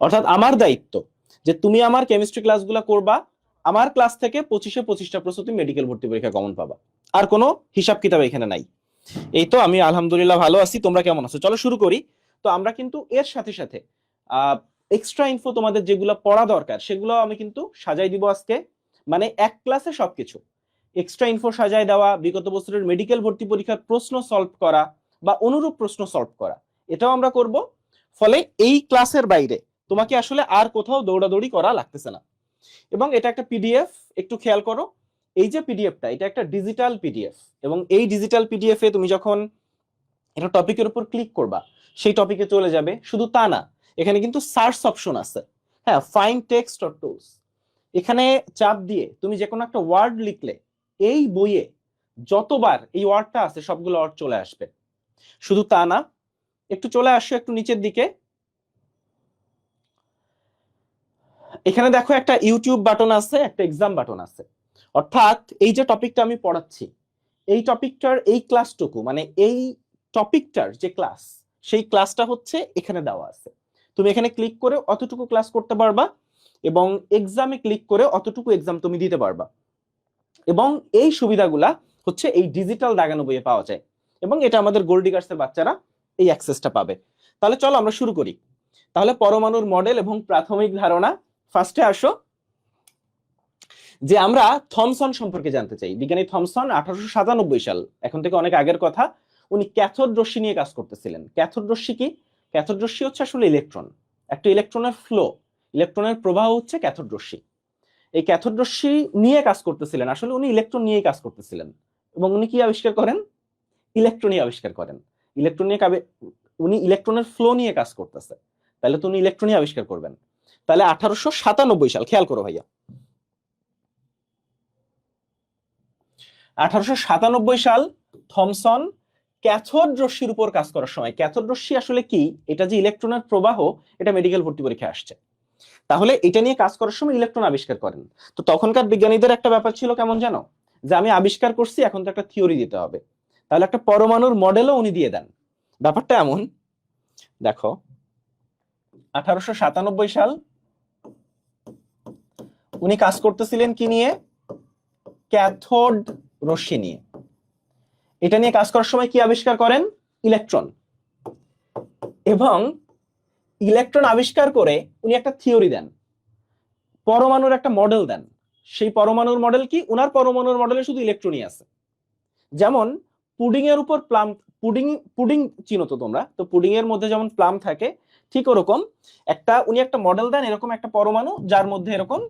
অর্থাৎ আমার দায়িত্ব যে তুমি আমার কেমিস্ট্রি ক্লাসগুলো করবা, আমার ক্লাস থেকে 25-25টা প্রশ্ন তুমি মেডিকেল ভর্তি পরীক্ষা কমন পাবা। আর কোনো হিসাব কিতাব এখানে নাই। এই তো আমি আলহামদুলিল্লাহ ভালো আছি, তোমরা কেমন আছো? চলো শুরু করি। তো আমরা কিন্তু এর সাথে সাথে এক্সট্রা ইনফো তোমাদের যেগুলো পড়া দরকার সেগুলো আমি কিন্তু সাজাই দিব আজকে। মানে এক ক্লাসে সবকিছু এক্সট্রা ইনফো সাজাই দেওয়া, বিগত বছরের মেডিকেল ভর্তি পরীক্ষার প্রশ্ন সলভ করা বা অনুরূপ প্রশ্ন সলভ করা, এটাও আমরা করব। ফলে এই ক্লাসের বাইরে তোমাকে আসলে আর কোথাও দৌড়াদৌড়ি করা লাগতেছে না। এবং এটা একটা পিডিএফ, একটু খেয়াল করো, এই যে পিডিএফটা এটা একটা ডিজিটাল পিডিএফ, এবং এই ডিজিটাল পিডিএফ এ তুমি যখন এটা টপিকের উপর ক্লিক করবা সেই টপিকে চলে যাবে। শুধু তা না, এখানে কিন্তু সার্চ অপশন আছে। হ্যাঁ, ফাইন্ড টেক্সট অর টুলস, এখানে চাপ দিয়ে তুমি যে কোনো একটা ওয়ার্ড লিখলে এই বইয়ে যতবার এই ওয়ার্ডটা আছে সবগুলো ওয়ার্ড চলে আসবে। শুধু তা না, একটু চলে আসো একটু নিচের দিকে, এখানে দেখো একটা ইউটিউব বাটন আছে, একটা এক্সাম বাটন আছে। অর্থাৎ এই যে টপিকটা আমি পড়াচ্ছি, এই টপিকটার এই ক্লাসটুকু, মানে এই টপিকটার যে ক্লাস, সেই ক্লাসটা হচ্ছে এখানে দেওয়া আছে। তুমি এখানে ক্লিক করে অতটুকু ক্লাস করতে পারবা, এবং এক্সামে ক্লিক করে অতটুকু এক্সাম তুমি দিতে পারবা। এবং এই সুবিধাগুলা হচ্ছে এই ডিজিটাল দাগানো বইয়ে পাওয়া যায়, এবং এটা আমাদের গোল্ড ডিগার্সের বাচ্চারা এই অ্যাক্সেসটা পাবে। তাহলে চলো আমরা শুরু করি। তাহলে পরমাণুর মডেল এবং প্রাথমিক ধারণা, ফার্স্টে আসো যে আমরা থমসন সম্পর্কে জানতে চাই। বিজ্ঞানী থমসন 1897 সাল, এখন থেকে অনেক আগের কথা, উনি ক্যাথোড রশ্মি নিয়ে কাজ করতেছিলেন। ক্যাথোড রশ্মি কি? ক্যাথোড রশ্মি হচ্ছে আসলে ইলেকট্রন, একটা ইলেকট্রনের ফ্লো, ইলেকট্রনের প্রবাহ হচ্ছে ক্যাথোড রশ্মি। এই ক্যাথোড রশ্মি নিয়ে কাজ করতেছিলেন, আসলে উনি ইলেকট্রন নিয়ে কাজ করতেছিলেন। এবং উনি কি আবিষ্কার করেন? ইলেকট্রনই আবিষ্কার করেন। ইলেকট্রন নিয়ে উনি ইলেকট্রনের ফ্লো নিয়ে কাজ করতেছে, তাহলে তো উনি ইলেকট্রনই আবিষ্কার করবেন। তাহলে 1897 সাল, খেয়াল করো ভাইয়া, 1897 সাল থমসন ক্যাথোড রশ্মির উপর কাজ করার সময়, ক্যাথোড রশ্মি আসলে কি, এটা যে ইলেকট্রনের প্রবাহ, এটা মেডিকেল ভর্তি পরীক্ষায় আসছে। তাহলে এটা নিয়ে কাজ করার সময় ইলেকট্রন আবিষ্কার করেন। তো তখনকার বিজ্ঞানীদের একটা ব্যাপার ছিল কেমন জানো, যে আমি আবিষ্কার করছি, এখন তো একটা থিওরি দিতে হবে। তাহলে একটা পরমাণুর মডেলও উনি দিয়ে দেন। ব্যাপারটা এমন, দেখো 1897 সাল উনি কাজ করতেছিলেন কি নিয়ে? ক্যাথোড রশ্মি নিয়ে। এটা নিয়ে কাজ করার সময় কি আবিষ্কার করেন? ইলেকট্রন। এবং ইলেকট্রন আবিষ্কার করে উনি একটা থিওরি দেন, পরমাণুর একটা মডেল দেন। সেই পরমাণুর মডেল কি? উনার পরমাণুর মডেলে শুধু ইলেকট্রনই আছে। যেমন পুডিং এর উপর প্লাম, পুডিং, পুডিং চিনো তো তোমরা, তো পুডিং এর মধ্যে যেমন প্লাম থাকে, ঠিক ওরকম উনি একটা মডেল দেন, এরকম একটা পরমাণু যার মধ্যে এরকম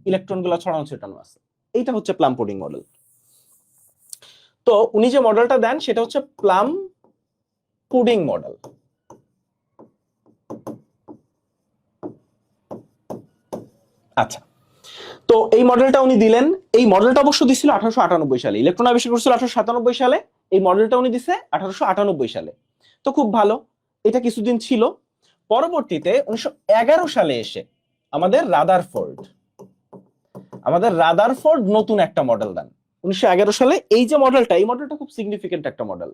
ইলেকট্রন গুলো ছড়ানো ছিটানো আছে। এইটা হচ্ছে প্লাম পুডিং মডেল। তো উনি যে মডেলটা দেন সেটা হচ্ছে প্লাম পুডিং মডেল। আচ্ছা, তো এই মডেলটা উনি দিলেন। এই মডেলটা অবশ্য দিছিল 1898 সালে, ইলেকট্রন আবিষ্কার করছিল 1897 সালে, এই মডেলটা উনি দিছে 1898 সালে। তো খুব ভালো, এটা কিছুদিন ছিল। পরবর্তীতে 1911 সালে এসে আমাদের রাদারফোর্ড নতুন একটা মডেল দেন 1911 সালে। এই যে মডেলটা, এই মডেলটা খুব সিগনিফিকেন্ট একটা মডেল,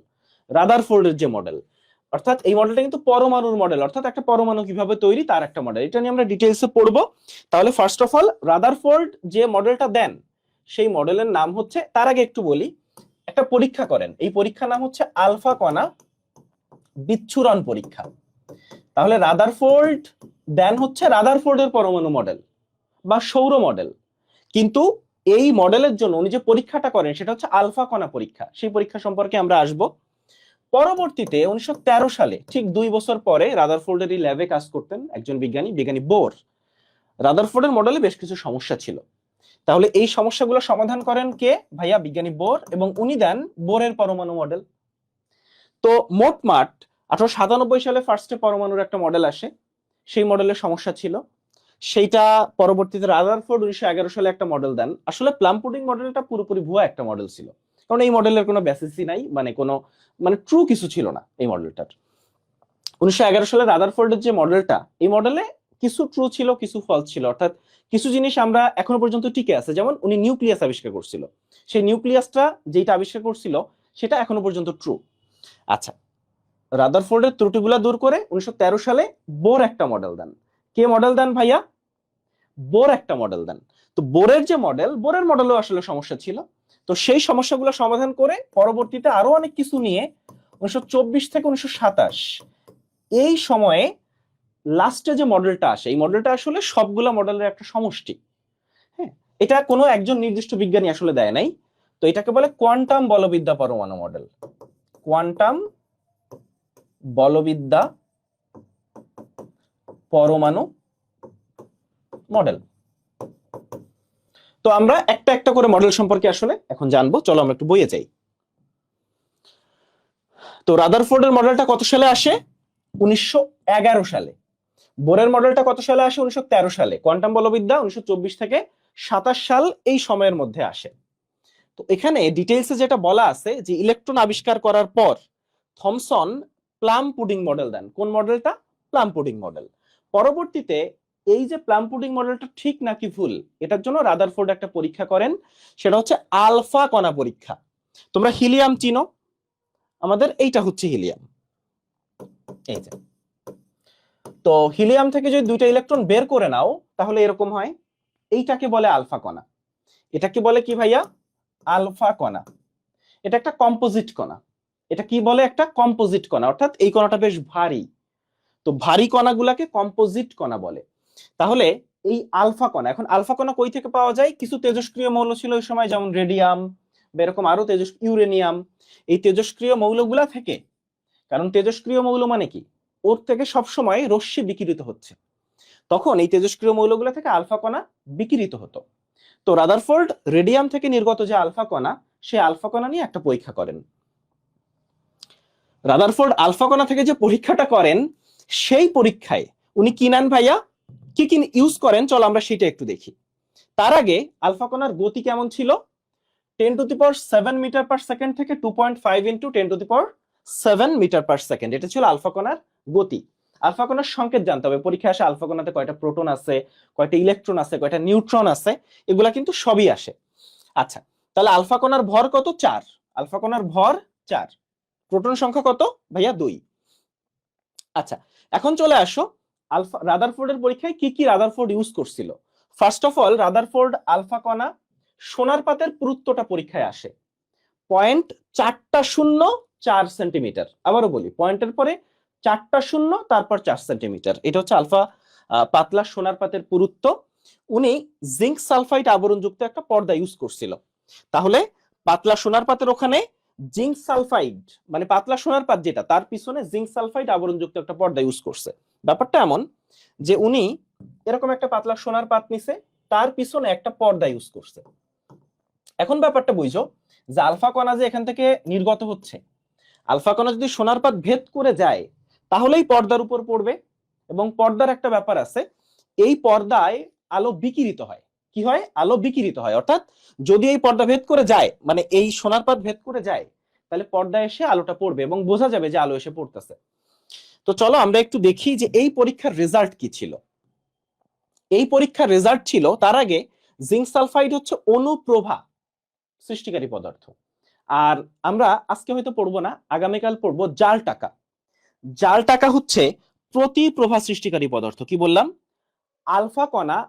রাদারফোর্ডের যে মডেল। অর্থাৎ এই মডেলটা কিন্তু পরমাণুর মডেল, অর্থাৎ একটা পরমাণু কিভাবে তৈরি তার একটা মডেল। এটা নিয়ে আমরা ডিটেইলসে পড়বো। তাহলে ফার্স্ট অফ অল রাদারফোর্ড যে মডেলটা দেন সেই মডেলের নাম হচ্ছে, তার আগে একটু বলি, একটা পরীক্ষা করেন, এই পরীক্ষার নাম হচ্ছে আলফা কণা বিচ্ছুরণ পরীক্ষা। তাহলে রাদারফোর্ড দেন হচ্ছে রাদারফোর্ডের পরমাণু মডেল বা সৌর মডেল, কিন্তু এই মডেলের জন্য উনি যে পরীক্ষাটা করেন সেটা হচ্ছে আলফা কণা পরীক্ষা। সেই পরীক্ষা সম্পর্কে আমরা আসব পরবর্তীতে। 1913 সালে, ঠিক 2 বছর পরে, রাদারফোর্ডের এই ল্যাবে কাজ করতেন একজন বিজ্ঞানী বোর। রাদারফোর্ডের মডেলে বেশ কিছু সমস্যা ছিল, তাহলে এই সমস্যাগুলো সমাধান করেন কে? ভাইয়া বিজ্ঞানী বোর, এবং উনি দেন বোরের পরমাণু মডেল। তো মোটমাট 1897 সালে ফার্স্টে পরমাণুর একটা মডেল আসে, সেই মডেলের সমস্যা ছিল, সেইটা পরবর্তীতে রাদারফোর্ড 1911 সালে একটা মডেল দেন। আসলে প্লাম পুডিং মডেলটা পুরোপুরি ভুয়া একটা মডেল ছিল, কারণ এই মডেলের কোনো বেসিসই নাই, মানে ট্রু কিছু ছিল না এই মডেলটার। 1911 সালে রাদারফোর্ডের যে মডেলটা, এই মডেলে কিছু ট্রু ছিল, কিছু ফলস ছিল। অর্থাৎ কিছু জিনিস আমরা এখনো পর্যন্ত টিকে আছে, যেমন উনি নিউক্লিয়াস আবিষ্কার করছিল, সেই নিউক্লিয়াসটা যেটা আবিষ্কার করছিল সেটা এখনো পর্যন্ত ট্রু। আচ্ছা, রাদারফোর্ডের ত্রুটিগুলো দূর করে 1913 সালে বোর একটা মডেল দেন। কে মডেল দেন ভাইয়া? বোর একটা মডেল দেন। তো বোরের যে মডেল, বোরের মডেলও আসলে সমস্যা ছিল। তো সেই সমস্যাগুলো সমাধান করে পরবর্তীতে আরো অনেক কিছু নিয়ে 1924 থেকে 1927 এই সময়ে লাস্টে যে মডেলটা আসে, এই মডেলটা আসলে সবগুলা মডেলের একটা সমষ্টি। হ্যাঁ, এটা কোনো একজন নির্দিষ্ট বিজ্ঞানী আসলে দেয় নাই। তো এটাকে বলে কোয়ান্টাম বলবিদ্যা পরমাণু মডেল। কোয়ান্টাম বলবিদ্যা পরমাণু মডেল। তো আমরা একটা একটা করে মডেল সম্পর্কে আসলে এখন জানবো। চলো আমরা একটু বইয়ে যাই। তো রাদারফোর্ডের মডেলটা কত সালে আসে? 1911 সালে। বোরের মডেলটা কত সালে আসে? 1913 সালে। কোয়ান্টাম বলবিদ্যা 1924 থেকে 27 সাল এই সময়ের মধ্যে আসে। তো এখানে ডিটেইলসে যেটা বলা আছে যে ইলেকট্রন আবিষ্কার করার পর থমসন প্লাম পুডিং মডেল দেন। কোন মডেলটা? Plum pudding model. পরবর্তীতে এই যে প্লাম পুডিং মডেলটা ঠিক নাকি ভুল, এটার জন্য রাদারফোর্ড একটা পরীক্ষা করেন, সেটা হচ্ছে আলফা কণা পরীক্ষা। তোমরা হিলিয়াম চিনো, আমাদের এইটা হচ্ছে হিলিয়াম। এই যে, তো হিলিয়াম থেকে যদি দুইটা ইলেকট্রন বের করে নাও তাহলে এরকম হয়। এইটাকে বলে আলফা কণা। এটাকে বলে কি ভাইয়া? আলফা কণা। এটা একটা কম্পোজিট কণা। এটা কি বলে? একটা কম্পোজিট কণা, অর্থাৎ এই কণাটা বেশ ভারী। তো ভারী কণাগুলাকে কম্পোজিট কণা বলে। তাহলে এই আলফা কণা, এখন আলফা কণা কই থেকে পাওয়া যায়? কিছু তেজস্ক্রিয় মৌল ছিল ওই সময়, যেমন রেডিয়াম বা এরকম আরো ইউরেনিয়াম, এই তেজস্ক্রিয় মৌলগুলা থেকে। কারণ তেজস্ক্রিয় মৌল মানে কি? ওর থেকে সবসময় রশ্মি বিকিরিত হচ্ছে, তখন এই তেজস্ক্রিয় মৌলগুলো থেকে আলফা কণা বিকিরিত হতো। তো রাদারফোর্ড রেডিয়াম থেকে নির্গত যে আলফা কণা, সেই আলফা কণা নিয়ে একটা পরীক্ষা করেন। রাদারফোর্ড আলফা কণা থেকে যে পরীক্ষাটা করেন, সেই পরীক্ষায় উনি কি নেন ভাইয়া? কি কি ইউজ করেন চলো আমরা সেটা একটু দেখি। তার আগে আলফা কণার গতি কেমন ছিল? 10⁻7 মিটার পার সেকেন্ড থেকে 2.5 ইন্টু 10⁻7 মিটার পার সেকেন্ড, এটা ছিল আলফা কণার গতি। আলফা কণার সংকেত জানতে হবে, পরীক্ষায় আসে আলফা কণাতে কয়টা প্রোটন আছে, কয়টা ইলেকট্রন আছে, কয়টা নিউট্রন আছে, এগুলা কিন্তু সবই আসে। আচ্ছা, তাহলে আলফা কণার ভর কত? 4। আলফা কণার ভর 4। প্রোটন সংখ্যা কত ভাইয়া? 2। আচ্ছা, এখন চলে আসো রাদারফোর্ডের পরীক্ষায় কি কি রাদারফোর্ড ইউজ করছিল। First of all, Rutherford alpha কণা সোনার পাতের পুরুত্বটা পরীক্ষায় আসে 0.4 সেন্টিমিটার। আবারও বলি, পয়েন্টের পরে 4 তারপর 4 সেন্টিমিটার, এটা হচ্ছে আলফা পাতলা সোনার পাতের পুরুত্ব। উনি জিঙ্ক সালফাইড আবরণযুক্ত একটা পর্দা ইউজ করছিল। তাহলে পাতলা সোনার পাতের ওখানে জিঙ্ক সালফাইড, মানে পাতলা সোনার পাত যেটা, তার পিছনে জিঙ্ক সালফাইড আবরণযুক্ত একটা পর্দা ইউজ করছে। ব্যাপারটা এমন যে উনি এরকম একটা পাতলা সোনার পাত নিছে, তার পিছনে একটা পর্দা ইউজ করছে। এখন ব্যাপারটা বুঝো যে আলফা কণা যে এখান থেকে নির্গত হচ্ছে, আলফা কণা যদি সোনার পাত ভেদ করে যায় তাহলেই পর্দার উপর পড়বে। এবং পর্দার একটা ব্যাপার আছে, এই পর্দায় আলো বিকিরিত হয়। কি হয়? আলো বিকিরিত হয়। অর্থাৎ যদি এই পর্দা ভেদ করে যায়, মানে এই সোনার পাত ভেদ করে যায়, তাহলে পর্দায় এসে আলোটা পড়বে এবং বোঝা যাবে যে আলো এসে পড়তেছে। তো চলো আমরা একটু দেখি যে এই পরীক্ষার রেজাল্ট কি ছিল। এই পরীক্ষার রেজাল্ট ছিল, তার আগে জিঙ্ক সালফাইড হচ্ছে অনুপ্রভা সৃষ্টিকারী পদার্থ। আর আমরা আজকে হয়তো পড়বো না, আগামীকাল পড়বো জাল টাকা। জাল টাকা হচ্ছে প্রতিপ্রভা সৃষ্টিকারী পদার্থ। কি বললাম? আলফা কণা,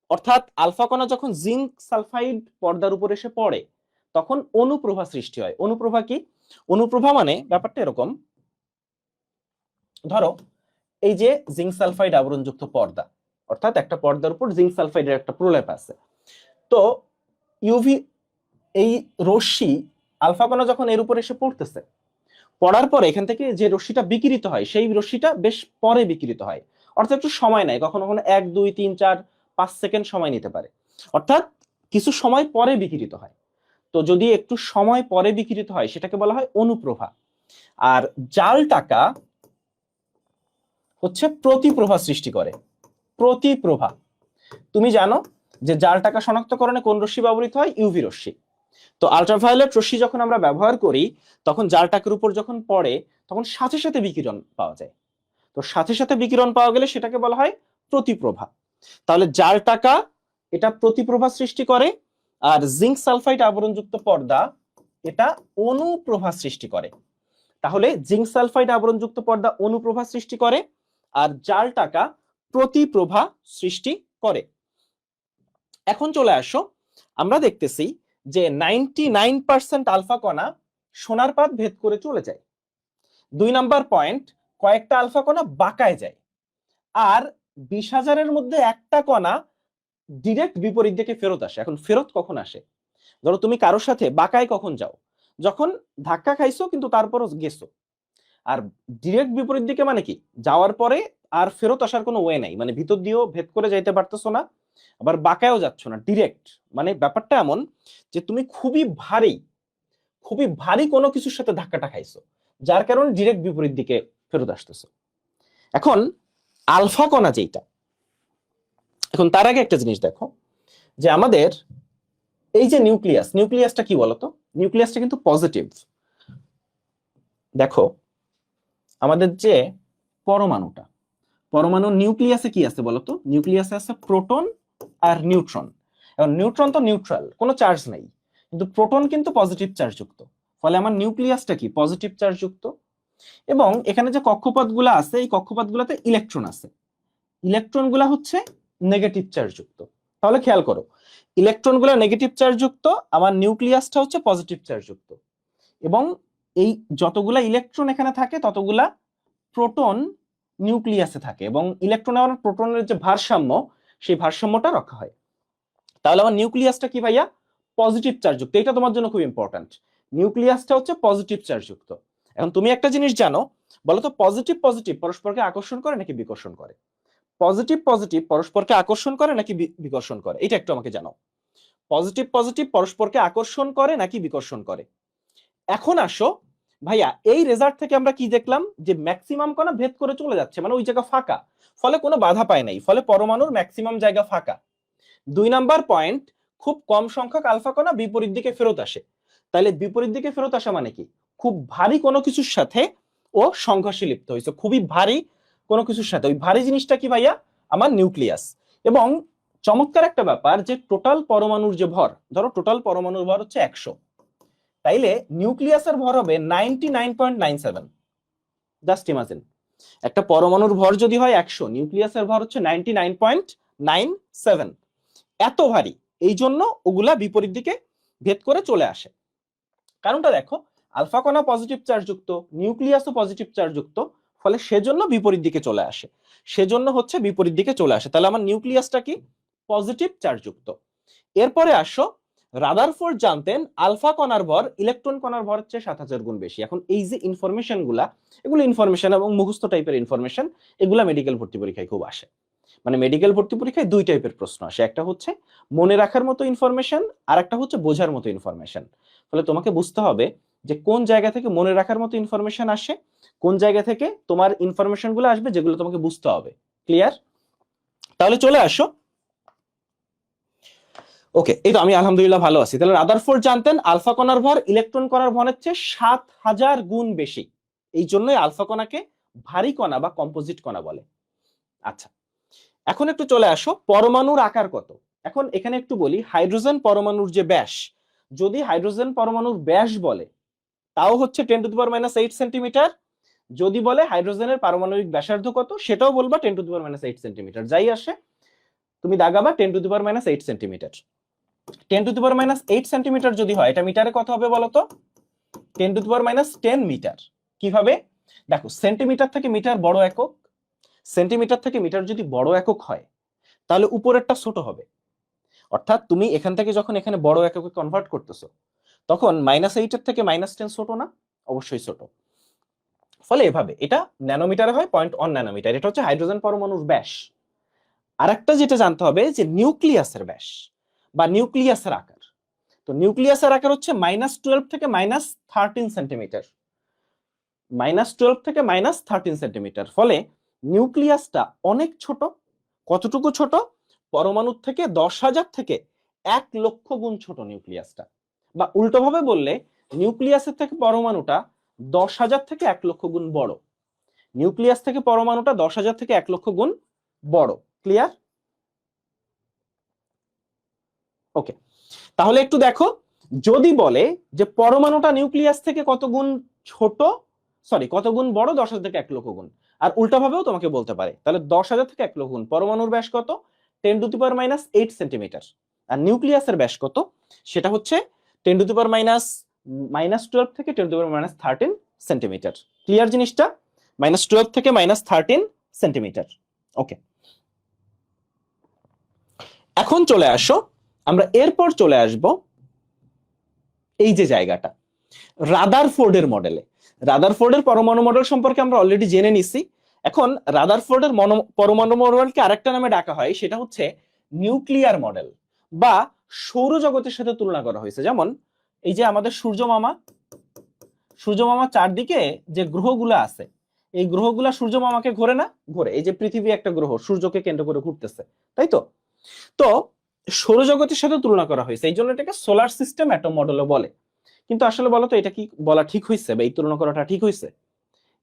অর্থাৎ আলফা কণা যখন জিঙ্ক সালফাইড পর্দার উপর এসে পড়ে তখন অনুপ্রভা সৃষ্টি হয়। অনুপ্রভা কি? অনুপ্রভা মানে ব্যাপারটা এরকম, ধরো এই যে জিঙ্ক সালফাইড আবরণযুক্ত পর্দা, অর্থাৎ একটা পর্দার উপর জিঙ্ক সালফাইডের একটা প্রলেপ আছে। তো ইউভি এই রশ্মি আলফা কণা যখন এর উপর এসে পড়তেছে, পড়ার পরে এখান থেকে যে রশ্মিটা বিকিরিত হয় সেই রশ্মিটা বেশ পরে বিকিরিত হয়, অর্থাৎ একটু সময় নেয়, কখনো কখনো 1 2 3 4 5 সেকেন্ড সময় নিতে পারে, অর্থাৎ কিছু সময় পরে বিকিরিত হয়। তো যদি একটু সময় পরে বিকিরিত হয় সেটাকে বলা হয় অনুপ্রভা। আর জাল টাকা হচ্ছে প্রতিপ্রভা সৃষ্টি করে। প্রতিপ্রভা, তুমি জানো যে জাল টাকা শনাক্তকরণে কোন রশ্মি ব্যবহৃত হয়? ইউভি রশ্মি। তো আলট্রাভায়োলেট রশ্মি যখন আমরা ব্যবহার করি তখন জাল টাকার উপর যখন পড়ে তখন সাথে সাথে বিকিরণ পাওয়া যায়। তো সাথে সাথে বিকিরণ পাওয়া গেলে সেটাকে বলা হয় প্রতিপ্রভা। তাহলে জাল টাকা এটা প্রতিপ্রভা সৃষ্টি করে, আর জিঙ্ক সালফাইড আবরণযুক্ত পর্দা এটা অনুপ্রভা সৃষ্টি করে। তাহলে জিঙ্ক সালফাইড আবরণযুক্ত পর্দা অনুপ্রভা সৃষ্টি করে, আর জাল টাকা প্রতিপ্রভা সৃষ্টি করে। এখন চলে আসো, আমরা দেখতেছি যে 99% আলফা কণা সোনার পাত ভেদ করে চলে যায়। 2 নাম্বার পয়েন্ট, কয়েকটা আলফা কণা বাঁকায় যায়। আর 20,000-এর মধ্যে একটা কণা ডিরেক্ট বিপরীত দিকে ফেরত আসে। এখন ফেরত কখন আসে? ধরো তুমি কারোর সাথে বাঁকায় কখন যাও? যখন ধাক্কা খাইছো কিন্তু তারপরও গেছো। আর ডিরেক্ট বিপরীত দিকে মানে কি, যাওয়ার পরে আর ফেরত আসার কোনো ওয়ে নাই, মানে ভিতর দিয়েও ভেদ করে যাইতে পারতেছো না, আবার বাঁকায়ও যাচ্ছ না, ডিরেক্ট। মানে ব্যাপারটা এমন যে তুমি খুবই ভারী কোনো কিছুর সাথে ধাক্কাটা খাইছো, যার কারণে ডিরেক্ট বিপরীত দিকে ফেরত আসতেছো। এখন আলফা কণা যেটা, এখন তার আগে একটা জিনিস দেখো যে আমাদের এই যে নিউক্লিয়াসটা কি বলতো? নিউক্লিয়াসটা কিন্তু পজিটিভ। দেখো আমাদের যে পরমাণু নিউক্লিয়াসে কি আছে বলতো? নিউক্লিয়াসে আছে প্রোটন আর নিউট্রন। এখন নিউট্রন তো নিউট্রাল, কোনো চার্জ নাই, কিন্তু প্রোটন কিন্তু পজিটিভ চার্জ যুক্ত। ফলে আমার নিউক্লিয়াসটা কি পজিটিভ চার্জ যুক্ত। এবং এখানে যে কক্ষপথগুলো আছে, এই কক্ষপথগুলোতে ইলেকট্রন আছে, ইলেকট্রনগুলো হচ্ছে নেগেটিভ চার্জ যুক্ত। তাহলে খেয়াল করো, ইলেকট্রনগুলো নেগেটিভ চার্জ যুক্ত, আমার নিউক্লিয়াসটা হচ্ছে পজিটিভ চার্জ যুক্ত। এবং এই যতগুলা ইলেকট্রন এখানে থাকে ততগুলা প্রোটন নিউক্লিয়াসে থাকে, এবং ইলেকট্রন আর প্রোটনের যে ভারসাম্য, সেই ভারসাম্যটা রক্ষা হয়। তাহলে আমার নিউক্লিয়াসটা কি ভাইয়া? পজিটিভ চার্জ যুক্ত। এটা তোমার জন্য খুব ইম্পর্টেন্ট, নিউক্লিয়াসটা হচ্ছে পজিটিভ চার্জ যুক্ত। এখন তুমি একটা জিনিস জানো, বলো তো পজিটিভ পরস্পরকে আকর্ষণ করে নাকি বিকর্ষণ করে? পজিটিভ পরস্পরকে আকর্ষণ করে নাকি বিকর্ষণ করে? এটা একটু আমাকে জানাও। পজিটিভ পরস্পরকে আকর্ষণ করে নাকি বিকর্ষণ করে? এখন আসো ভাইয়া, এই রেজাল্ট থেকে আমরা কি দেখলাম? যে ম্যাক্সিমাম কণা ভেদ করে চলে যাচ্ছে, মানে ওই জায়গা ফাঁকা, ফলে কোনো বাধা পায় নাই, ফলে পরমাণুর ম্যাক্সিমাম জায়গা ফাঁকা। 2 নাম্বার পয়েন্ট, খুব কম সংখ্যক আলফা কণা বিপরীত দিকে ফেরত আসে। তাহলে বিপরীত দিকে ফেরত আসা মানে কি? খুব ভারী কোনো কিছুর সাথে ও সংঘর্ষে লিপ্ত হয়েছে, খুবই ভারী কোনো কিছুর সাথে। ওই ভারী জিনিসটা কি ভাইয়া? আমার নিউক্লিয়াস। এবং চমৎকার একটা ব্যাপার যে টোটাল পরমাণুর যে ভর, ধরো টোটাল পরমাণুর ভর হচ্ছে 100, তাইলে নিউক্লিয়াসের ভর হবে 99.97। জাস্ট ইমাজিন, একটা পরমাণুর ভর যদি হয় 100, নিউক্লিয়াসের ভর হচ্ছে 99.97। এত ভারী, এই জন্য ওগুলা বিপরীত দিকে ভেদ করে চলে আসে। কারণটা দেখো, আলফা কণা পজিটিভ চার্জ যুক্ত, নিউক্লিয়াসও পজিটিভ চার্জ যুক্ত, ফলে সেজন্য বিপরীত দিকে চলে আসে, তাহলে আমার নিউক্লিয়াসটা কি? পজিটিভ চার্জ যুক্ত। এরপরে আসো, রাদারফোর্ড জানতেন আলফা কণার ভর ইলেকট্রন কণার ভরের চেয়ে 7,000 গুণ বেশি। এখন এই যে ইনফরমেশন গুলা, এগুলো ইনফরমেশন এবং মুখস্থ টাইপের ইনফরমেশন, এগুলা মেডিকেল ভর্তি পরীক্ষায় খুব আসে। মানে মেডিকেল ভর্তি পরীক্ষায় 2 টাইপের প্রশ্ন আসে, একটা হচ্ছে মনে রাখার মতো ইনফরমেশন, আর একটা হচ্ছে বোঝার মতো ইনফরমেশন। ফলে তোমাকে বুঝতে হবে যে কোন জায়গা থেকে মনে রাখার মতো ইনফরমেশন আসে, কোন জায়গা থেকে তোমার ইনফরমেশন গুলো আসবে যেগুলো তোমাকে বুঝতে হবে। ক্লিয়ার? তাহলে চলে আসো। ওকে, এই তো আমি আলহামদুলিল্লাহ ভালো আছি। তাহলে রাদারফোর্ড জানতেন আলফা কণার ভর ইলেকট্রন কণার ভরের চেয়ে 7,000 গুণ বেশি, এই জন্যই আলফা কণাকে ভারী কণা বা কম্পোজিট কণা বলে। আচ্ছা, এখন একটু চলে আসো পরমাণুর আকার কত। এখন এখানে একটু বলি, হাইড্রোজেন পরমাণুর যে ব্যাস, যদি হাইড্রোজেন পরমাণুর ব্যাস বলে তাও হচ্ছে 10⁻⁸ সেন্টিমিটার। যদি বলে হাইড্রোজেনের পারমাণবিক ব্যাসার্ধ কত, সেটাও বলবা 10⁻⁸ সেন্টিমিটার। যাই আসে তুমি দাগাবা 10⁻⁸ সেন্টিমিটার। 10⁻⁸ সেন্টিমিটার যদি হয়, এটা মিটারে কত হবে বলতো? 10⁻⁻10 মিটার। কিভাবে? দেখো, সেন্টিমিটার থেকে মিটার বড় একক, সেন্টিমিটার থেকে মিটার যদি বড় একক হয়, তাহলে উপরেরটা ছোট হবে। অর্থাৎ তুমি এখান থেকে যখন এখানে বড় এককে কনভার্ট করতেছো, তখন -8 এর থেকে -10 ছোট না? অবশ্যই ছোট। ফলে এভাবে এটা ন্যানোমিটারে হয় 0.1 ন্যানোমিটার। এটা হচ্ছে হাইড্রোজেন পরমাণুর ব্যাস। আরেকটা যেটা জানতে হবে যে নিউক্লিয়াসের ব্যাস বা নিউক্লিয়াসের আকার। তো নিউক্লিয়াসের আকার হচ্ছে -12 থেকে -13 সেন্টিমিটার, -12 থেকে -13 সেন্টিমিটার। ফলে নিউক্লিয়াসটা অনেক ছোট। কতটুকু ছোট? পরমাণুর থেকে 10,000 থেকে 1,00,000 গুণ ছোট নিউক্লিয়াসটা। বা উল্টোভাবে বললে, নিউক্লিয়াসের থেকে পরমাণুটা 10,000 থেকে 1,00,000 গুণ বড়। নিউক্লিয়াস থেকে পরমাণুটা 10,000 থেকে 1,00,000 গুণ বড়। ক্লিয়ার? ওকে, তাহলে একটু দেখো, যদি বলে যে পরমাণুটা নিউক্লিয়াস থেকে কত গুণ ছোট, সরি কত গুণ বড়, 10,000 থেকে 1,00,000 গুণ, আর উল্টাভাবেও তোমাকে বলতে পারে, তাহলে 10,000 থেকে 1 লক্ষ গুণ। পরমাণুর ব্যাস কত? 10⁻⁻8 সেন্টিমিটার। আর নিউক্লিয়াসের ব্যাস কত? সেটা হচ্ছে 10⁻⁻12 থেকে 10⁻⁻13 সেন্টিমিটার। ক্লিয়ার জিনিসটা? -12 থেকে -13 সেন্টিমিটার। ওকে, এখন চলে আসো, আমরা এরপর চলে আসব এই যে জায়গাটা, রাদারফোর্ডের মডেলে। রাদারফোর্ডের পরমাণু মডেল সম্পর্কে আমরা অলরেডি জেনে নিছি। এখন রাদারফোর্ডের পরমাণু মডেলকে আরেকটা নামে ডাকা হয়, সেটা হচ্ছে নিউক্লিয়ার মডেল বা সৌরজগতের সাথে তুলনা করা হয়েছে। যেমন এই যে আমাদের সূর্য মামা চারদিকে যে গ্রহগুলো আছে, এই গ্রহগুলা সূর্য মামাকে ঘোরে না? ঘোরে। এই যে পৃথিবী একটা গ্রহ, সূর্যকে কেন্দ্র করে ঘুরতেছে, তাই তো? তো সৌরজগতের সাথে তুলনা করা হয়েছে, এই জন্য এটাকে সোলার সিস্টেম অ্যাটম মডেলও বলে। কিন্তু আসলে বলো তো, এটা কি বলা ঠিক হয়েছে বা এই তুলনা করাটা ঠিক হয়েছে?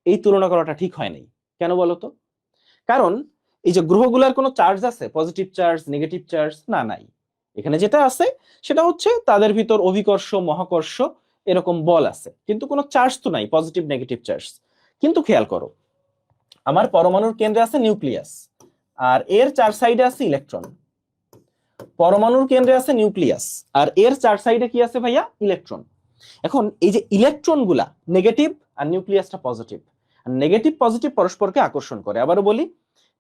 এই তুলনা করাটা ঠিক হয় নাই। কেন বলো তো? কারণ এই যে গ্রহগুলার কোনো চার্জ আছে, পজিটিভ চার্জ, নেগেটিভ চার্জ? না, নাই। এখানে যেটা আছে সেটা হচ্ছে তাদের ভিতর অভিকর্ষ, মহাকর্ষ এরকম বল আছে, কিন্তু কোনো চার্জ তো নাই, পজিটিভ নেগেটিভ চার্জ। কিন্তু খেয়াল করো, আমার পরমাণুর কেন্দ্রে আছে নিউক্লিয়াস, আর এর চার সাইডে আছে ইলেকট্রন। পরমাণুর কেন্দ্রে আছে নিউক্লিয়াস, আর এর চার সাইডে কি আছে ভাইয়া? ইলেকট্রন। এখন এই যে ইলেকট্রন গুলা নেগেটিভ আর নিউক্লিয়াসটা পজিটিভ, নেগেটিভ পজিটিভ পরস্পরকে আকর্ষণ করে। আবারও বলি,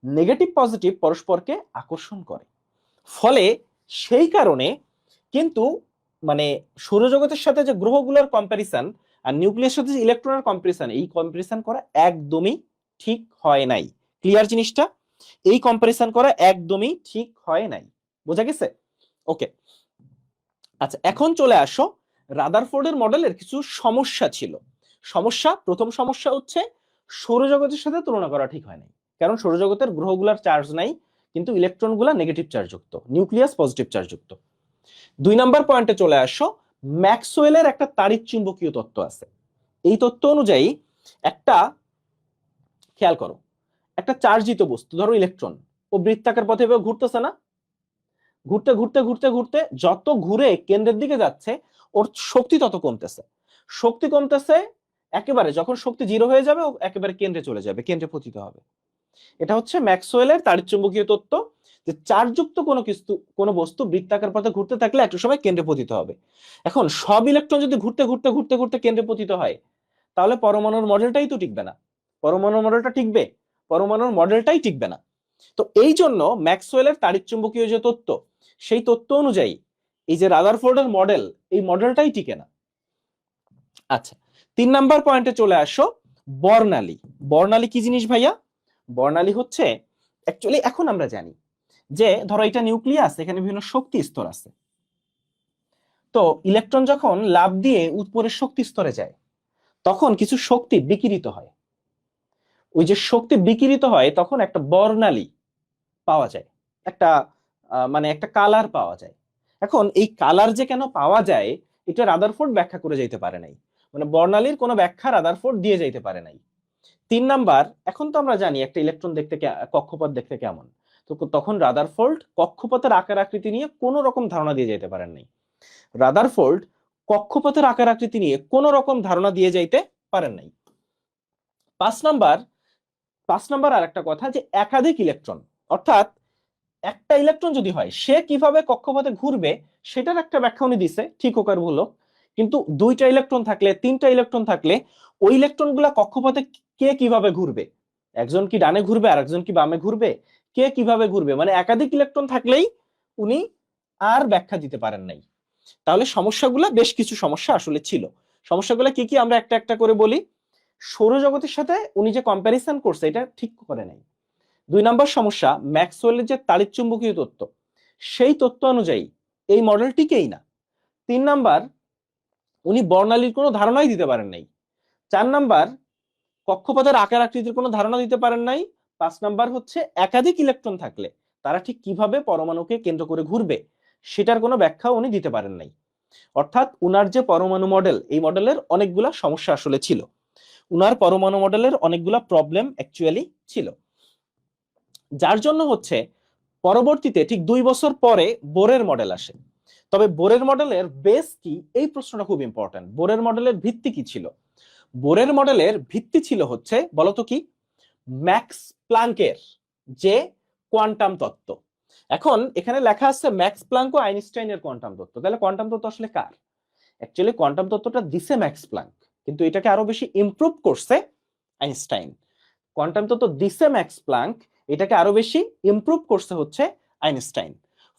নেগেটিভ পজিটিভ পরস্পরকে আকর্ষণ করে। ফলে সেই কারণে কিন্তু মানে সৌরজগতের সাথে যে গ্রহগুলোর কম্পারিজন আর নিউক্লিয়াসের সাথে যে ইলেকট্রনের কম্পারিজন, এই কম্পারিজন করা একদমই ঠিক হয় নাই। ক্লিয়ার জিনিসটা? এই কম্পারিজন করা একদমই ঠিক হয় নাই। বোঝা গেছে? ওকে, আচ্ছা, এখন চলে আসো, রাদারফোর্ডের মডেলের কিছু সমস্যা ছিল। প্রথম সমস্যা হচ্ছে সৌরজগতের সাথে তুলনা করা ঠিক হয় নাই, কারণ সৌরজগতের গ্রহগুলোর চার্জ নাই, কিন্তু ইলেকট্রন গুলা নেগেটিভ চার্জ যুক্ত, নিউক্লিয়াস পজিটিভ চার্জ যুক্ত। 2 নম্বর পয়েন্টে চলে আসো, ম্যাক্সওয়েলের একটা তাড়িৎচুম্বকীয় তত্ত্ব আছে। এই তত্ত্ব অনুযায়ী একটা, খেয়াল করো, একটা চার্জিত বস্তু, ধরো ইলেকট্রন, ও বৃত্তাকার পথে এভাবে ঘুরতেছে না? ঘুরতে ঘুরতে ঘুরতে ঘুরতে যত ঘুরে কেন্দ্রের দিকে যাচ্ছে, ওর শক্তি তত কমতেছে। শক্তি কমতেছে, একেবারে যখন শক্তি 0 হয়ে যাবে, ও একেবারে কেন্দ্রে চলে যাবে, কেন্দ্রে পতিত হবে। এটা হচ্ছে ম্যাক্সওয়েলের তাড়িৎচুম্বকীয় তত্ত্ব, যে চার্জযুক্ত কোনো বস্তু বৃত্তাকার পথে ঘুরতে থাকলে একটা সময় কেন্দ্রে পতিত হবে। এখন সব ইলেকট্রন যদি ঘুরতে ঘুরতে ঘুরতে ঘুরতে কেন্দ্রে পতিত হয়, তাহলে পরমাণুর মডেলটাই তো টিকবে না। পরমাণুর মডেলটা টিকবে? পরমাণুর মডেলটাই টিকবে না। তো এই জন্য ম্যাক্সওয়েলের তাড়িৎচুম্বকীয় যে তত্ত্ব, সেই তত্ত্ব অনুযায়ী এই যে রাদারফোর্ডের মডেল, এই মডেলটাই টিকে না। আচ্ছা, 3 নাম্বার পয়েন্টে চলে আসো, বর্ণালী। বর্ণালী কি জিনিস ভাইয়া? বর্ণালী হচ্ছে, অ্যাকচুয়ালি এখন আমরা জানি যে ধরো এটা নিউক্লিয়াস, এখানে বিভিন্ন শক্তি স্তর আছে। তো ইলেকট্রন যখন লাফ দিয়ে উপরের শক্তি স্তরে যায়, তখন কিছু শক্তি বিকিরিত হয়। ওই যে শক্তি বিকিরিত হয়, তখন একটা বর্ণালী পাওয়া যায়, একটা মানে একটা কালার পাওয়া যায়। এখন এই কালার যে কেন পাওয়া যায়, এটা রাদারফোর্ড ব্যাখ্যা করে যাইতে পারে নাই, মানে বর্ণালীর কোনো ব্যাখ্যা রাদারফোর্ড দিয়ে যাইতে পারে নাই। 3 নাম্বার, এখন তো আমরা জানি একটা ইলেকট্রন দেখতে, কক্ষপথ দেখতে কেমন, তো তখন রাদারফোর্ড কক্ষপথের আকার আকৃতি নিয়ে কোনো রকম ধারণা দিয়ে যাইতে পারেন নাই। রাদারফোর্ড কক্ষপথের আকার আকৃতি নিয়ে কোনো রকম ধারণা দিয়ে যাইতে পারেন নাই। 5 নাম্বার আর একটা কথা, যে একাধিক ইলেকট্রন, অর্থাৎ একটা ইলেকট্রন যদি হয়, সে কিভাবে কক্ষপথে ঘুরবে সেটার একটা ব্যাখ্যা উনি দিছে, ঠিক হোক আর ভুল হোক। কিন্তু 2টা ইলেকট্রন থাকলে, 3টা ইলেকট্রন থাকলে, ওই ইলেকট্রন গুলা কক্ষপথে কে কিভাবে ঘুরবে, একজন কি ডানে ঘুরবে আর একজন কি বামে ঘুরবে, কে কিভাবে ঘুরবে, মানে একাধিক ইলেকট্রন থাকলেই উনি আর ব্যাখ্যা দিতে পারেন নাই। তাহলে সমস্যাগুলো, বেশ কিছু সমস্যা আসলে ছিল। সমস্যাগুলো কি কি আমরা একটা একটা করে বলি। সৌরজগতের সাথে উনি যে কম্প্যারিজন করছে, এটা ঠিক করে নাই। 2 নম্বর সমস্যা, ম্যাক্সওয়েলের যে তাড়িৎচুম্বকীয় তত্ত্ব, সেই তত্ত্ব অনুযায়ী এই মডেল টিকেই না। 3 নাম্বার, উনি বর্ণালীর কোনো ধারণাই দিতে পারেন নাই। 4 নাম্বার, কক্ষপথের আকার আকৃতির কোনো ধারণা দিতে পারেন নাই। 5 নাম্বার হচ্ছে একাধিক ইলেকট্রন থাকলে তারা ঠিক কিভাবে পরমাণুকে কেন্দ্র করে ঘুরবে, সেটার কোনো ব্যাখ্যা উনি দিতে পারেন নাই। অর্থাৎ উনার যে পরমাণু মডেল, এই মডেলের অনেকগুলা সমস্যা আসলে ছিল। উনার পরমাণু মডেলের অনেকগুলা প্রবলেম অ্যাকচুয়ালি ছিল, যার জন্য হচ্ছে পরবর্তীতে ঠিক 2 বছর পরে বোরের মডেল আসে। তবে বোরের মডেলের বেস কি, এই প্রশ্নটা খুব ইম্পর্টেন্ট। বোরের মডেলের ভিত্তি কি ছিল? বোরের মডেলের ভিত্তি ছিল হচ্ছে, বলতো কি? ম্যাক্স প্লাঙ্কের যে কোয়ান্টাম তত্ত্ব। এখন এখানে লেখা আছে ম্যাক্স প্লাঙ্ক ও আইনস্টাইনের কোয়ান্টাম তত্ত্ব, তাহলে কোয়ান্টাম তত্ত্ব আসলে কার? অ্যাকচুয়ালি কোয়ান্টাম তত্ত্বটা দিছে ম্যাক্স প্লাঙ্ক, কিন্তু এটাকে আরো বেশি ইমপ্রুভ করছে আইনস্টাইন। কোয়ান্টাম তত্ত্ব দিছে ম্যাক্স প্লাঙ্ক, এটাকে আরো বেশি ইমপ্রুভ করছে হচ্ছে আইনস্টাইন।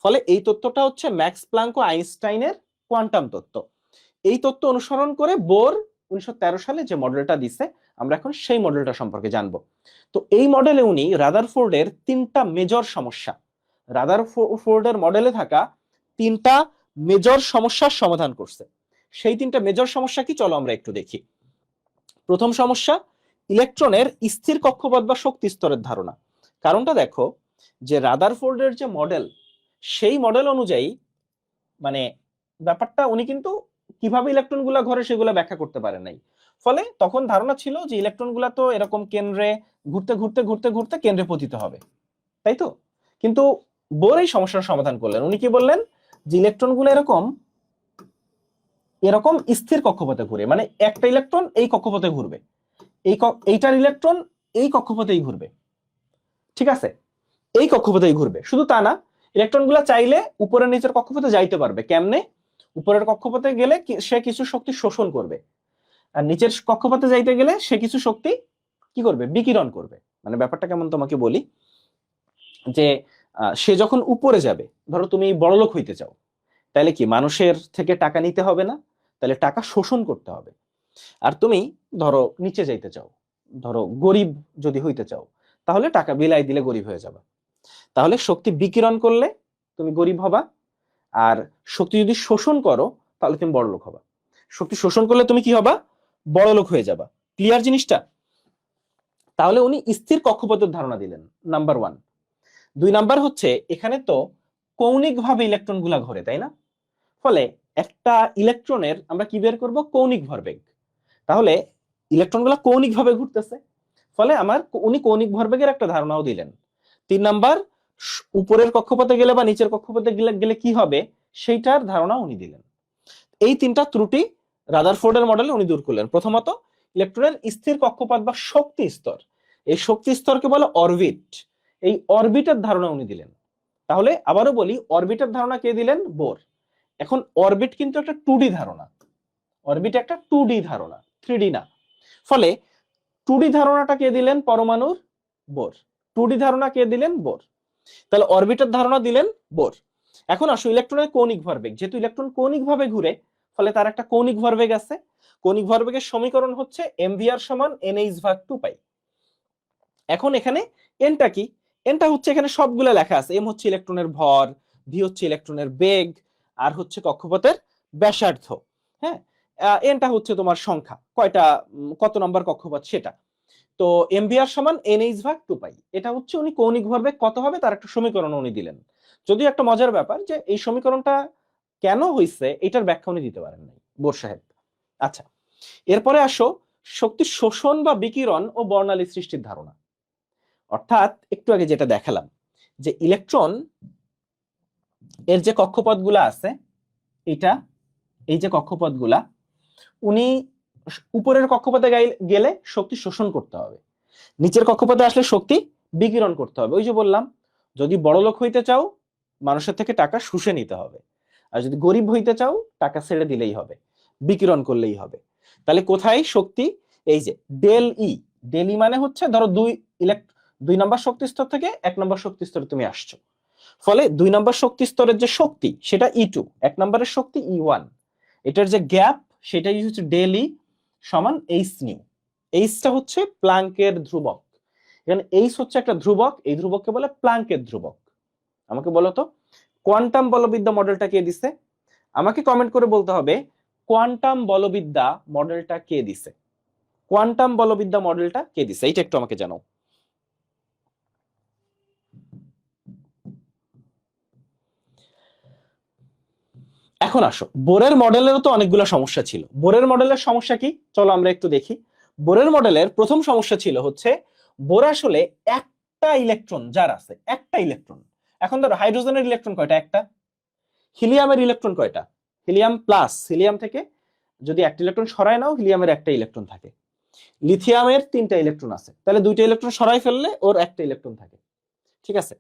ফলে এই তত্ত্বটা হচ্ছে ম্যাক্স প্লাঙ্ক ও আইনস্টাইনের কোয়ান্টাম তত্ত্ব। এই তত্ত্ব অনুসরণ করে বোর 1913 সালে যে মডেলটা দিছে, আমরা এখন সেই মডেলটা সম্পর্কে জানবো। তো এই মডেলে উনি রাদারফোর্ডের তিনটা মেজর সমস্যা, রাদারফোর্ডের মডেলে থাকা তিনটা মেজর সমস্যার সমাধান করছে। সেই তিনটা মেজর সমস্যা কি, চলো আমরা একটু দেখি। প্রথম সমস্যা, ইলেকট্রনের স্থির কক্ষপথ বা শক্তি স্তরের ধারণা। কারণটা দেখো যে রাদারফোর্ডের যে মডেল, সেই মডেল অনুযায়ী মানে ব্যাপারটা উনি কিন্তু কিভাবে ইলেকট্রন গুলা ঘরে সেগুলো ব্যাখ্যা করতে পারেন নাই। ফলে তখন ধারণা ছিল যে ইলেকট্রন গুলা তো এরকম কেন্দ্রে ঘুরতে ঘুরতে ঘুরতে ঘুরতে কেন্দ্রে পতিত হবে, তাই তো? কিন্তু বোর এই সমস্যার সমাধান করলেন। উনি কি বললেন যে ইলেকট্রন গুলো এরকম এরকম স্থির কক্ষপথে ঘুরে, মানে একটা ইলেকট্রন এই কক্ষপথে ঘুরবে, এইটার ইলেকট্রন এই কক্ষপথেই ঘুরবে, ঠিক আছে? এই কক্ষপথেই ঘুরবে। শুধু তা না, ইলেকট্রন গুলা চাইলে উপরের নিচের কক্ষপথে যাইতে পারবে। কেমনে? উপরের কক্ষপথে গেলে সে কিছু শক্তি শোষণ করবে, আর নিচের কক্ষপথে যাইতে গেলে সে কিছু শক্তি কি করবে? বিকিরণ করবে। মানে ব্যাপারটা কেমন তোমাকে বলি, যে সে যখন উপরে যাবে, ধরো তুমি বড়লোক হইতে চাও, তাহলে কি মানুষের থেকে টাকা নিতে হবে না, তাহলে টাকা শোষণ করতে হবে। আর তুমি ধরো নিচে যাইতে চাও, ধরো গরিব যদি হইতে চাও, তাহলে টাকা বিলাই দিলে গরিব হয়ে যাবে। তাহলে শক্তি বিকিরণ করলে তুমি গরিব হবা, আর শক্তি যদি শোষণ করো তাহলে তুমি বড়লোক হবা। শক্তি শোষণ করলে তুমি কি হবা? বড়লোক হয়ে যাবা। ক্লিয়ার জিনিসটা? তাহলে উনি স্থির কক্ষপথের ধারণা দিলেন, নাম্বার ওয়ান। দুই নাম্বার হচ্ছে, এখানে তো কৌণিক ভাবে ইলেকট্রন গুলা ঘোরে, তাই না? ফলে একটা ইলেকট্রনের আমরা কি বের করব? কৌণিক ভরবেগ। তাহলে ইলেকট্রন গুলা কৌণিক ভাবে ঘুরতেছে, ফলে উনি কৌণিক ভরবেগের একটা ধারণাও দিলেন। তিন নাম্বার, উপরের কক্ষপথে গেলে বা নিচের কক্ষপথে গেলে কি হবে সেইটার ধারণা উনি দিলেন। এই তিনটা ত্রুটি রাদারফোর্ডের মডেলে উনি দূর করলেন। প্রথমত, ইলেকট্রনের স্থির কক্ষপথ বা শক্তি স্তর, এই শক্তি স্তরকে বলে অরবিট, এই অরবিটের ধারণা উনি দিলেন। তাহলে আবারও বলি, অরবিটের ধারণা কে দিলেন? বোর। এখন অরবিট কিন্তু একটা 2D ধারণা, অরবিট একটা 2D ধারণা, 3D না। ফলে 2D ধারণাটা কে দিলেন? পরমাণুর বোর। 2D ধারণা কে দিলেন? বোর। তাহলে অরবিটের ধারণা দিলেন বোর। এখন আসো ইলেকট্রনের কৌণিক ভরবেগ। যেহেতু ইলেকট্রন কৌণিক ভাবে ঘুরে, ফলে তার একটা কৌণিক ভরবেগ আছে। কৌণিক ভরবেগের সমীকরণ হচ্ছে mvr সমান nhv ভাগ 2π। এখন এখানে এনটা কি? এনটা হচ্ছে এখানে সবগুলো লেখা আছে। এম হচ্ছে ইলেকট্রনের ভর, ভি হচ্ছে ইলেকট্রনের বেগ, আর হচ্ছে কক্ষপথের ব্যাসার্ধ। হ্যাঁ, এনটা হচ্ছে তোমার সংখ্যা, কয়টা কত নম্বর কক্ষপথ সেটা। তো mvr সমান nhv ভাগ 2π, এটা হচ্ছে উনি কৌণিক ভরবেগ কত হবে তার একটা সমীকরণ উনি দিলেন। যদিও একটা মজার ব্যাপার যে এই সমীকরণটা কেন হইছে এটার ব্যাখ্যা উনি দিতে পারেন নাই, বোর সাহেব। আচ্ছা, এরপরে আসো শক্তি শোষণ বা বিকিরণ ও বর্ণালী সৃষ্টির ধারণা। অর্থাৎ একটু আগে যেটা দেখালাম, যে ইলেকট্রন এর যে কক্ষপথগুলা আছে, এটা এই যে কক্ষপথগুলা, উনি উপরের কক্ষপথে গেলে শক্তি শোষণ করতে হবে, নিচের কক্ষপথে আসলে শক্তি বিকিরণ করতে হবে। ওই যে বললাম, যদি বড়লোক হইতে চাও মানুষের থেকে টাকা শুষে নিতে হবে, আর যদি গরিব হইতে চাও টাকা ছেড়ে দিলেই হবে, বিকিরণ করলেই হবে। তাহলে কোথায় শক্তি? এই যে ডেল ই, ডেল ই মানে হচ্ছে ধরো দুই নম্বর শক্তি স্তর থেকে 1 নম্বর শক্তি স্তরে তুমি আসছো, ফলে 2 নম্বর শক্তি স্তরের যে শক্তি সেটা E2, 1 নম্বরের শক্তি E1, এটার যে গ্যাপ সেটাই হচ্ছে ডেল ই সমান এইচ নিউ। এইচটা হচ্ছে প্লাঙ্কের ধ্রুবক। এখানে এইচ হচ্ছে একটা ধ্রুবক, এই ধ্রুবককে বলে প্লাঙ্কের ধ্রুবক। আমাকে বলো তো, কোয়ান্টাম বলবিদ্যা মডেলটা কে দিছে? আমাকে কমেন্ট করে বলতে হবে কোয়ান্টাম বলবিদ্যা মডেলটা কে দিছে, কোয়ান্টাম বলবিদ্যা মডেলটা কে দিছে, এইটা একটু আমাকে জানাও। এখন আসো, বোরের মডেলেরও তো অনেকগুলো সমস্যা ছিল। বোরের মডেলের সমস্যা কি চলো আমরা একটু দেখি। বোরের মডেলের প্রথম সমস্যা ছিল হচ্ছে, বোর আসলে একটা ইলেকট্রন যার আছে, একটা ইলেকট্রন। এখন ধরো হাইড্রোজেনের ইলেকট্রন কয়টা? একটা। হিলিয়ামের ইলেকট্রন কয়টা? হিলিয়াম প্লাস, হিলিয়াম থেকে যদি একটা ইলেকট্রন সরায় নাও হিলিয়ামের একটা ইলেকট্রন থাকে। লিথিয়ামের 3টা ইলেকট্রন আছে, তাহলে 2টা ইলেকট্রন সরাই ফেললে ওর একটা ইলেকট্রন থাকে। ঠিক আছে,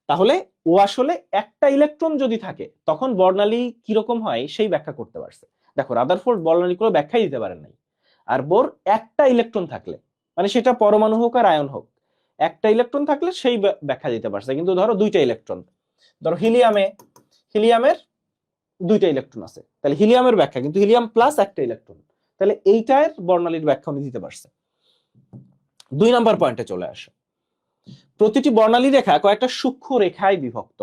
তাহলে ও আসলে একটা ইলেকট্রন যদি থাকে তখন বর্ণালী কিরকম হয় সেই ব্যাখ্যা করতে পারছে। দেখো রাদারফোর্ড বর্ণালী কোনো ব্যাখ্যাই দিতে পারেন নাই। আর বোর একটা ইলেকট্রন থাকলে, মানে সেটা পরমাণু হোক আর আয়ন হোক, একটা ইলেকট্রন থাকলে সেই ব্যাখ্যা দিতে পারছে। কিন্তু ধরো 2টা ইলেকট্রন, ধরো হিলিয়ামের 2টা ইলেকট্রন আছে, তাহলে হিলিয়ামের ব্যাখ্যা কিন্তু হিলিয়াম প্লাস একটা ইলেকট্রন, তাহলে এইটার বর্ণালীর ব্যাখ্যা উনি দিতে পারছে। 2 নাম্বার পয়েন্টে চলে আসো। প্রতিটি বর্ণালী রেখা কয়েকটা সূক্ষ্ম রেখায় বিভক্ত।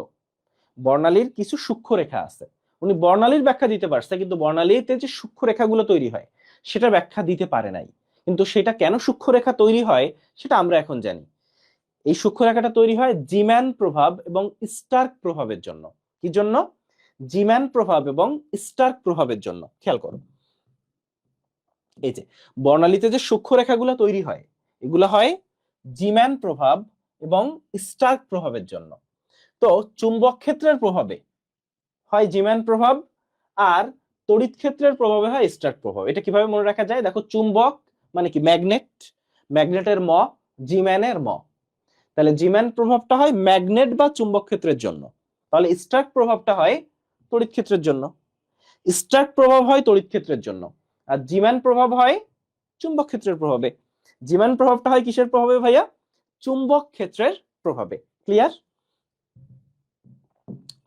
বর্ণালীর কিছু সূক্ষ্ম রেখা আছে, উনি বর্ণালীর ব্যাখ্যা দিতে পারছে, কিন্তু বর্ণালীতে যে সূক্ষ্ম রেখাগুলো তৈরি হয় সেটা ব্যাখ্যা দিতে পারে নাই। কিন্তু সেটা কেন সূক্ষ্ম রেখা তৈরি হয় সেটা আমরা এখন জানি। এই সূক্ষ্ম রেখাটা তৈরি হয় জিম্যান প্রভাব এবং স্টার্ক প্রভাবের জন্য। কি জন্য? জিম্যান প্রভাব এবং স্টার্ক প্রভাবের জন্য। খেয়াল করো, এই যে বর্ণালীতে যে সূক্ষ্ম রেখাগুলো তৈরি হয় এগুলো হয় জিম্যান প্রভাব এবং স্টার্ক প্রভাবের জন্য। তো চুম্বক ক্ষেত্রের প্রভাবে হয় জিম্যান প্রভাব, আর তড়িৎ ক্ষেত্রের প্রভাবে হয় স্টার্ক প্রভাব। এটা কিভাবে মনে রাখা যায়? দেখো, চুম্বক মানে কি? ম্যাগনেট, ম্যাগনেটের ম, জিম্যানের ম, তাহলে জিম্যান প্রভাবটা হয় ম্যাগনেট বা চুম্বক ক্ষেত্রের জন্য, তাহলে স্টার্ক প্রভাবটা হয় তড়িৎ ক্ষেত্রের জন্য। স্টার্ক প্রভাব হয় তড়িৎ ক্ষেত্রের জন্য, আর জিম্যান প্রভাব হয় চুম্বক ক্ষেত্রের প্রভাবে। জিম্যান প্রভাবটা হয় কিসের প্রভাবে ভাইয়া? চুম্বক ক্ষেত্রের প্রভাবে। ক্লিয়ার?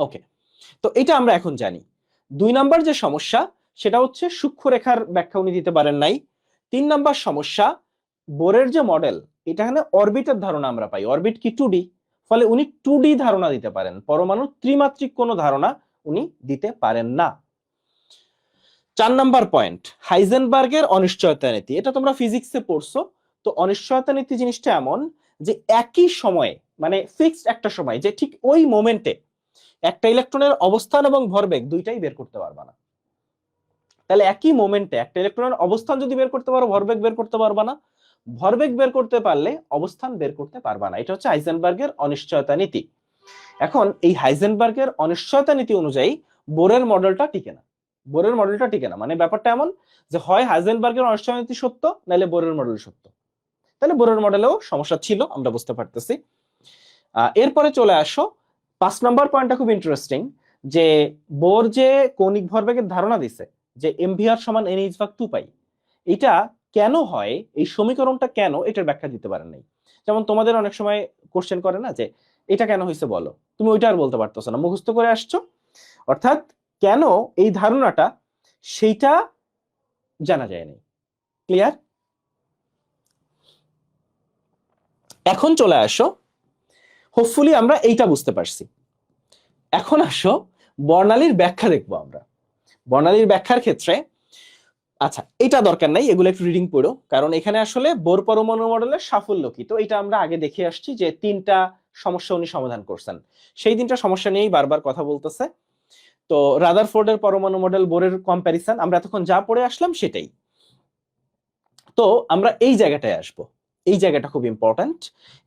ওকে, তো এটা আমরা এখন জানি। 2 নাম্বার যে সমস্যা সেটা হচ্ছে সূক্ষ্ম রেখার ব্যাখ্যা উনি দিতে পারেন নাই। 3 নাম্বার সমস্যা, বোরের যে মডেল এটা এখানে অরবিটের ধারণা আমরা পাই, অরবিট কি 2D, ফলে উনি 2D ধারণা দিতে পারেন, পরমাণু ত্রিমাত্রিক কোনো ধারণা উনি দিতে পারেন না। 4 নাম্বার পয়েন্ট, হাইজেনবার্গের অনিশ্চয়তা নীতি। এটা তোমরা ফিজিক্সে পড়ছো। তো অনিশ্চয়তা নীতি জিনিসটা এমন যে একই সময়ে, মানে ফিক্সড একটা সময়, যে ঠিক ওই মোমেন্টে একটা ইলেকট্রনের অবস্থান এবং ভরবেগ দুইটাই বের করতে পারবা না। তাহলে একই মোমেন্টে একটা ইলেকট্রনের অবস্থান যদি বের করতে পারো, ভরবেগ বের করতে পারবা না, ভরবেগ বের করতে পারলে অবস্থান বের করতে পারবা না। এটা হচ্ছে হাইজেনবার্গের অনিশ্চয়তা নীতি। এখন এই হাইজেনবার্গের অনিশ্চয়তা নীতি অনুযায়ী বোরের মডেলটা টিকে না। বোরের মডেলটা টিকে না মানে ব্যাপারটা এমন যে হয় হাইজেনবার্গের অনিশ্চয়তা নীতি সত্য, নাহলে বোরের মডেল সত্য। তাহলে বোরের মডেলেও সমস্যা ছিল, আমরা বুঝতে পারতেছি। এরপরে চলে আসো 5 নাম্বার পয়েন্টটা খুব ইন্টারেস্টিং, যে বোর যে কৌণিক ভরবেগের ধারণা দিছে যে mvr সমান n/2 পাই, এটা কেন হয়, এই সমীকরণটা কেন, এটার ব্যাখ্যা দিতে পারেন নাই। যেমন তোমাদের অনেক সময় কোশ্চেন করে না যে এটা কেন হয়েছে বলো, তুমি ওইটা আর বলতে পারতেছো না, মুখস্থ করে আসছো, অর্থাৎ কেন এই ধারণাটা সেইটা জানা যায় নাই। ক্লিয়ার? এখন চলে আসো, হোপফুলি আমরা এইটা বুঝতে পারছি। এখন আসো বর্ণালীর ব্যাখ্যা দেখবো আমরা। বর্ণালীর ব্যাখ্যার ক্ষেত্রে, আচ্ছা এটা দরকার নাই, এগুলো একটু রিডিং পড়ো, কারণ এখানে আসলে বোর পরমাণু মডেলের সাফল্য কি, তো এটা আমরা আগে দেখে আসছি যে 3টা সমস্যা উনি সমাধান করছেন, সেই 3টা সমস্যা নিয়েই বারবার কথা বলতেছে। তো রাদারফোর্ডের পরমাণু মডেল, বোরের কম্প্যারিসন, আমরা এতক্ষণ যা পড়ে আসলাম সেটাই। তো আমরা এই জায়গাটায় আসব, এই জায়গাটা খুব ইম্পর্ট্যান্ট।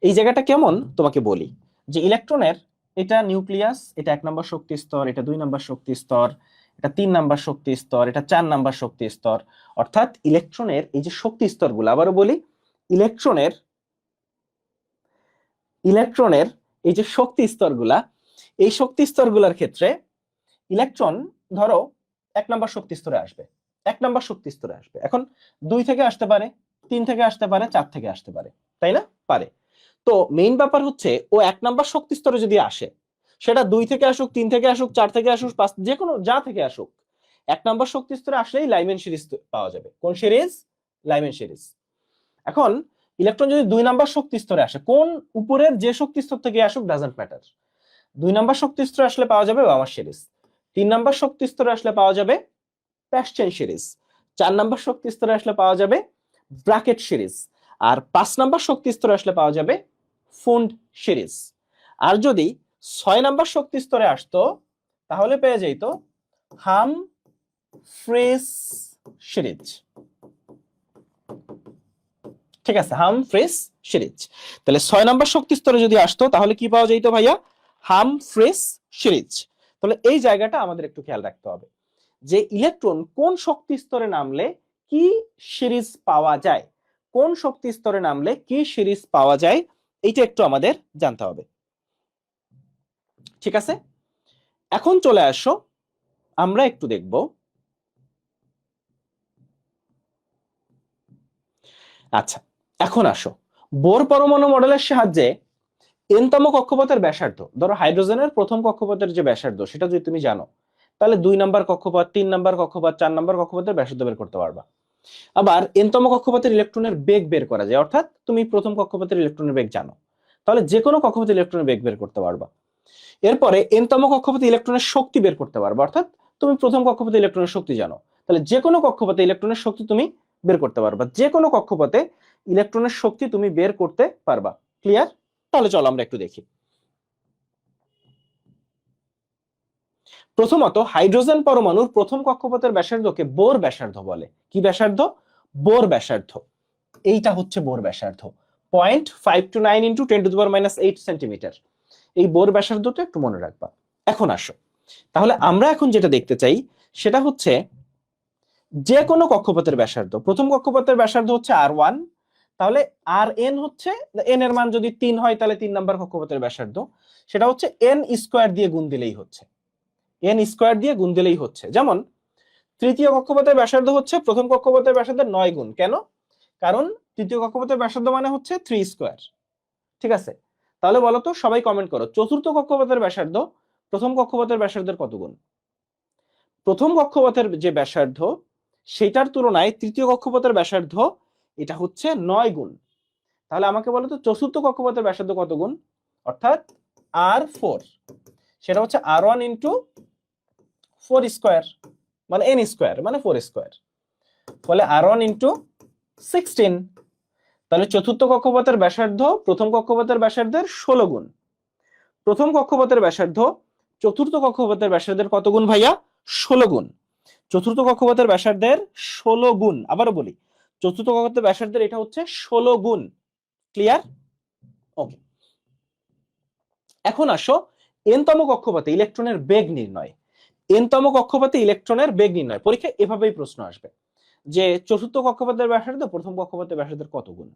এই জায়গাটা কেমন তোমাকে বলি, যে ইলেকট্রনের এটা নিউক্লিয়াস, এটা 1 নম্বর শক্তি স্তর, এটা 2 নম্বর শক্তি স্তর, এটা 3 নাম্বার শক্তি স্তর, এটা 4 নাম্বার শক্তি স্তর। অর্থাৎ ইলেকট্রনের এই যে শক্তি স্তরগুলো, আবারও বলি, ইলেকট্রনের ইলেকট্রনের এই যে শক্তি স্তরগুলা, এই শক্তি স্তরগুলোর ক্ষেত্রে ইলেকট্রন ধরো 1 নাম্বার শক্তি স্তরে আসবে, 1 নাম্বার শক্তি স্তরে আসবে। এখন 2 থেকে আসতে পারে, 3 থেকে আসতে পারে, 4 থেকে আসতে পারে, তাই না? পারে। তো মেইন ব্যাপার হচ্ছে ও 1 নাম্বার শক্তি স্তরে যদি আসে, সেটা 2 থেকে আসুক, 3 থেকে আসুক, 4 থেকে আসুক, 5, যে কোনো যা থেকে আসুক, 1 নাম্বার শক্তি স্তরে আসলেই লাইম্যান সিরিজ পাওয়া যাবে। কোন সিরিজ? Lyman series. এখন ইলেকট্রন যদি 2 নাম্বার শক্তি স্তরে আসে, কোন উপরের যে শক্তি স্তর থেকে আসুক ডাজন্ট ম্যাটার, 2 নাম্বার শক্তি স্তরে আসলে পাওয়া যাবে বামার সিরিজ, 3 নাম্বার শক্তি স্তরে আসলে পাওয়া যাবে প্যাসচেন সিরিজ, 4 নাম্বার শক্তি স্তরে আসলে পাওয়া যাবে ব্র্যাকেট সিরিজ, আর 5 নাম্বার শক্তি স্তরে আসলে পাওয়া যাবে ফুন্ড সিরিজ। আর যদি 6 নাম্বার শক্তি স্তরে আসতো তাহলে পেয়ে যেত হামফ্রিস সিরিজ। ঠিক আছে, হামফ্রিস সিরিজ। তাহলে 6 নাম্বার শক্তি স্তরে যদি আসতো তাহলে কি পাওয়া যেত ভাইয়া? Humphreys series. তাহলে এই জায়গাটা আমাদের একটু খেয়াল রাখতে হবে যে ইলেকট্রন কোন শক্তি স্তরে নামলে কি সিরিজ পাওয়া যায়। কোন শক্তি স্তরে নামলে কি সিরিজ পাওয়া যায়, এইটা একটু আমাদের জানতে হবে। ঠিক আছে, এখন চলে আসো আমরা একটু দেখব। আচ্ছা, এখন আসো বোর পরমাণু মডেলের সাহায্যে এনতম কক্ষপথের ব্যাসার্ধ, ধরো হাইড্রোজেনের প্রথম কক্ষপথের যে ব্যাসার্ধ সেটা যদি তুমি জানো, তাহলে 2 নাম্বার কক্ষপথ, 3 নাম্বার কক্ষপথ, 4 নাম্বার কক্ষপথের ব্যাসার্ধ বের করতে পারবা। আবার এনতম কক্ষপথের ইলেকট্রনের বেগ বের করা যায়, অর্থাৎ তুমি প্রথম কক্ষপথের ইলেকট্রনের বেগ জানো, তাহলে যে কোনো কক্ষপথের ইলেকট্রনের বেগ বের করতে পারবা। এরপরে এনতম কক্ষপথে ইলেকট্রনের শক্তি বের করতে পারবা, অর্থাৎ তুমি প্রথম কক্ষপথে ইলেকট্রনের শক্তি জানো, তাহলে যে কোনো কক্ষপথে ইলেকট্রনের শক্তি তুমি বের করতে পারবা, যে কোনো কক্ষপথে ইলেকট্রনের শক্তি তুমি বের করতে পারবা। ক্লিয়ার? তাহলে চলো আমরা একটু দেখি। প্রথমত হাইড্রোজেন পরমাণুর প্রথম কক্ষপথের ব্যাসার্ধকে বোর ব্যাসার্ধ বলে। কি ব্যাসার্ধ? বোর ব্যাসার্ধ। এইটা হচ্ছে বোর ব্যাসার্ধ, 0.529 × 10⁻8 সেন্টিমিটার। এই বোর ব্যাসার্ধটা একটু মনে রাখবা। এখন আসো, তাহলে আমরা এখন যেটা দেখতে চাই সেটা হচ্ছে যে কোনো কক্ষপথের ব্যাসার্ধ, প্রথম কক্ষপথের ব্যাসার্ধ হচ্ছে r1, তাহলে আর এন হচ্ছে, এন এর মান যদি 3 হয় তাহলে 3 নাম্বার কক্ষপথের ব্যাসার্ধ, সেটা হচ্ছে n স্কয়ার দিয়ে গুণ দিলেই হচ্ছে, n স্কয়ার দিয়ে গুণ দিলেই হচ্ছে। যেমন তৃতীয় কক্ষপথের ব্যাসার্ধ হচ্ছে প্রথম কক্ষপথের ব্যাসার্ধের 9 গুণ। কেন? কারণ তৃতীয় কক্ষপথের ব্যাসার্ধ মানে হচ্ছে 3 স্কয়ার। ঠিক আছে, তাহলে বলো তো, সবাই কমেন্ট করো, চতুর্থ কক্ষপথের ব্যাসার্ধ প্রথম কক্ষপথের ব্যাসার্ধের কত গুণ? প্রথম কক্ষপথের যে ব্যাসার্ধ সেটার তুলনায় তৃতীয় কক্ষপথের ব্যাসার্ধ এটা হচ্ছে 9 গুণ। তাহলে আমাকে বলো তো চতুর্থ কক্ষপথের ব্যাসার্ধ কত গুণ? অর্থাৎ r4, সেটা হচ্ছে r1 × 4 স্কয়ার, মানে n স্কয়ার মানে 4 স্কয়ার, ফলে r1 × 16। তাহলে চতুর্থ কক্ষপথের ব্যাসার্ধ প্রথম কক্ষপথের ব্যাসার্ধের 16 গুণ। প্রথম কক্ষপথের ব্যাসার্ধ চতুর্থ কক্ষপথের ব্যাসার্ধের কত গুণ ভাইয়া? 16 গুণ। চতুর্থ কক্ষপথের ব্যাসার্ধের 16 গুণ। আবারও বলি, চতুর্থ কক্ষপথের ব্যাসার্ধের এটা হচ্ছে 16 গুণ। ক্লিয়ার? ওকে, এখন আসো এনতম কক্ষপথে ইলেকট্রনের বেগ নির্ণয়। এনতম কক্ষপথে ইলেকট্রনের বেগ নির্ণয় পরীক্ষায় এভাবেই প্রশ্ন আসবে যে চতুর্থ কক্ষপথের ব্যাসার্ধ প্রথম কক্ষপথের ব্যাসার্ধের কত গুণ,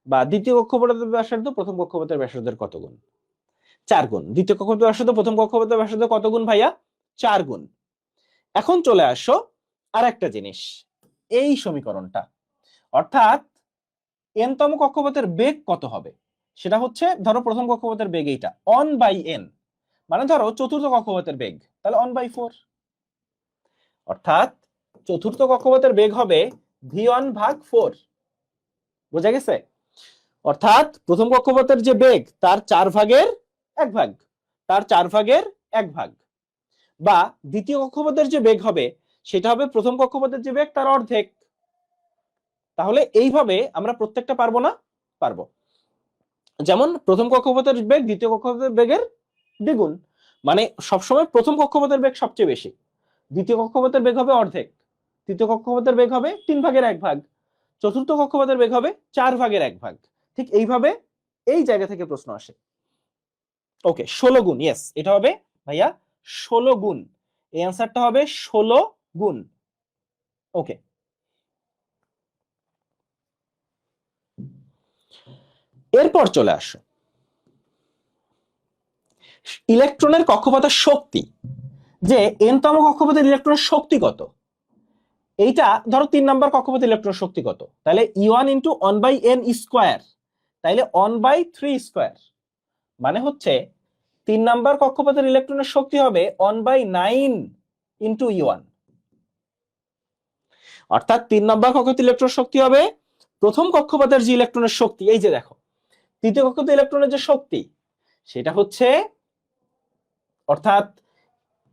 বা দ্বিতীয় কক্ষপথের ব্যাসার্ধ প্রথম কক্ষপথের ব্যাসার্ধের কত গুণ? 4 গুণ। দ্বিতীয় কক্ষপথের ব্যাসার্ধ প্রথম কক্ষপথের ব্যাসার্ধ কত গুণ ভাইয়া? 4 গুণ। এখন চলে আসো আর একটা জিনিস, এই সমীকরণটা, অর্থাৎ এনতম কক্ষপথের বেগ কত হবে সেটা হচ্ছে, ধরো প্রথম কক্ষপথের বেগ এইটা 1/n, মানে ধরো চতুর্থ কক্ষপথের বেগ, তাহলে 1/4, অর্থাৎ চতুর্থ কক্ষপথের বেগ হবে v1/4। বোঝা গেছে? অর্থাৎ প্রথম কক্ষপথের যে বেগ তার 4 ভাগের 1 ভাগ, তার 4 ভাগের 1 ভাগ, বা দ্বিতীয় কক্ষপথের যে বেগ হবে সেটা হবে প্রথম কক্ষপথের যে বেগ তার অর্ধেক। তাহলে এইভাবে আমরা প্রত্যেকটা পারবো না? পারবো। যেমন প্রথম কক্ষপথের বেগ দ্বিতীয় কক্ষপথের বেগের দ্বিগুণ, মানে সবসময় প্রথম কক্ষপথের বেগ সবচেয়ে বেশি, দ্বিতীয় কক্ষপথের বেগ হবে অর্ধেক, তৃতীয় কক্ষপথের বেগ হবে 3 ভাগের 1 ভাগ, চতুর্থ কক্ষপথের বেগ হবে 4 ভাগের 1 ভাগ। ঠিক এইভাবে এই জায়গা থেকে প্রশ্ন আসে। ওকে, 16 গুণ, ইয়েস, এটা হবে ভাইয়া 16 গুণ। এই অ্যান্সারটা হবে 16 গুণ। ওকে, এরপর চলে আসো ইলেকট্রনের কক্ষপথের শক্তি, যে এনতম কক্ষপথের ইলেকট্রনের শক্তি কত। এইটা ধরো 3 নাম্বার কক্ষপথে ইলেকট্রনের শক্তি কত, তাহলে E1 × 1/n স্কয়ার, তাইলে 1/3 স্কয়ার, মানে হচ্ছে 3 নাম্বার কক্ষপথের ইলেকট্রনের শক্তি হবে 1/9 × E1। অর্থাৎ 3 নাম্বার কক্ষপথের ইলেকট্রনের শক্তি হবে প্রথম কক্ষপথের যে ইলেকট্রনের শক্তি, এই যে দেখো তৃতীয় কক্ষপথের ইলেকট্রনের যে শক্তি সেটা হচ্ছে, অর্থাৎ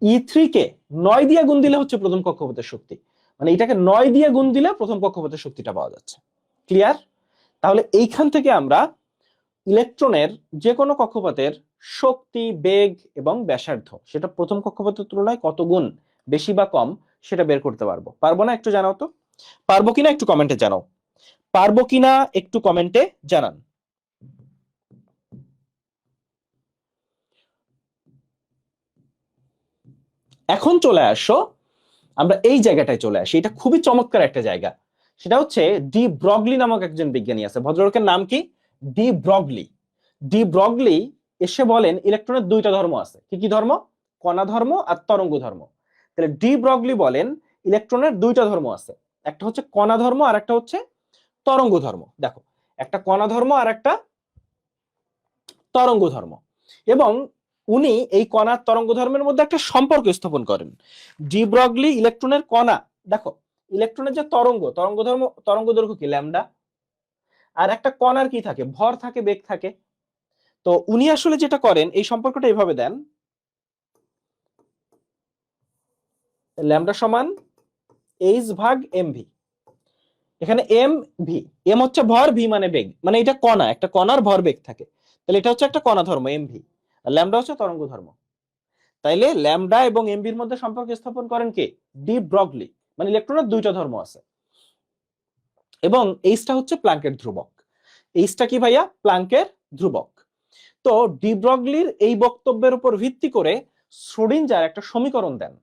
E3 কে 9 দিয়ে গুণ দিলে হচ্ছে প্রথম কক্ষপথের শক্তি, মানে এটাকে 9 দিয়ে গুণ দিলে প্রথম কক্ষপথের শক্তিটা পাওয়া যাচ্ছে। ক্লিয়ার? তাহলে এইখান থেকে আমরা ইলেকট্রনের যে কোনো কক্ষপথের শক্তি, বেগ এবং ব্যাসার্ধ সেটা প্রথম কক্ষপথের তুলনায় কত গুণ বেশি বা কম সেটা বের করতে পারবো। পারবো না? একটু জানাও তো, পারবো কিনা একটু কমেন্টে জানাও, পারবো কিনা একটু কমেন্টে জানান। এখন চলে আসো আমরা এই জায়গাটায় চলে আসি, এটা খুবই চমৎকার একটা জায়গা, সেটা হচ্ছে ডি ব্রগলি নামক একজন বিজ্ঞানী আছে, ভদ্রলোকের নাম কি? De Broglie. ডি ব্রগলি এসে বলেন ইলেকট্রনের দুইটা ধর্ম আছে। কি কি ধর্ম? কণা ধর্ম আর তরঙ্গ ধর্ম। তাহলে ডি ব্রগলি বলেন ইলেকট্রনের দুইটা ধর্ম আছে, একটা হচ্ছে কণা ধর্ম আর একটা হচ্ছে তরঙ্গ ধর্ম। দেখো, একটা কণা ধর্ম আর একটা তরঙ্গ ধর্ম। এবং উনি এই কণার তরঙ্গ ধর্মের মধ্যে একটা সম্পর্ক স্থাপন করেন। ডি ব্রগলি ইলেকট্রনের কণা, দেখো ইলেকট্রনের যে তরঙ্গ, তরঙ্গ ধর্ম, তরঙ্গ দৈর্ঘ্য কি? ল্যামডা। আর একটা কণার কি থাকে? ভর থাকে, বেগ থাকে। তো উনি আসলে যেটা করেন, এই সম্পর্কটা এইভাবে দেন, ল্যামডা সমান এইচ ভাগ এম ভি। এখানে এম ভি, এম হচ্ছে ভর, ভি মানে বেগ, মানে এটা কণা, একটা কণার ভর বেগ থাকে। তাহলে এটা হচ্ছে একটা কণা ধর্ম এম ভি, আর ল্যামডা হচ্ছে তরঙ্গ ধর্ম। তাইলে ল্যামডা এবং এমবির মধ্যে সম্পর্ক স্থাপন করেন কে? De Broglie. মানে ইলেকট্রনের দুইটা ধর্ম আছে। এবং এইচটা হচ্ছে প্লাঙ্কের ধ্রুবক। এইচটা কি ভাইয়া? প্লাঙ্কের ধ্রুবক। তো ডি ব্রগলির এই বক্তব্যের উপর ভিত্তি করে শ্রোডিঞ্জার একটা সমীকরণ দেন।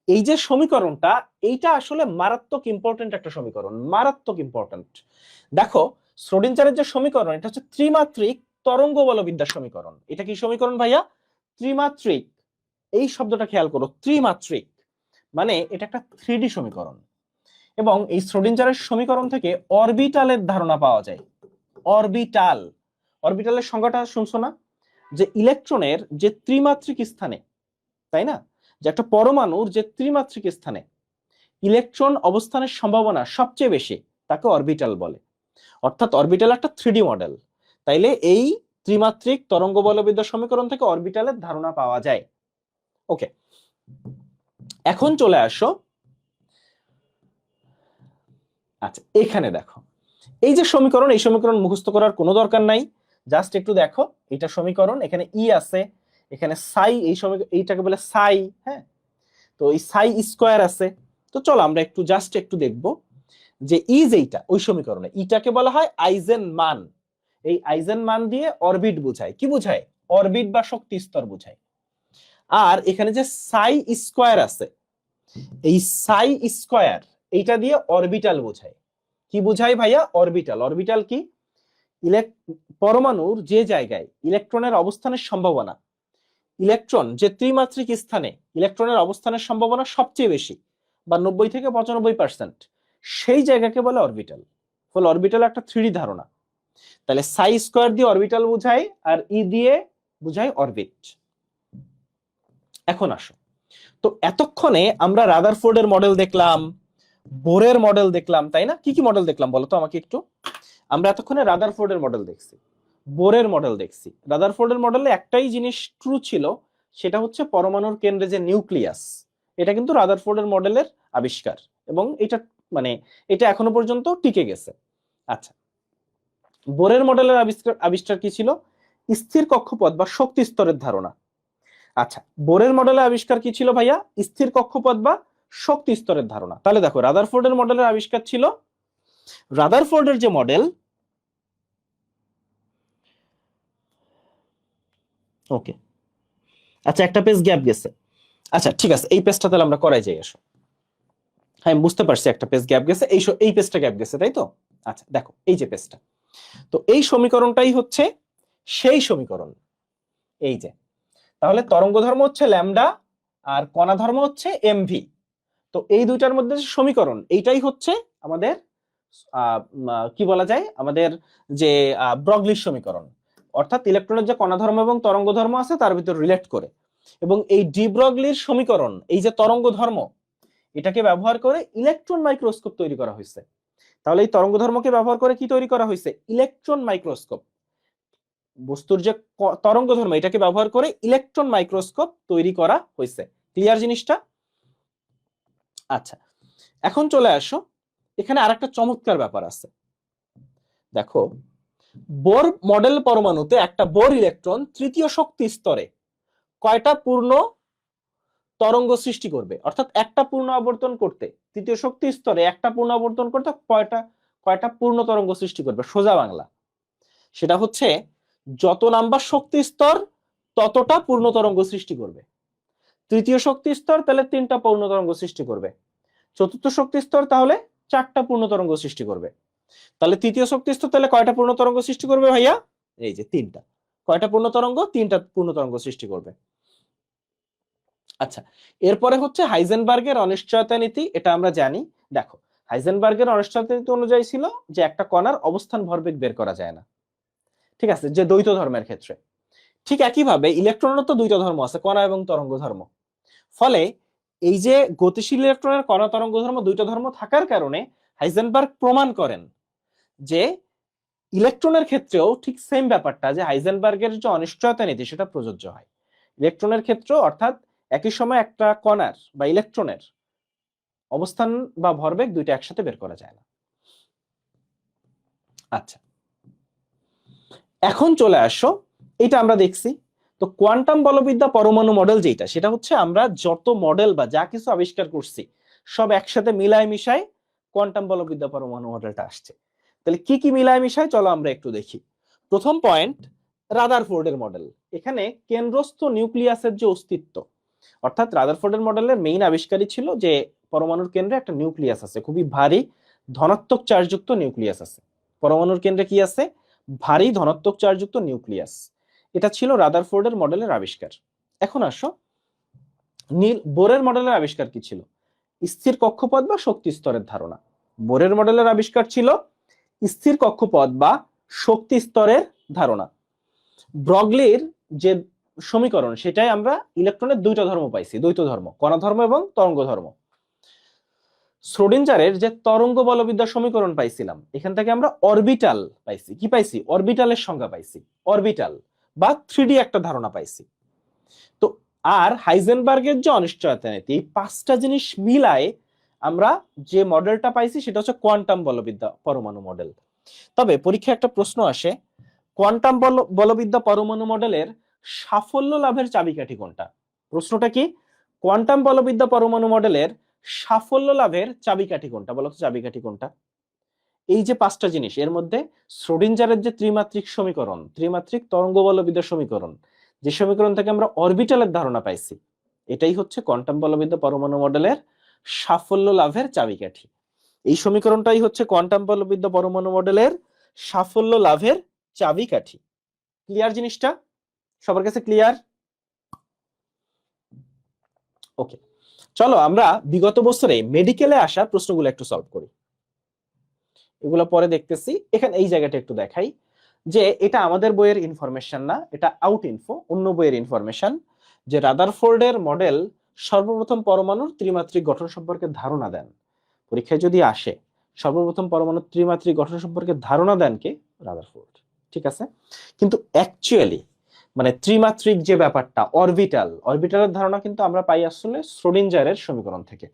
এই যে সমীকরণটা, এইটা আসলে মারাত্মক ইম্পর্টেন্ট একটা সমীকরণ, মারাত্মক ইম্পর্টেন্ট। দেখো, শ্রোডিঞ্জারের যে সমীকরণ, এটা হচ্ছে ত্রিমাত্রিক তরঙ্গ বলবিদ্যার সমীকরণ। এটা কি সমীকরণ ভাইয়া? ত্রিমাত্রিক। এই শব্দটা খেয়াল করো, ত্রিমাত্রিক মানে এটা একটা 3D সমীকরণ। এবং এই শ্রোডিঞ্জারের সমীকরণ থেকে অরবিটালের ধারণা পাওয়া যায়। অরবিটাল, অরবিটালের সংজ্ঞাটা শুনছো না? যে ইলেকট্রনের যে ত্রিমাত্রিক স্থানে, তাই না, যে একটা পরমাণুর যে ত্রিমাত্রিক স্থানে ইলেকট্রন অবস্থানের সম্ভাবনা সবচেয়ে বেশি, তাকে অরবিটাল বলে। অর্থাৎ অরবিটাল একটা 3D মডেল। তাইলে এই ত্রিমাত্রিক তরঙ্গ বলবিদ্যার সমীকরণ থেকে অরবিটালের ধারণা পাওয়া যায়। ওকে, এখন চলে আসো, আচ্ছা এখানে দেখো, এই যে সমীকরণ, এই সমীকরণ মুখস্থ করার কোনো দরকার নাই, জাস্ট একটু দেখো, এটা সমীকরণ, এখানে ই আছে, এখানে সাই, এই সমীকরণ এইটাকে বলে সাই, হ্যাঁ। তো এই সাই স্কোয়ার আছে। তো চলো আমরা একটু জাস্ট একটু দেখব যে ই যেইটা ওই সমীকরণে, ইটাকে বলা হয় আইজেন মান। এই আইজেন মান দিয়ে অরবিট বোঝায়। কি বোঝায়? অরবিট বা শক্তি স্তর বোঝায়। আর এখানে যে সাই স্কোয়ার আছে, এই সাই স্কোয়ার এইটা দিয়ে অরবিটাল বোঝায়। কি বোঝায় ভাইয়া? অরবিটাল। অরবিটাল কি? পরমাণুর যে জায়গায় ইলেকট্রনের অবস্থানের সম্ভাবনা, ইলেকট্রন যে ত্রিমাত্রিক স্থানে ইলেকট্রনের অবস্থানের সম্ভাবনা সবচেয়ে বেশি, বা 90 থেকে 95%, সেই জায়গাকে বলে অরবিটাল। ফলে অরবিটাল একটা 3D ধারণা। তাহলে সাই স্কোয়ার দিয়ে অরবিটাল বোঝায়, আর ই দিয়ে বোঝায় অরবিট। এখন আসো, তো এতক্ষণে আমরা রাদারফোর্ডের মডেল দেখলাম, বোরের মডেল দেখলাম, তাই না? কি কি মডেল দেখলাম বলো তো আমাকে একটু। আমরা এতক্ষণে রাদারফোর্ডের মডেল দেখছি, বোরের মডেল দেখছি। রাদারফোর্ডের মডেলে একটাই জিনিস ট্রু ছিল, সেটা হচ্ছে পরমাণুর কেন্দ্রে যে নিউক্লিয়াস, এটা কিন্তু রাদারফোর্ডের মডেলের আবিষ্কার। এবং এটা মানে এটা এখনো পর্যন্ত টিকে গেছে। আচ্ছা, বোরের মডেলের আবিষ্কার কি ছিল? স্থির কক্ষপথ বা শক্তি স্তরের ধারণা। আচ্ছা, বোরের মডেলের আবিষ্কার কি ছিল ভাইয়া? স্থির কক্ষপথ বা শক্তি স্তরের ধারণা। তাহলে দেখো, রাদারফোর্ডের মডেলের আবিষ্কার ছিল, রাদারফোর্ডের যে মডেল, ওকে আচ্ছা একটা পেজ গ্যাপ গেছে। আচ্ছা ঠিক আছে, এই পেজটা তাহলে আমরা করাই যাই। আসো, হ্যাঁ আমি বুঝতে পারছি একটা পেজ গ্যাপ গেছে, এই পেজটা গ্যাপ গেছে, তাই তো? আচ্ছা দেখো, এই যে পেজটা, তো এই সমীকরণটাই হচ্ছে সেই সমীকরণ। এই যে, তাহলে তরঙ্গ ধর্ম হচ্ছে ল্যামডা আর কণা ধর্ম হচ্ছে এমভি। তো এই দুইটার মধ্যে যে সমীকরণ, এইটাই হচ্ছে আমাদের কি বলা যায়, আমাদের যে ব্রগলির সমীকরণ। অর্থাৎ ইলেকট্রনের যে কণা ধর্ম এবং তরঙ্গ ধর্ম আছে তার ভিতর রিলেট করে। এবং এই ডি ব্রগলির সমীকরণ, এই যে তরঙ্গ ধর্ম, এটাকে ব্যবহার করে ইলেকট্রন মাইক্রোস্কোপ তৈরি করা হয়েছে। তাহলে এই তরঙ্গ ধর্মকে ব্যবহার করে কি তৈরি করা হয়েছে? Electron microscope. বস্তুর যে তরঙ্গ ধর্ম, এটাকে ব্যবহার করে ইলেকট্রন মাইক্রোস্কোপ তৈরি করা হয়েছে। ক্লিয়ার জিনিসটা? আচ্ছা, এখন চলে আসো, এখানে আরেকটা চমৎকার ব্যাপার আছে। দেখো, বোর মডেল পরমাণুতে একটা বোর ইলেকট্রন তৃতীয় শক্তি স্তরে কয়টা পূর্ণ তরঙ্গ সৃষ্টি করবে? অর্থাৎ একটা পূর্ণ আবর্তন করতে, তৃতীয় শক্তি স্তরে একটা পূর্ণ আবর্তন করতে কয়টা কয়টা পূর্ণ তরঙ্গ সৃষ্টি করবে? সোজা বাংলা, সেটা হচ্ছে যত নাম্বার শক্তি স্তর ততটা পূর্ণ তরঙ্গ সৃষ্টি করবে। তৃতীয় শক্তি স্তর তাহলে 3টা পূর্ণ তরঙ্গ সৃষ্টি করবে, চতুর্থ শক্তি স্তর তাহলে 4টা পূর্ণ তরঙ্গ সৃষ্টি করবে। তাহলে তৃতীয় শক্তি স্তর তাহলে কয়টা পূর্ণ তরঙ্গ সৃষ্টি করবে ভাইয়া? এই যে 3টা। কয়টা পূর্ণ তরঙ্গ? 3টা পূর্ণ তরঙ্গ সৃষ্টি করবে। আচ্ছা, এরপরে হচ্ছে হাইজেনবার্গের অনিশ্চয়তা নীতি। এটা আমরা জানি। দেখো, হাইজেনবার্গের অনিশ্চয়তা নীতি অনুযায়ী ছিল যে একটা কণার অবস্থান ভরবেগ বের করা যায় না, ঠিক আছে, যে দ্বৈত ধর্মের ক্ষেত্রে। ঠিক একইভাবে ইলেকট্রনেরও তো দুইটা ধর্ম আছে, কণা এবং তরঙ্গ ধর্ম। ফলে এই যে গতিশীল ইলেকট্রনের কণা তরঙ্গ ধর্ম দুইটা ধর্ম থাকার কারণে হাইজেনবার্গ প্রমাণ করেন যে ইলেকট্রনের ক্ষেত্রেও ঠিক সেম ব্যাপারটা, যে হাইজেনবার্গের যে অনিশ্চয়তা নীতি সেটা প্রযোজ্য হয় ইলেকট্রনের ক্ষেত্রে। অর্থাৎ একই সময় একটা কণার বা ইলেকট্রনের অবস্থান বা ভরবেগ দুইটা একসাথে বের করা যায় না। আচ্ছা, এখন চলে আসো, এটা আমরা দেখছি। তো কোয়ান্টাম বলবিদ্যা পরমাণু মডেল যেটা, সেটা হচ্ছে আমরা যত মডেল বা যা কিছু আবিষ্কার করছি সব একসাথে মিলায় মিশায় কোয়ান্টাম বলবিদ্যা পরমাণু মডেলটা আসছে। তাহলে কি কি মিলায় মিশায় চলো আমরা একটু দেখি। প্রথম পয়েন্ট, রাদারফোর্ডের মডেল। এখানে কেন্দ্রস্থ নিউক্লিয়াসের যে অস্তিত্ব, অর্থাৎ রাদারফোর্ডের মডেলের মেইন আবিষ্কারই ছিল যে পরমাণুর কেন্দ্রে একটা নিউক্লিয়াস আছে, খুবই ভারী ধনাত্মক চার্জযুক্ত নিউক্লিয়াস আছে। পরমাণুর কেন্দ্রে কি আছে? ভারী ধনাত্মক চার্জযুক্ত নিউক্লিয়াস। এটা ছিল রাদারফোর্ডের মডেলের আবিষ্কার। এখন আসো, বোরের মডেলের আবিষ্কার কি ছিল? স্থির কক্ষপথ বা শক্তি স্তরের ধারণা। বোরের মডেলের আবিষ্কার ছিল স্থির কক্ষপথ বা শক্তি স্তরের ধারণা। ব্রগলির যে সমীকরণ, সেটাই আমরা ইলেকট্রনের দুইটা ধর্ম পাইছি, দ্বৈত ধর্ম, কণা ধর্ম এবং তরঙ্গ ধর্ম। শ্রোডিঞ্জারের যে তরঙ্গ বলবিদ্যা সমীকরণ পাইছিলাম, এখান থেকে আমরা অরবিটাল পাইছি। কি পাইছি? অরবিটালের সংজ্ঞা পাইছি, অরবিটাল বা 3D একটা ধারণা পাইছি। তো আর হাইজেনবার্গের যে অনিশ্চয়তা নীতি, এই 5টা জিনিস মিলায়ে আমরা যে মডেলটা পাইছি সেটা হচ্ছে কোয়ান্টাম বলবিদ্যা পরমাণু মডেল। তবে পরীক্ষায় একটা প্রশ্ন আসে, কোয়ান্টাম বলবিদ্যা পরমাণু মডেলের সাফল্য লাভের চাবিকাঠি কোনটা? প্রশ্নটা কি? কোয়ান্টাম বলবিদ্যা পরমাণু মডেলের সাফল্য লাভের চাবিকাঠি কোনটা? বলো তো, চাবিকাঠি কোনটা? এই যে 5টা জিনিস, এর মধ্যে শ্রোডিঞ্জারের যে ত্রিমাত্রিক সমীকরণ, ত্রিমাত্রিক তরঙ্গ বলবিদ্যা সমীকরণ, যে সমীকরণ থেকে আমরা অরবিটালের ধারণা পাইছি, এটাই হচ্ছে কোয়ান্টাম বলবিদ্যা পরমাণু মডেলের সাফল্য লাভের চাবিকাঠি। এই সমীকরণটাই হচ্ছে কোয়ান্টাম বলবিদ্যা পরমাণু মডেলের সাফল্য লাভের চাবিকাঠি। ক্লিয়ার জিনিসটা? সবার কাছে ক্লিয়ার? ওকে, চলো আমরা বিগত বছরে মেডিকেলে আসা প্রশ্নগুলো একটু সলভ করি। এগুলো পরে দেখতেছি। এখানে এই জায়গাটা একটু দেখাই যে এটা আমাদের বইয়ের ইনফরমেশন না, এটা আউট ইনফো, অন্য বইয়ের ইনফরমেশন। যে রাদারফোর্ডের মডেল সর্বপ্রথম পরমাণুর ত্রিমাত্রিক গঠন সম্পর্কে ধারণা দেন। পরীক্ষায় যদি আসে সর্বপ্রথম পরমাণুর ত্রিমাত্রিক গঠন সম্পর্কে ধারণা দেন কে? রাদারফোর্ড। ঠিক আছে, কিন্তু অ্যাকচুয়ালি মানে ত্রিমাত্রিক যে ব্যাপারটা, অরবিটালের ধারণা কিন্তু আমরা পাই আসলে শ্রোডিঞ্জারের সমীকরণ থেকে।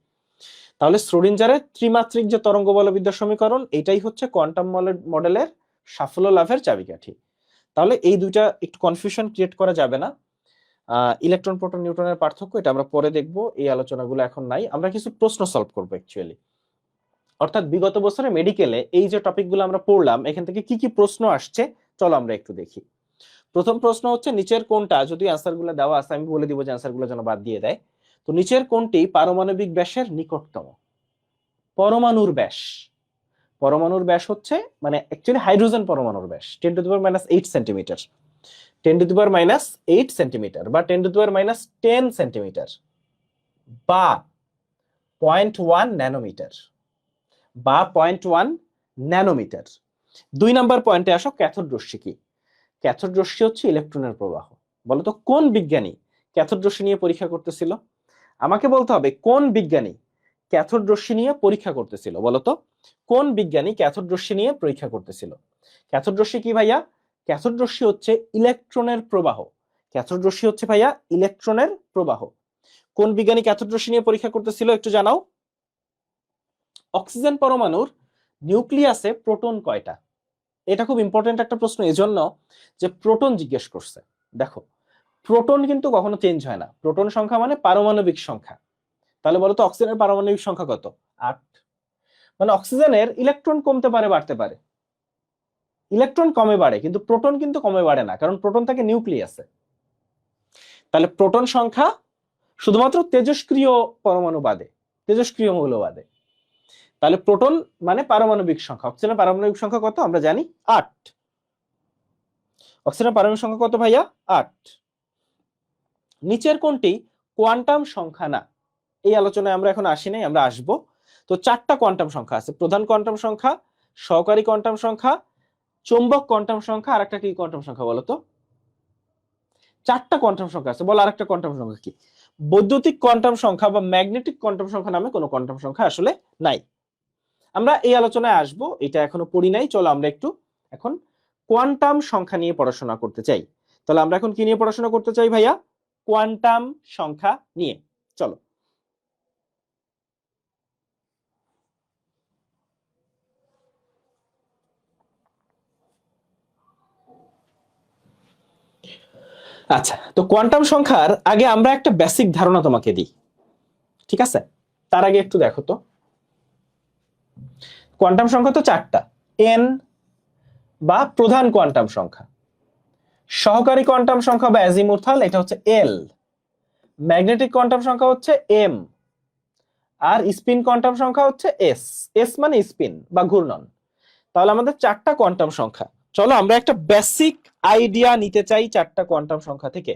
তাহলে শ্রোডিঞ্জারের ত্রিমাত্রিক যে তরঙ্গ বলবিদ্যা সমীকরণ, এটাই হচ্ছে কোয়ান্টাম মডেলের সাফল্য লাভের চাবিকাঠি। তাহলে এই দুইটা একটু কনফিউশন ক্রিয়েট করা যাবে না। ইলেকট্রন প্রোটন নিউট্রনের পার্থক্য এটা আমরা পরে দেখব, এই আলোচনাগুলো এখন নাই। আমরা কিছু প্রশ্ন সলভ করবো অ্যাকচুয়ালি। অর্থাৎ বিগত বছরে মেডিকেলে এই যে টপিকগুলো আমরা পড়লাম, এখান থেকে কি কি প্রশ্ন আসছে চলো আমরা একটু দেখি। প্রথম প্রশ্ন হচ্ছে, নিচের কোনটা, যদি অ্যান্সারগুলো দেওয়া আছে আমি বলে দিব যে অ্যান্সারগুলো যেন বাদ দিয়ে দেয়। তো নিচের কোনটি পারমাণবিক ব্যাসের নিকটতম? পরমাণুর ব্যাস, পরমাণুর ব্যাস হচ্ছে মানে অ্যাকচুয়ালি হাইড্রোজেন পরমাণুর ব্যাস 10⁻⁸ সেন্টিমিটার, 10⁻⁸ সেন্টিমিটার বা 10⁻⁻10 সেন্টিমিটার বা 0.1 ন্যানোমিটার বা 0.1 ন্যানোমিটার। 2 নাম্বার পয়েন্টে আসো, ক্যাথোড রশ্মি কি? ক্যাথোড রশ্মি হচ্ছে ইলেকট্রনের প্রবাহ। বলতো কোন বিজ্ঞানী ক্যাথোড রশ্মি নিয়ে পরীক্ষা করতেছিল? আমাকে বলতে হবে কোন বিজ্ঞানী ক্যাথোড রশ্মি নিয়ে পরীক্ষা করতেছিল। বলতো কোন বিজ্ঞানী ক্যাথোড রশ্মি নিয়ে পরীক্ষা করতেছিল? ক্যাথোড রশ্মি কি ভাইয়া? ক্যাথোড রশ্মি হচ্ছে ইলেকট্রনের প্রবাহ। ক্যাথোড রশ্মি হচ্ছে ভাইয়া ইলেকট্রনের প্রবাহ। কোন বিজ্ঞানী ক্যাথোড রশ্মি নিয়ে পরীক্ষা করতেছিল একটু জানাও। অক্সিজেন পরমাণুর নিউক্লিয়াসে প্রোটন কয়টা? এটা খুব ইম্পর্টেন্ট একটা প্রশ্ন, এজন্য যে প্রোটন জিজ্ঞেস করছে। দেখো, প্রোটন কিন্তু কখনো চেঞ্জ হয় না। প্রোটন সংখ্যা মানে পারমাণবিক সংখ্যা। তাহলে বলতো অক্সিজেনের পারমাণবিক সংখ্যা কত? 8। মানে অক্সিজেনের ইলেকট্রন কমতে পারে, বাড়তে পারে। ইলেকট্রন কমে বাড়ে, কিন্তু প্রোটন কিন্তু কমে বাড়ে না, কারণ প্রোটন থাকে নিউক্লিয়াসে। তাহলে প্রোটন সংখ্যা শুধুমাত্র তেজস্ক্রিয় পরমাণু বাদে, তেজস্ক্রিয় মৌল বাদে। তাহলে প্রোটন মানে পারমাণবিক সংখ্যা, অক্সিজেনের পারমাণবিক সংখ্যা কত আমরা জানি 8। অক্সিজেনের পারমাণবিক সংখ্যা কত ভাইয়া 8। নিচের কোনটি কোয়ান্টাম সংখ্যা না? এই আলোচনায় আমরা এখন আসি নাই, আমরা আসব। তো 4টা কোয়ান্টাম সংখ্যা আছে, প্রধান কোয়ান্টাম সংখ্যা, সহকারী কোয়ান্টাম সংখ্যা, চৌম্বক কোয়ান্টাম সংখ্যা, আর একটা কি কোয়ান্টাম সংখ্যা বলতো? 4টা কোয়ান্টাম সংখ্যা আছে, বল আরেকটা কোয়ান্টাম সংখ্যা কি? বৈদ্যুতিক কোয়ান্টাম সংখ্যা বা ম্যাগনেটিক কোয়ান্টাম সংখ্যা নামে কোনো কোয়ান্টাম সংখ্যা আসলে নাই। আমরা এই আলোচনায় আসব, এটা এখনো পড়ি নাই। চলো আমরা একটু এখন কোয়ান্টাম সংখ্যা নিয়ে পড়াশোনা করতে চাই। তাহলে আমরা এখন কি নিয়ে পড়াশোনা করতে চাই ভাইয়া? কোয়ান্টাম সংখ্যা নিয়ে। চলো। আচ্ছা, তো কোয়ান্টাম সংখ্যার আগে আমরা একটা বেসিক ধারণা তোমাকে দিই, ঠিক আছে? তার আগে একটু দেখো তো, কোয়ান্টাম সংখ্যা তো 4টা, এন বা প্রধান কোয়ান্টাম সংখ্যা, সহকারী কোয়ান্টাম সংখ্যা বা অ্যাজিমুথাল এটা হচ্ছে এল, ম্যাগনেটিক কোয়ান্টাম সংখ্যা হচ্ছে এম, আর স্পিন কোয়ান্টাম সংখ্যা হচ্ছে এস। এস মানে স্পিন বা ঘূর্ণন। তাহলে আমাদের 4টা কোয়ান্টাম সংখ্যা। চলো আমরা একটা বেসিক আইডিয়া নিতে চাই 4টা কোয়ান্টাম সংখ্যা থেকে,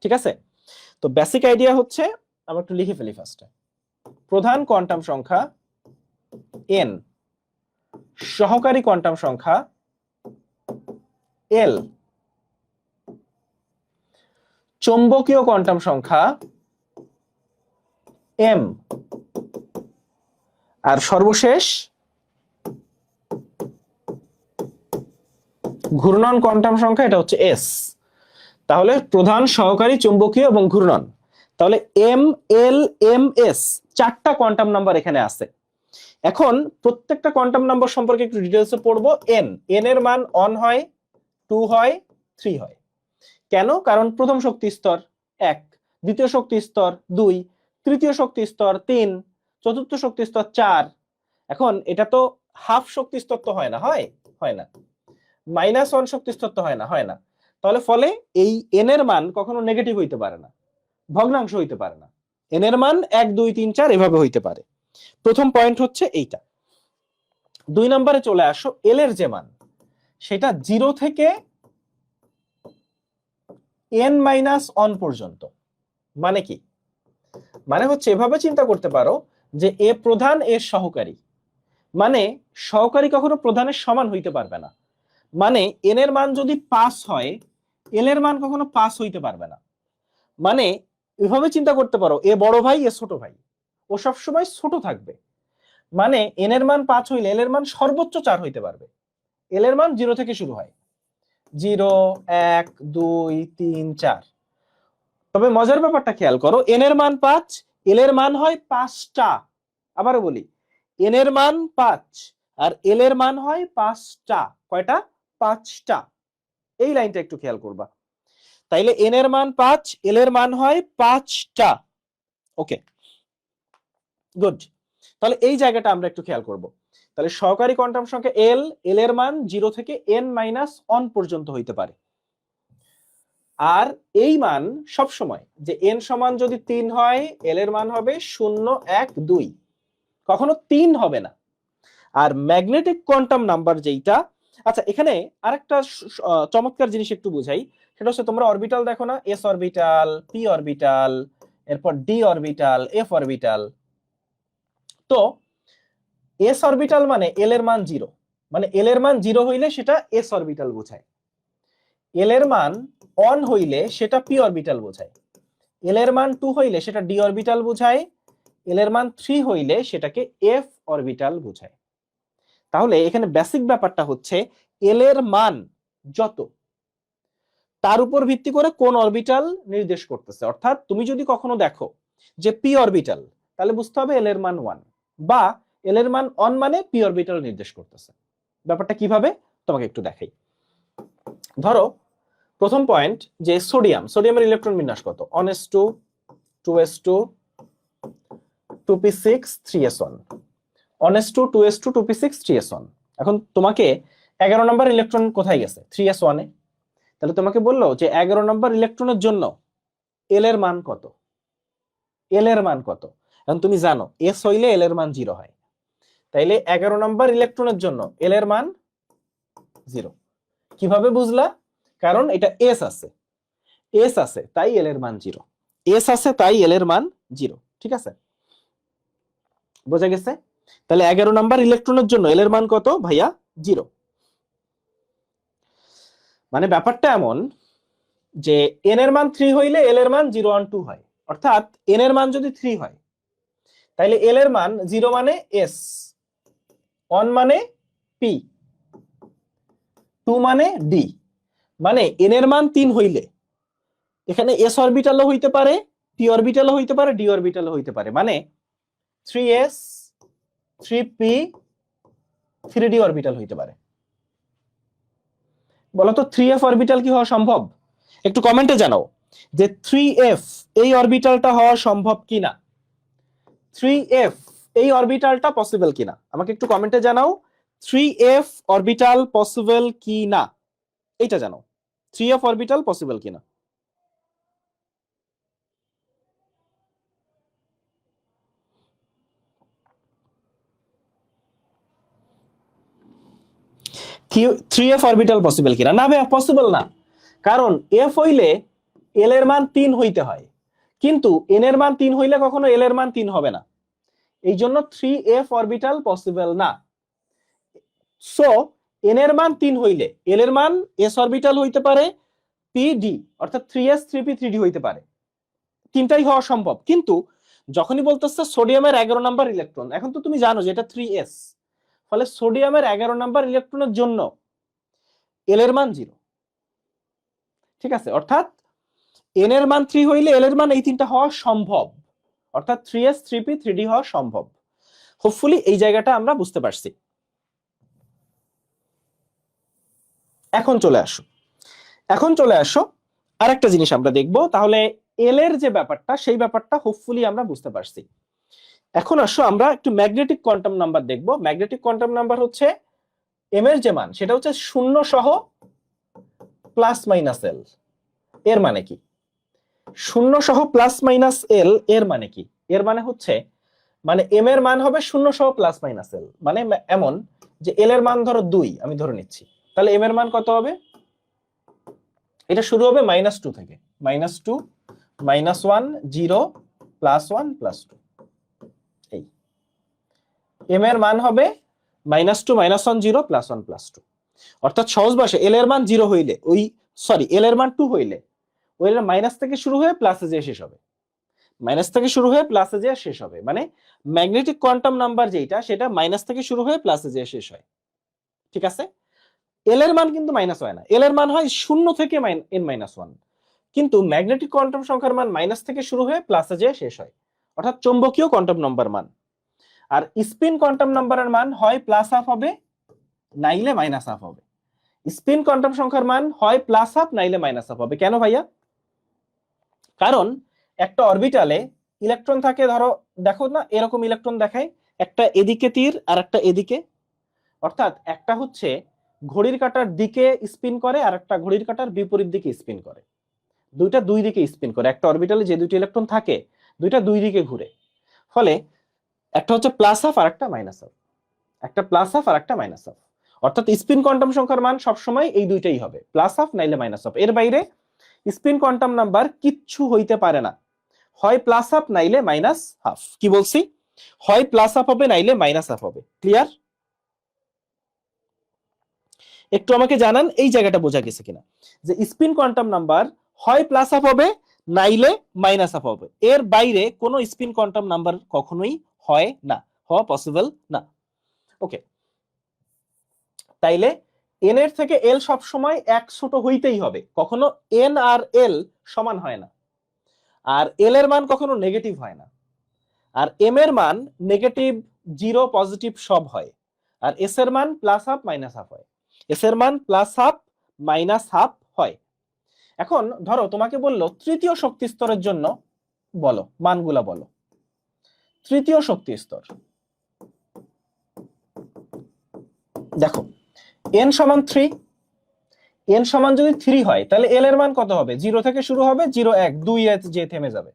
ঠিক আছে? তো বেসিক আইডিয়া হচ্ছে, আমরা একটু লিখে ফেলি ফার্স্টে। প্রধান কোয়ান্টাম সংখ্যা এন, সহকারী কোয়ান্টাম সংখ্যা এল, চৌম্বকীয় কোয়ান্টাম সংখ্যা এম, আর সর্বশেষ ঘূর্ণন কোয়ান্টাম সংখ্যা এটা হচ্ছে এস। তাহলে প্রধান, সহকারী, চৌম্বকীয় এবং ঘূর্ণন, তাহলে এম এল এম এস 4টা কোয়ান্টাম নাম্বার এখানে আছে। এখন প্রত্যেকটা কোয়ান্টাম নাম্বার সম্পর্কে একটু ডিটেইলসে পড়বো। এন, এন এর মান 1 হয়, 2 হয়, 3 হয়। কেন? কারণ প্রথম শক্তি স্তর 1, দ্বিতীয় শক্তি স্তর 2, তৃতীয় শক্তি স্তর 3, চতুর্থ শক্তি স্তর 4। এখন এটা তো হাফ শক্তি স্তর তো হয় না, হয় না, -1 শক্তি স্তর তো হয় না। তাহলে ফলে এই এন এর মান কখনো নেগেটিভ হইতে পারে না, ভগ্নাংশ হইতে পারে না। এন এর মান 1 2 3 4 এভাবে হইতে পারে। প্রথম পয়েন্ট হচ্ছে এইটা। 2 নম্বরে চলে আসো, এল এর যে মান সেটা 0 থেকে n-1 পর্যন্ত। মানে কি? মানে হচ্ছে এভাবে চিন্তা করতে পারো যে এ প্রধান, এ সহকারী, মানে সহকারী কখনো প্রধানের সমান হইতে পারবে না। মানে এন এর মান যদি 5 হয়, এল এর মান কখনো 5 হইতে পারবে না। মানে এভাবে চিন্তা করতে পারো, এ বড় ভাই, এ ছোট ভাই, ও সবসময় ছোট থাকবে। মানে এন এর মান 5 হইলে এল এর মান সর্বোচ্চ 4 হইতে পারবে। এল এর মান 0 থেকে শুরু হয়, 0 1 2 3 4। তবে মজার ব্যাপারটা খেয়াল করো, এন এর মান 5, এল এর মান হয় 5টা। আবারও বলি, এন এর মান 5 আর এল এর মান হয় 5টা। কয়টা? 5টা। এই লাইনটা একটু খেয়াল করবা। তাইলে এন এর মান 5, এল এর মান হয় 5টা। ওকে, গুড। তাহলে এই জায়গাটা আমরা একটু খেয়াল করব। তাহলে সহকারী কোয়ান্টাম সংখ্যা এল, এল এর মান 0 থেকে n-1 পর্যন্ত হইতে পারে। আর এই মান সব সময় যে n সমান যদি 3 হয়, এল এর মান হবে 0 1 2, কখনো 3 হবে না। আর ম্যাগনেটিক কোয়ান্টাম নাম্বার যেইটা, আচ্ছা এখানে আরেকটা চমৎকার জিনিস একটু বুঝাই। সেটা হচ্ছে, তোমরা অরবিটাল দেখো না, এস অরবিটাল, পি অরবিটাল, এরপর ডি অরবিটাল, এফ অরবিটাল। তো এস অরবিটাল মানে এল এর মান 0, মানে এল এর মান 0 হইলে সেটা এস অরবিটাল বোঝায়। এল এর মান 1 হইলে সেটা পি অরবিটাল বোঝায়। এল এর মান 2 হইলে সেটা ডি অরবিটাল বোঝায়। এল এর মান 3 হইলে সেটাকে এফ অরবিটাল বোঝায়। তাহলে এখানে বেসিক ব্যাপারটা হচ্ছে, এল এর মান যত, তার উপর ভিত্তি করে কোন অরবিটাল নির্দেশ করতেছে। অর্থাৎ তুমি যদি কখনো দেখো যে পি অরবিটাল, তাহলে বুঝতে হবে এল এর মান 1, বা এল এর মান 1 মানে পি অরবিটাল নির্দেশ করতেছে। ব্যাপারটা কিভাবে তোমাকে একটু দেখাই। ধরো প্রথম পয়েন্ট যে সোডিয়াম, সোডিয়ামের ইলেকট্রন বিন্যাস কত? 1s2 2s2 2p6 3s1, 1s2 2s2 2p6 3s1। এখন তোমাকে 11 নম্বর ইলেকট্রন কোথায় গেছে? 3s1 এ। তাহলে তোমাকে বললো যে 11 নম্বর ইলেকট্রনের জন্য এল এর মান কত? এল এর মান কত? এখন তুমি জানো এস হইলে এল এর মান 0 হয়, তাইলে 11 নম্বর ইলেকট্রনের জন্য এল এর মান 0। কিভাবে বুঝলা? কারণ এটা এস আছে, এস আছে তাই এল এর মান 0, এস আছে তাই এল এর মান 0। ঠিক আছে, বোঝা গেছে? তাহলে 11 নম্বর ইলেকট্রনের জন্য এল এর মান কত ভাইয়া? 0। মানে ব্যাপারটা এমন যে এন এর মান 3 হইলে এল এর মান 0 1 2 হয়, অর্থাৎ এন এর মান যদি 3 হয় তাহলে এল এর মান 0 মানে এস, 1 মানে পি, 2 মানে ডি। মানে এন এর মান 3 হইলে এখানে এস অরবিটালও হইতে পারে, পি অরবিটালও হইতে পারে, ডি অরবিটালও হইতে পারে। মানে 3s 3p 3d অরবিটাল হইতে পারে। বলো তো 3f অরবিটাল কি হওয়া সম্ভব? একটু কমেন্টে জানাও যে 3f এই অরবিটালটা হওয়া সম্ভব কিনা, 3f এই অরবিটালটা পসিবল কিনা, আমাকে একটু কমেন্টে জানাও 3f অরবিটাল পসিবল কিনা, এইটা জানাও 3f অরবিটাল পসিবল কিনা। থ্রি এফ অরবিটাল পসিবল কিনা? না ভাইয়া পসিবল না, কারণ এফ হইলে এল এর মান 3 হইতে হয়, কিন্তু এন এর মান 3 হইলে কখনো এল এর মান 3 হবে না, এই জন্য 3f অরবিটাল পসিবল না। সো এন এর মান 3 হইলে এল এর মান এস অরবিটাল হইতে পারে, পি ডি অর্থাৎ 3s 3p 3d হইতে পারে, তিনটাই হওয়া সম্ভব। কিন্তু যখনই বলতেছে সোডিয়ামের 11 নাম্বার ইলেকট্রন, এখন তো তুমি জানো যে এটা 3s, ফলে সোডিয়ামের 11 নাম্বার ইলেকট্রনের জন্য এল এর মান 0। ঠিক আছে, অর্থাৎ এন এর মান 3 হইলে এল এর মান এই তিনটা হওয়া সম্ভব, অর্থাৎ 3s 3p 3d হওয়া সম্ভব। হোপফুলি এই জায়গাটা আমরা বুঝতে পারছি। এখন চলে আসো আরেকটা জিনিস আমরা দেখব। তাহলে এল এর যে ব্যাপারটা, সেই ব্যাপারটা হোপফুলি আমরা বুঝতে পারছি। এখন আসো আমরা একটু ম্যাগনেটিক কোয়ান্টাম নাম্বার দেখব। ম্যাগনেটিক কোয়ান্টাম নাম্বার হচ্ছে এম এর যে মান, সেটা হচ্ছে 0 সহ প্লাস মাইনাস এল। এর মানে কি? 0 সহ প্লাস মাইনাস এল এর মানে কি? এর মানে হচ্ছে, মানে এম এর মান হবে 0 সহ প্লাস মাইনাস এল, মানে এমন যে এল এর মান ধরো 2 আমি ধরে নিচ্ছি, তাহলে এম এর মান কত হবে? এটা শুরু হবে -2 থেকে, -2 -1 0 +1 +2। এই এম এর মান হবে -2 -1 0 +1 +2। অর্থাৎ সহজ ভাষায় এল এর মান 0 হইলে এল এর মান 2 হইলে ওই মাইনাস থেকে শুরু হয়ে প্লাসে যেয়ে শেষ হবে, মাইনাস থেকে শুরু হয়ে প্লাসে যেয়ে শেষ হবে। মানে ম্যাগনেটিক কোয়ান্টাম নাম্বার যেটা, সেটা মাইনাস থেকে শুরু হয়ে প্লাসে যেয়ে শেষ হয়। ঠিক আছে, এল এর মান কিন্তু মাইনাস হয় না, এল এর মান হয় 0 থেকে n-1, কিন্তু ম্যাগনেটিক কোয়ান্টাম সংখ্যার মান মাইনাস থেকে শুরু হয়ে প্লাসে যেয়ে শেষ হয়, অর্থাৎ চৌম্বকীয় কোয়ান্টাম নাম্বার মান। আর স্পিন কোয়ান্টাম নাম্বারের মান হয় প্লাস হাফ হবে নাইলে মাইনাস হাফ হবে। স্পিন কোয়ান্টাম সংখ্যার মান হয় প্লাস হাফ নাইলে মাইনাস হাফ হবে। কেন ভাইয়া? কারণ একটা অরবিটালে ইলেকট্রন থাকে, ধরো দেখো না এরকম ইলেকট্রন দেখায়, একটা এদিকে তীর আর একটা এদিকে, অর্থাৎ একটা হচ্ছে ঘড়ির কাঁটার দিকে স্পিন করে আর একটা ঘড়ির কাঁটার বিপরীত দিকে স্পিন করে, দুইটা দুই দিকে স্পিন করে। একটা অরবিটালে যে দুইটা ইলেকট্রন থাকে দুইটা দুই দিকে ঘুরে, ফলে একটা হচ্ছে প্লাস হাফ আর একটা মাইনাস হাফ, একটা প্লাস হাফ আর একটা মাইনাস হাফ। অর্থাৎ স্পিন কোয়ান্টাম সংখ্যার মান সবসময় এই দুইটাই হবে, প্লাস হাফ নাইলে মাইনাস হাফ। এর বাইরে স্পিন কোয়ান্টাম নাম্বার কিচ্ছু হইতে পারে না, হয় প্লাস হাফ নাইলে মাইনাস হাফ। কি বলছি? হয় প্লাস হাফ হবে নাইলে মাইনাস হাফ হবে। ক্লিয়ার? একটু আমাকে জানান এই জায়গাটা বোঝা গেছে কিনা, যে স্পিন কোয়ান্টাম নাম্বার হয় প্লাস হাফ হবে নাইলে মাইনাস হাফ হবে, এর বাইরে কোনো স্পিন কোয়ান্টাম নাম্বার কখনোই হয় না, হওয়া পসিবল না। ওকে, তাইলে এন এর থেকে এল সব সময় এক ছোট হইতেই হবে, কখনো এন আর এল সমান হয় না, আর এল এর মান কখনো নেগেটিভ হয় না, আর এম এর মান নেগেটিভ 0 পজিটিভ সব হয়, আর এস এর মান প্লাস হাফ মাইনাস হাফ হয়, এস এর মান প্লাস হাফ মাইনাস হাফ হয়। এখন ধরো তোমাকে বললো তৃতীয় শক্তি স্তরের জন্য বলো মানগুলা বলো। তৃতীয় শক্তি স্তর দেখো n সমান 3, n সমান যদি 3 হয় তাহলে l এর মান কত হবে? 0 থেকে শুরু হবে, 0 1 2 যে থেমে যাবে।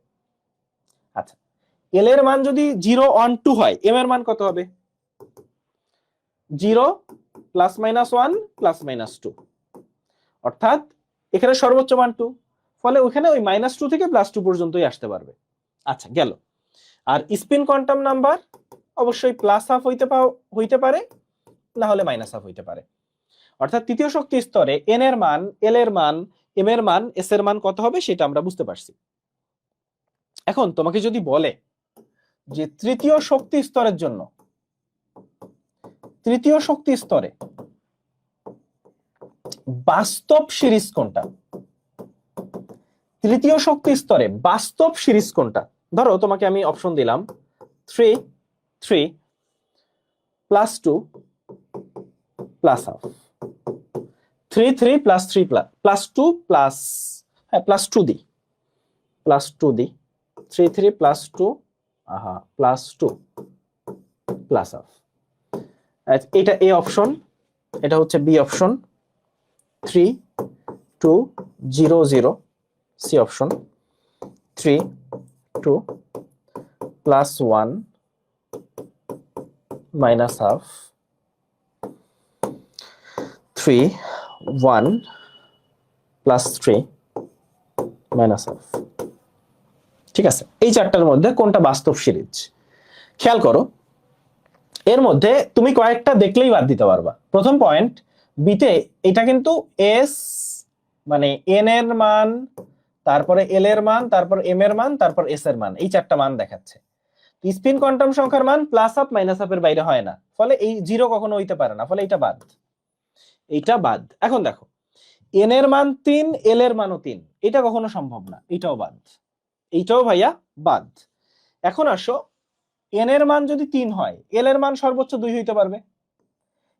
আচ্ছা, এল এর মান যদি 0 1 2 হয়, এম এর মান কত হবে? 0 +-1 +-2, অর্থাৎ এখানে সর্বোচ্চ মান 2, ফলে ওখানে ওই -2 থেকে +2 পর্যন্তই আসতে পারবে। আচ্ছা গেল। আর স্পিন কোয়ান্টাম নাম্বার অবশ্যই +½ হইতে পারে, না হলে -½ হইতে পারে। অর্থাৎ তৃতীয় শক্তি স্তরে এন এর মান, এল এর মান, এম এর মান, এস এর মান কত হবে সেটা আমরা বুঝতে পারছি। এখন তোমাকে যদি বলে যে তৃতীয় শক্তি স্তরের জন্য, তৃতীয় শক্তি স্তরে বাস্তব সিরিজ কোনটা, তৃতীয় শক্তি স্তরে বাস্তব সিরিজ কোনটা? ধরো তোমাকে আমি অপশন দিলাম 3 3 +2 +½ 3 3 +3 +2 +2 দিই, +2 দিই, 3 3 +2 +2 +½ এটা এ অপশন, এটা হচ্ছে বি অপশন, 3 2 0 0 সি অপশন, 3 2 +1 -½ 3 1 +3 -½ ঠিক আছে। এই চারটার মধ্যে কোনটা বাস্তব সিরিজ? খেয়াল করো, এর মধ্যে তুমি কয়েকটা দেখলেই বাদ দিতে পারবা। প্রথম পয়েন্ট, বিতে এটা কিন্তু এস মানে এন এর মান, তারপরে এল এর মান, তারপর এম এর মান, তারপর এস এর মান, এই চারটা মান দেখাচ্ছে। স্পিন কোয়ান্টাম সংখ্যার মান +½ -½ এর বাইরে হয় না, ফলে এই 0 কখনো হইতে পারে না, ফলে এটা বাদ, এইটা বাদ। এখন দেখো, এন এর মান 3, এল এর মানও 3, এটা কখনো সম্ভব না, এটাও বাদ, এইটাও ভাইয়া বাদ। এখন আসো, এন এর মান যদি 3 হয়, এল এর মান সর্বোচ্চ 2 হইতে পারবে,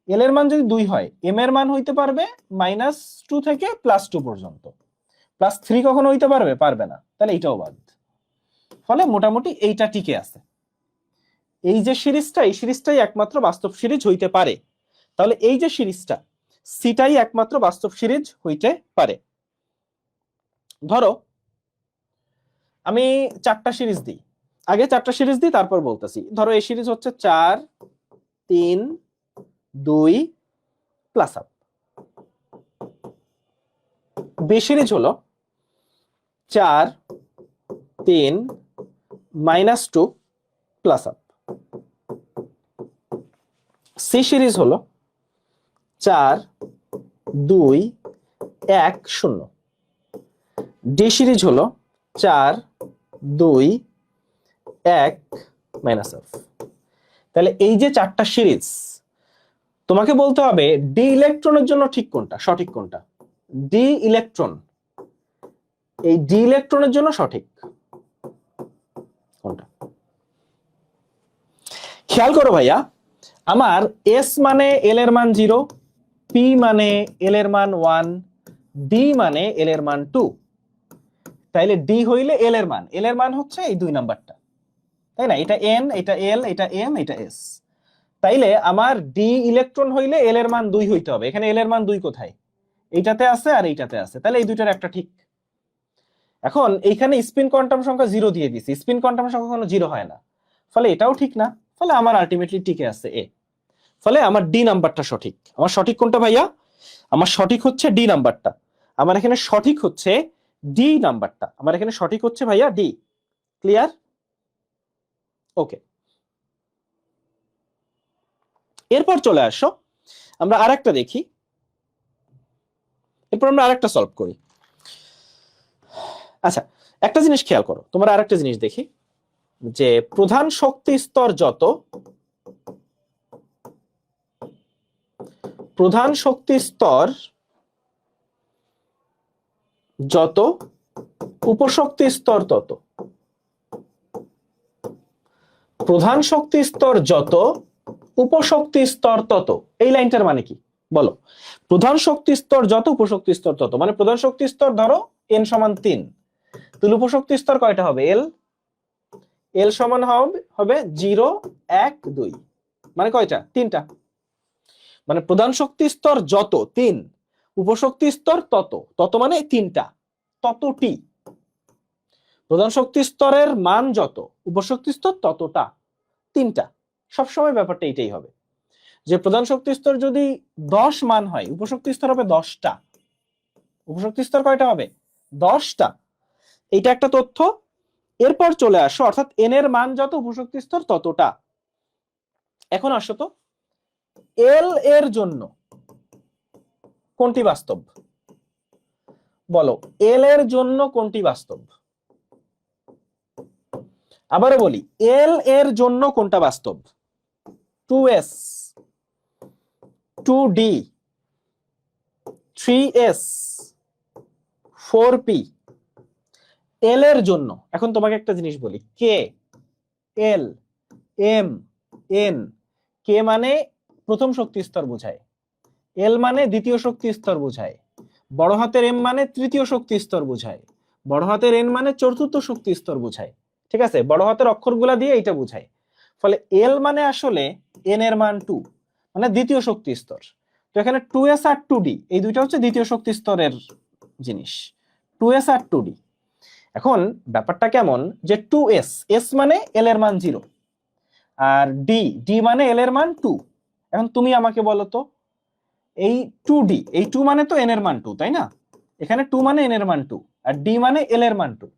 এল এর মান যদি 2 হয়, এম এর মান হইতে পারবে -2 থেকে +2 পর্যন্ত, +3 কখনো হইতে পারবে? পারবে না, তাহলে এইটাও বাদ। ফলে মোটামুটি এইটা টিকে আছে। এই যে সিরিজটা, এই সিরিজটাই একমাত্র বাস্তব সিরিজ হইতে পারে। তাহলে এই যে সিরিজটা, সিটাই একমাত্র বাস্তব সিরিজ হইতে পারে। ধরো আমি 4টা সিরিজ দিই, আগে 4টা সিরিজ দিই তারপর বলতেছি। ধরো এই সিরিজ হচ্ছে 4 3 2 +½ বি সিরিজ হলো 4 3 -2 +½ সি সিরিজ হলো 4 2 1 0, ডি সিরিজ হলো 4 2 1 -½ তাহলে এই যে 4টা সিরিজ, তোমাকে বলতে হবে ডি ইলেকট্রনের জন্য ঠিক কোনটা, সঠিক কোনটা। ডি ইলেকট্রন, এই ডি ইলেকট্রনের জন্য সঠিক কোনটা? খেয়াল করো ভাইয়া, আমার এস মানে এল এর মান 0, পি মানে এল এর মান 1, ডি মানে এল এর মান 2, তাইলে ডি হইলে এল এর মান, এল এর মান হচ্ছে এই 2 নাম্বারটা, তাই না? এটা এন, এটা এল, এটা এম, এটা এস। তাইলে আমার ডি ইলেকট্রন হইলে এল এর মান 2 হইতে হবে। এখানে এল এর মান 2 কোথায়? এইটাতে আছে আর এইটাতে আছে, তাহলে এই দুইটার একটা ঠিক। এখন এইখানে স্পিন কোয়ান্টাম সংখ্যা 0 দিয়ে দিছি, স্পিন কোয়ান্টাম সংখ্যা কোনো 0 হয় না, ফলে এটাও ঠিক না, ফলে আমার আলটিমেটলি টিকে আছে এ। ফলে আমার ডি নাম্বারটা সঠিক। আমার সঠিক কোনটা ভাইয়া? আমার সঠিক হচ্ছে ডি নাম্বারটা। আমার এখানে সঠিক হচ্ছে ডি নাম্বারটা, আমার এখানে সঠিক হচ্ছে ভাইয়া ডি। ক্লিয়ার? ওকে, এরপর চলে আসো আমরা আরেকটা দেখি, এরপর আমরা আরেকটা সলভ করি। আচ্ছা, একটা জিনিস খেয়াল করো, তোমরা আরেকটা জিনিস দেখি, যে প্রধান শক্তি স্তর যত, প্রধান শক্তি স্তর যত, উপশক্তি স্তর তত। প্রধান শক্তি স্তর যত, উপশক্তি স্তর তত, এই লাইনটার মানে কি বলো? প্রধান শক্তি স্তর যত, উপশক্তি স্তর তত, মানে প্রধান শক্তি স্তর ধরো n সমান 3, তাহলে উপশক্তি স্তর কয়টা হবে? l, l সমান হবে 0 1 2, মানে কয়টা? 3টা। মানে প্রধান শক্তি স্তর যত 3, উপশক্তি স্তর তত, তত মানে 3টা, ততটি। প্রধান শক্তি স্তরের মান যত, উপশক্তি স্তর ততটা, তিনটা। সবসময় ব্যাপারটা এটাই হবে যে প্রধান শক্তি স্তর যদি 10 মান হয়, উপশক্তি স্তর হবে 10টা। উপশক্তি স্তর কয়টা হবে? 10টা। এইটা একটা তথ্য। এরপর চলে আসো, অর্থাৎ এন এর মান যত, উপশক্তি স্তর ততটা। এখন আসো তো, এল এর জন্য কোনটি বাস্তব? বলো, এল এর জন্য কোনটি বাস্তব? আবারও বলি, এল এর জন্য কোনটা বাস্তব? 2s, 2d, 3s, 4p। এল এর জন্য এখন তোমাকে একটা জিনিস বলি, কে, এল, এম, এন। কে মানে প্রথম শক্তি স্তর বোঝায়, এল মানে দ্বিতীয় শক্তি স্তর বোঝায়, বড় হাতের এম মানে তৃতীয় শক্তি স্তর বোঝায়, বড় হাতের এন মানে চতুর্থ শক্তি স্তর বোঝায়। ঠিক আছে, বড় হাতের অক্ষরগুলা দিয়ে এটা বোঝায়। ফলে এল মানে আসলে এন এর মান 2, মানে দ্বিতীয় শক্তি স্তর। তো এখানে 2s আর 2d এই দুইটা হচ্ছে দ্বিতীয় শক্তি স্তরের জিনিস, 2s আর 2d। এখন ব্যাপারটা কেমন যে 2s, s মানে এল এর মান 0, আর d মানে এল এর মান 2। এখন তুমি আমাকে বলো তো, এই 2d, এই 2 মানে তো n এর মান 2, তাই না? এখানে 2 মানে n এর মান 2 আর d মানে l এর মান 2।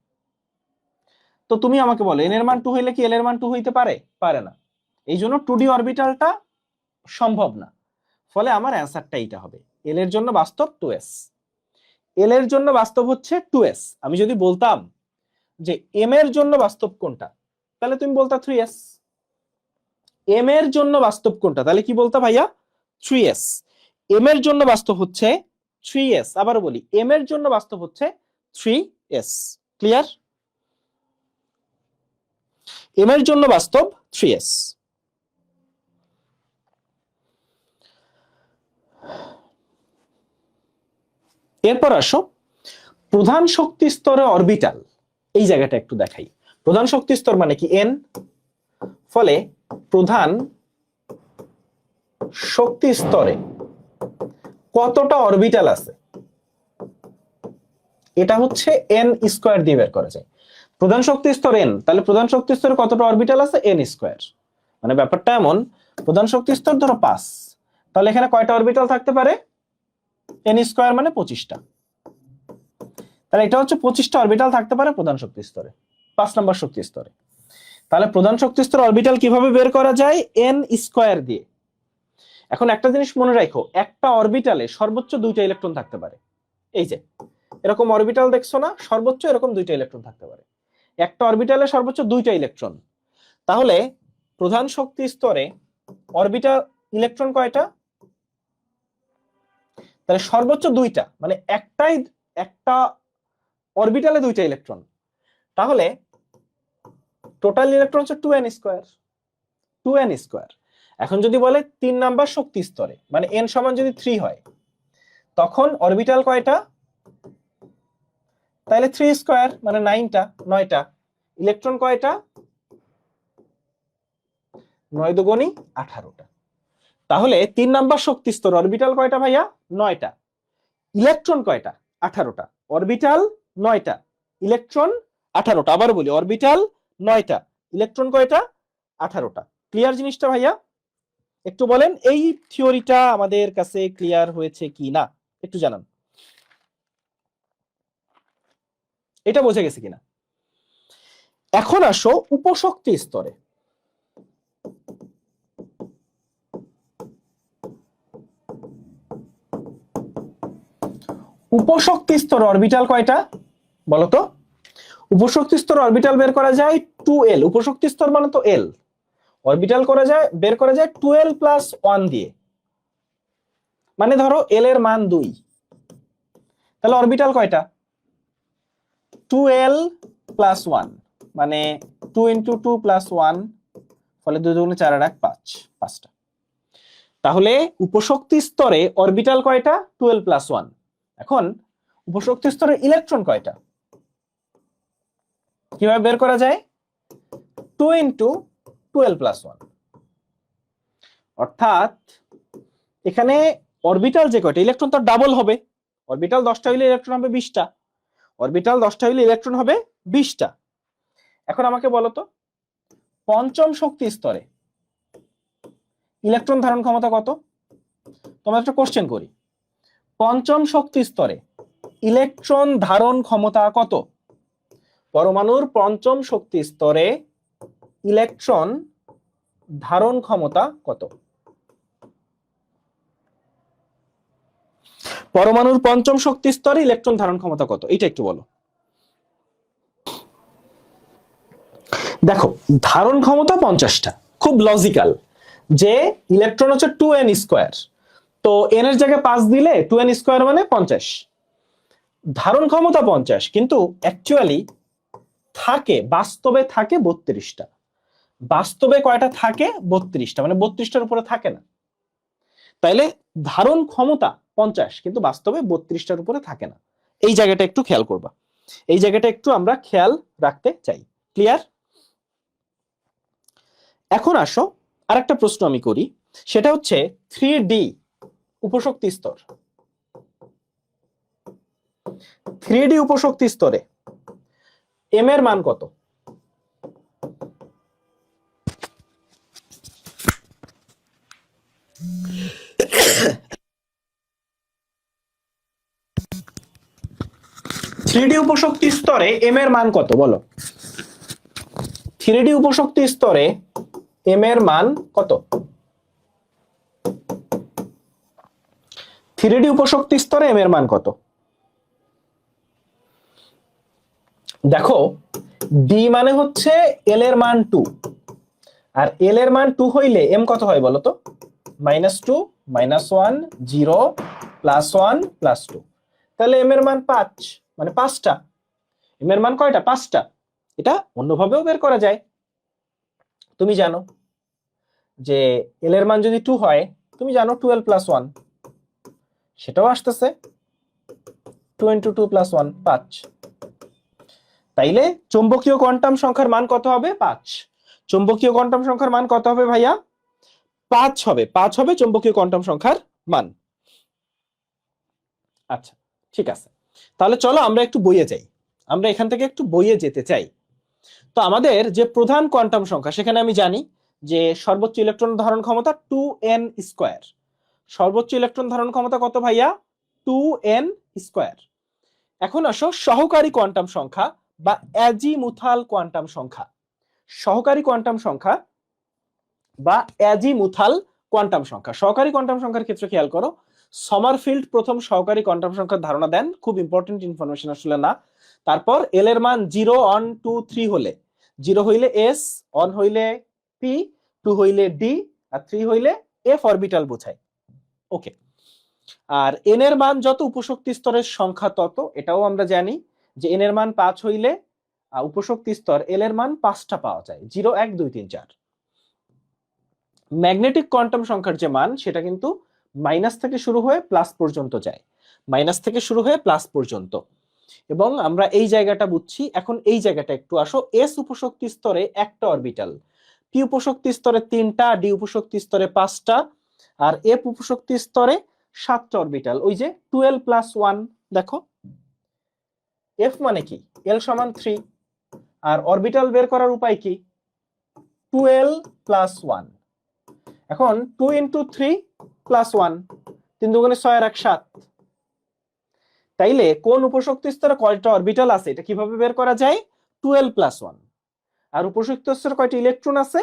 তো তুমি আমাকে বলো, n এর মান 2 হইলে কি l এর মান 2 হইতে পারে? পারে না। এই জন্য 2d অরবিটালটা সম্ভব না। ফলে আমার অ্যান্সারটা এইটা হবে, l এর জন্য বাস্তব 2s। l এর জন্য বাস্তব হচ্ছে 2s। আমি যদি বলতাম যে m এর জন্য বাস্তব কোনটা, তাহলে তুমি বলতা 3s। m এর জন্য বাস্তব কোনটা, তাহলে কি বলতা ভাইয়া? 3s। m এর জন্য বাস্তব হচ্ছে 3s। আবারও বলি, m এর জন্য বাস্তব হচ্ছে 3s। ক্লিয়ার? m এর জন্য বাস্তব 3s। এরপর আসো প্রধান শক্তি স্তরে অরবিটাল, এই জায়গাটা একটু দেখাই। প্রধান শক্তি স্তর মানে কি? n। ফলে প্রধান শক্তি স্তরে কতটা অরবিটাল আছে এটা হচ্ছে n স্কয়ার দিয়ে বের করা যায়। প্রধান শক্তি স্তর n, তাহলে প্রধান শক্তি স্তরে কতটা অরবিটাল আছে? n square. মানে ব্যাপারটা এমন, প্রধান শক্তি স্তর ধরো 5, তাহলে এখানে কয়টা অরবিটাল থাকতে পারে? n স্কয়ার মানে 25টা। তাহলে এটা হচ্ছে 25টা অরবিটাল থাকতে পারে প্রধান শক্তি স্তরে, 5 নম্বর শক্তি স্তরে। তাহলে প্রধান শক্তি স্তর অরবিটাল কিভাবে বের করা যায়? n স্কয়ার দিয়ে। এখন একটা জিনিস মনে রাখো, একটা অরবিটালে সর্বোচ্চ 2টা ইলেকট্রন থাকতে পারে। এই যে এরকম অরবিটাল দেখছো না, সর্বোচ্চ এরকম 2টা ইলেকট্রন থাকতে পারে। একটা অরবিটালে সর্বোচ্চ 2টা ইলেকট্রন। তাহলে প্রধান শক্তি স্তরে অরবিটাল ইলেকট্রন কয়টা? তাহলে সর্বোচ্চ 2টা, মানে একটা অরবিটালে 2টা ইলেকট্রন। তাহলে টোটাল ইলেকট্রন হচ্ছে 2n স্কয়ার, 2n স্কয়ার। এখন যদি বলে 3 নাম্বার শক্তি স্তরে, মানে n সমান যদি 3 হয়, তখন অরবিটাল কয়টা? তাহলে 3 স্কয়ার মানে 9টা। ইলেকট্রন কয়টা? 9 দুগুণী 18টা। তাহলে 3 নাম্বার শক্তি স্তর অরবিটাল কয়টা ভাইয়া? 9টা। ইলেকট্রন কয়টা? 18টা। অরবিটাল 9টা, ইলেকট্রন 18টা। আবার বলি, অরবিটাল 9টা, ইলেকট্রন কয়টা? 18টা। ক্লিয়ার জিনিসটা ভাইয়া? একটু বলেন এই থিওরিটা আমাদের কাছে ক্লিয়ার হয়েছে কি না, একটু জানান। এটা বোঝা গেছে কিনা? এখন আসো উপশক্তি স্তরে। উপশক্তি স্তর অরবিটাল কয়টা বলতো? উপশক্তি স্তর অরবিটাল বের করা যায় 2l। উপশক্তি স্তর মানে তো l, অরবিটাল বের করা যায় 2l প্লাস 1 দিয়ে। মানে ধরো l এর মান 2, তাহলে অরবিটাল কয়টা? 2l প্লাস 1, মানে 2 ইন্টু 2 প্লাস 1, ফলে 2 দুগুণে 4 আর 1 5, 5টা। তাহলে উপশক্তি স্তরে অরবিটাল কয়টা? 12 প্লাস 1। এখন উপশক্তি স্তরে ইলেকট্রন কয়টা কিভাবে বের করা যায়? 2 ইন্টু 12 প্লাস 1। অর্থাৎ এখানে অরবিটাল যে কয়টা, ইলেকট্রন তো ডাবল হবে। অরবিটাল 10টা হইলে ইলেকট্রন হবে 20টা, অরবিটাল 10টা হইলে ইলেকট্রন হবে 20টা। এখন আমাকে বলো তো পঞ্চম শক্তি স্তরে ইলেকট্রন ধারণ ক্ষমতা কত? তোমার একটা কোশ্চেন করি, পঞ্চম শক্তি স্তরে ইলেকট্রন ধারণ ক্ষমতা কত? পরমাণুর পঞ্চম শক্তি স্তরে ইলেকট্রন ধারণ ক্ষমতা কত? পরমাণুর পঞ্চম শক্তি স্তরে ইলেকট্রন ধারণ ক্ষমতা কত, এটা একটু বলো। দেখো ধারণ ক্ষমতা 50টা, খুব লজিক্যাল যে ইলেকট্রন হচ্ছে 2n², তো n এর জায়গায় 5 দিলে 2n² মানে 50। ধারণ ক্ষমতা 50, কিন্তু অ্যাকচুয়ালি থাকে, বাস্তবে থাকে 32টা। বাস্তবে কয়টা থাকে? 32টা, মানে 32টার উপরে থাকে না। তাইলে ধারণ ক্ষমতা 50, কিন্তু বাস্তবে 32টার উপরে থাকে না। এই জায়গাটা একটু খেয়াল করবা, এই জায়গাটা একটু আমরা খেয়াল রাখতে চাই। ক্লিয়ার? এখন আসো আরেকটা প্রশ্ন আমি করি, সেটা হচ্ছে 3D উপশক্তি স্তর। 3D উপশক্তি স্তরে m এর মান কত? থ্রিডি উপশক্তি স্তরে m এর মান কত বলো? 3D উপশক্তি স্তরে m এর মান কত? 3D উপশক্তি স্তরে m এর মান কত? দেখো d মানে হচ্ছে l এর মান 2, আর l এর মান 2 হইলে m কত হয় বলো তো? -2, -1, 0, +1, +2। তাহলে m এর মান 5, মানে 5টা। m এর মান কয়টা? 5টা। এটা অন্যভাবেও বের করা যায়। তুমি জানো যে l এর মান যদি 2 হয়, তুমি জানো 12 + 1, সেটাও আসতেছে 2 × 2 + 1, 5। তাইলে চৌম্বকীয় কোয়ান্টাম সংখ্যার মান কত হবে? 5। চৌম্বকীয় কোয়ান্টাম সংখ্যার মান কত হবে ভাইয়া? 5 হবে। 5 হবে চৌম্বকীয় কোয়ান্টাম সংখ্যার মান। আচ্ছা ঠিক আছে, তাহলে চলো আমরা একটু বইয়ে যাই, আমরা এখান থেকে একটু বইয়ে যেতে চাই। তো আমাদের যে প্রধান কোয়ান্টাম সংখ্যা, সেখানে আমি জানি যে সর্বোচ্চ ইলেকট্রন ধারণ ক্ষমতা 2n²। সর্বোচ্চ ইলেকট্রন ধারণ ক্ষমতা কত ভাইয়া? 2n²। এখন আসো সহকারী কোয়ান্টাম সংখ্যা বা অ্যাজিমুথাল কোয়ান্টাম সংখ্যা। সহকারী কোয়ান্টাম সংখ্যা বা অ্যাজিমুথাল কোয়ান্টাম সংখ্যা। সহকারী কোয়ান্টাম সংখ্যার ক্ষেত্রে খেয়াল করো, সমারফিল্ড প্রথম সহকারী কোয়ান্টাম সংখ্যার ধারণা দেন, খুব ইম্পর্টেন্ট ইনফরমেশন আসলে না। তারপর এল এর মান 0, 1, 2, 3 হলে, 0 হইলে s, 1 হইলে p, 2 হইলে d, আর 3 হইলে f অরবিটাল বোঝায়। ওকে, আর n এর মান যত উপশক্তি স্তরের সংখ্যা তত, এটাও আমরা জানি যে n এর মান 5 হইলে উপশক্তি স্তর l এর মান 5টা পাওয়া যায়, 0, 1, 2, 3, 4। ম্যাগনেটিক কোয়ান্টাম সংখ্যার যে মান, সেটা কিন্তু মাইনাস থেকে শুরু হয়ে প্লাস পর্যন্ত যায়, মাইনাস থেকে শুরু হয়ে প্লাস পর্যন্ত। এবং আমরা এই জায়গাটা বুঝছি। এখন এই জায়গাটা একটু আসো, এস উপশক্তি স্তরে একটা অরবিটাল, পি উপশক্তি স্তরে 3টা, ডি উপশক্তি স্তরে 5টা, আর এফ উপশক্তি স্তরে 7টা অরবিটাল। ওই যে 12 + 1, দেখো এফ মানে কি? এল সমান 3, আর অরবিটাল বের করার উপায় কি? 12 + 1। এখন 2 × 3 + 1, 3 দুগুণে 6 আর 1 7। তাইলে কোন উপশক্তি স্তরে কয়টা অরবিটাল আছে এটা কিভাবে বের করা যায়? 12 + 1। আর উপশক্তি স্তরে কয়টা ইলেকট্রন আছে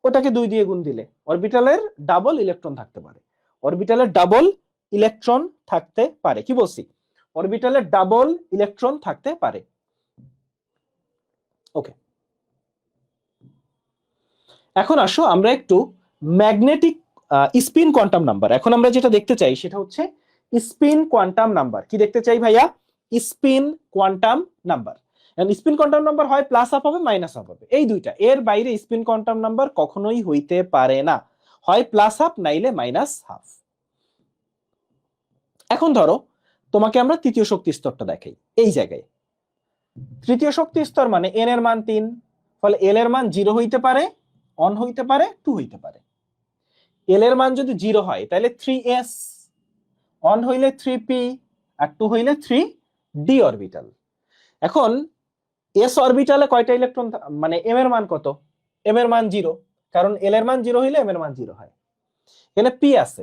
ওটাকে 2 দিয়ে গুণ দিলে অরবিটালের ডাবল ইলেকট্রন থাকতে পারে। অরবিটালের ডাবল ইলেকট্রন থাকতে পারে। কি বলছি? অরবিটালের ডাবল ইলেকট্রন থাকতে পারে। ওকে, এখন আসো আমরা একটু ম্যাগনেটিক স্পিন কোয়ান্টাম নাম্বার, এখন আমরা যেটা দেখতে চাই সেটা হচ্ছে স্পিন কোয়ান্টাম নাম্বার। কি দেখতে চাই ভাইয়া? Spin quantum number. Spin quantum number হয় প্লাস হাফ হবে, মাইনাস হাফ হবে, এই দুইটা, এর বাইরে স্পিন কোয়ান্টাম নাম্বার কখনোই হইতে পারে না, হয় প্লাস হাফ নাইলে মাইনাস হাফ। এখন ধরো তোমাকে আমরা তৃতীয় শক্তি স্তরটা দেখাই। এই জায়গায় তৃতীয় শক্তি স্তর মানে n এর মান 3, ফলে l এর মান 0 হইতে পারে, 1 হইতে পারে, 2 হইতে পারে। l এর মান যদি 0 হয় তাহলে 3s, 1 হইলে 3p, আর 2 হইলে 3d অরবিটাল। এখন এস অরবিটালে কয়টা ইলেকট্রন, মানে এম এর মান কত? এম এর মান 0, কারণ এল এর মান 0 হইলে এম এর মান 0 হয়। এখানে পি আছে,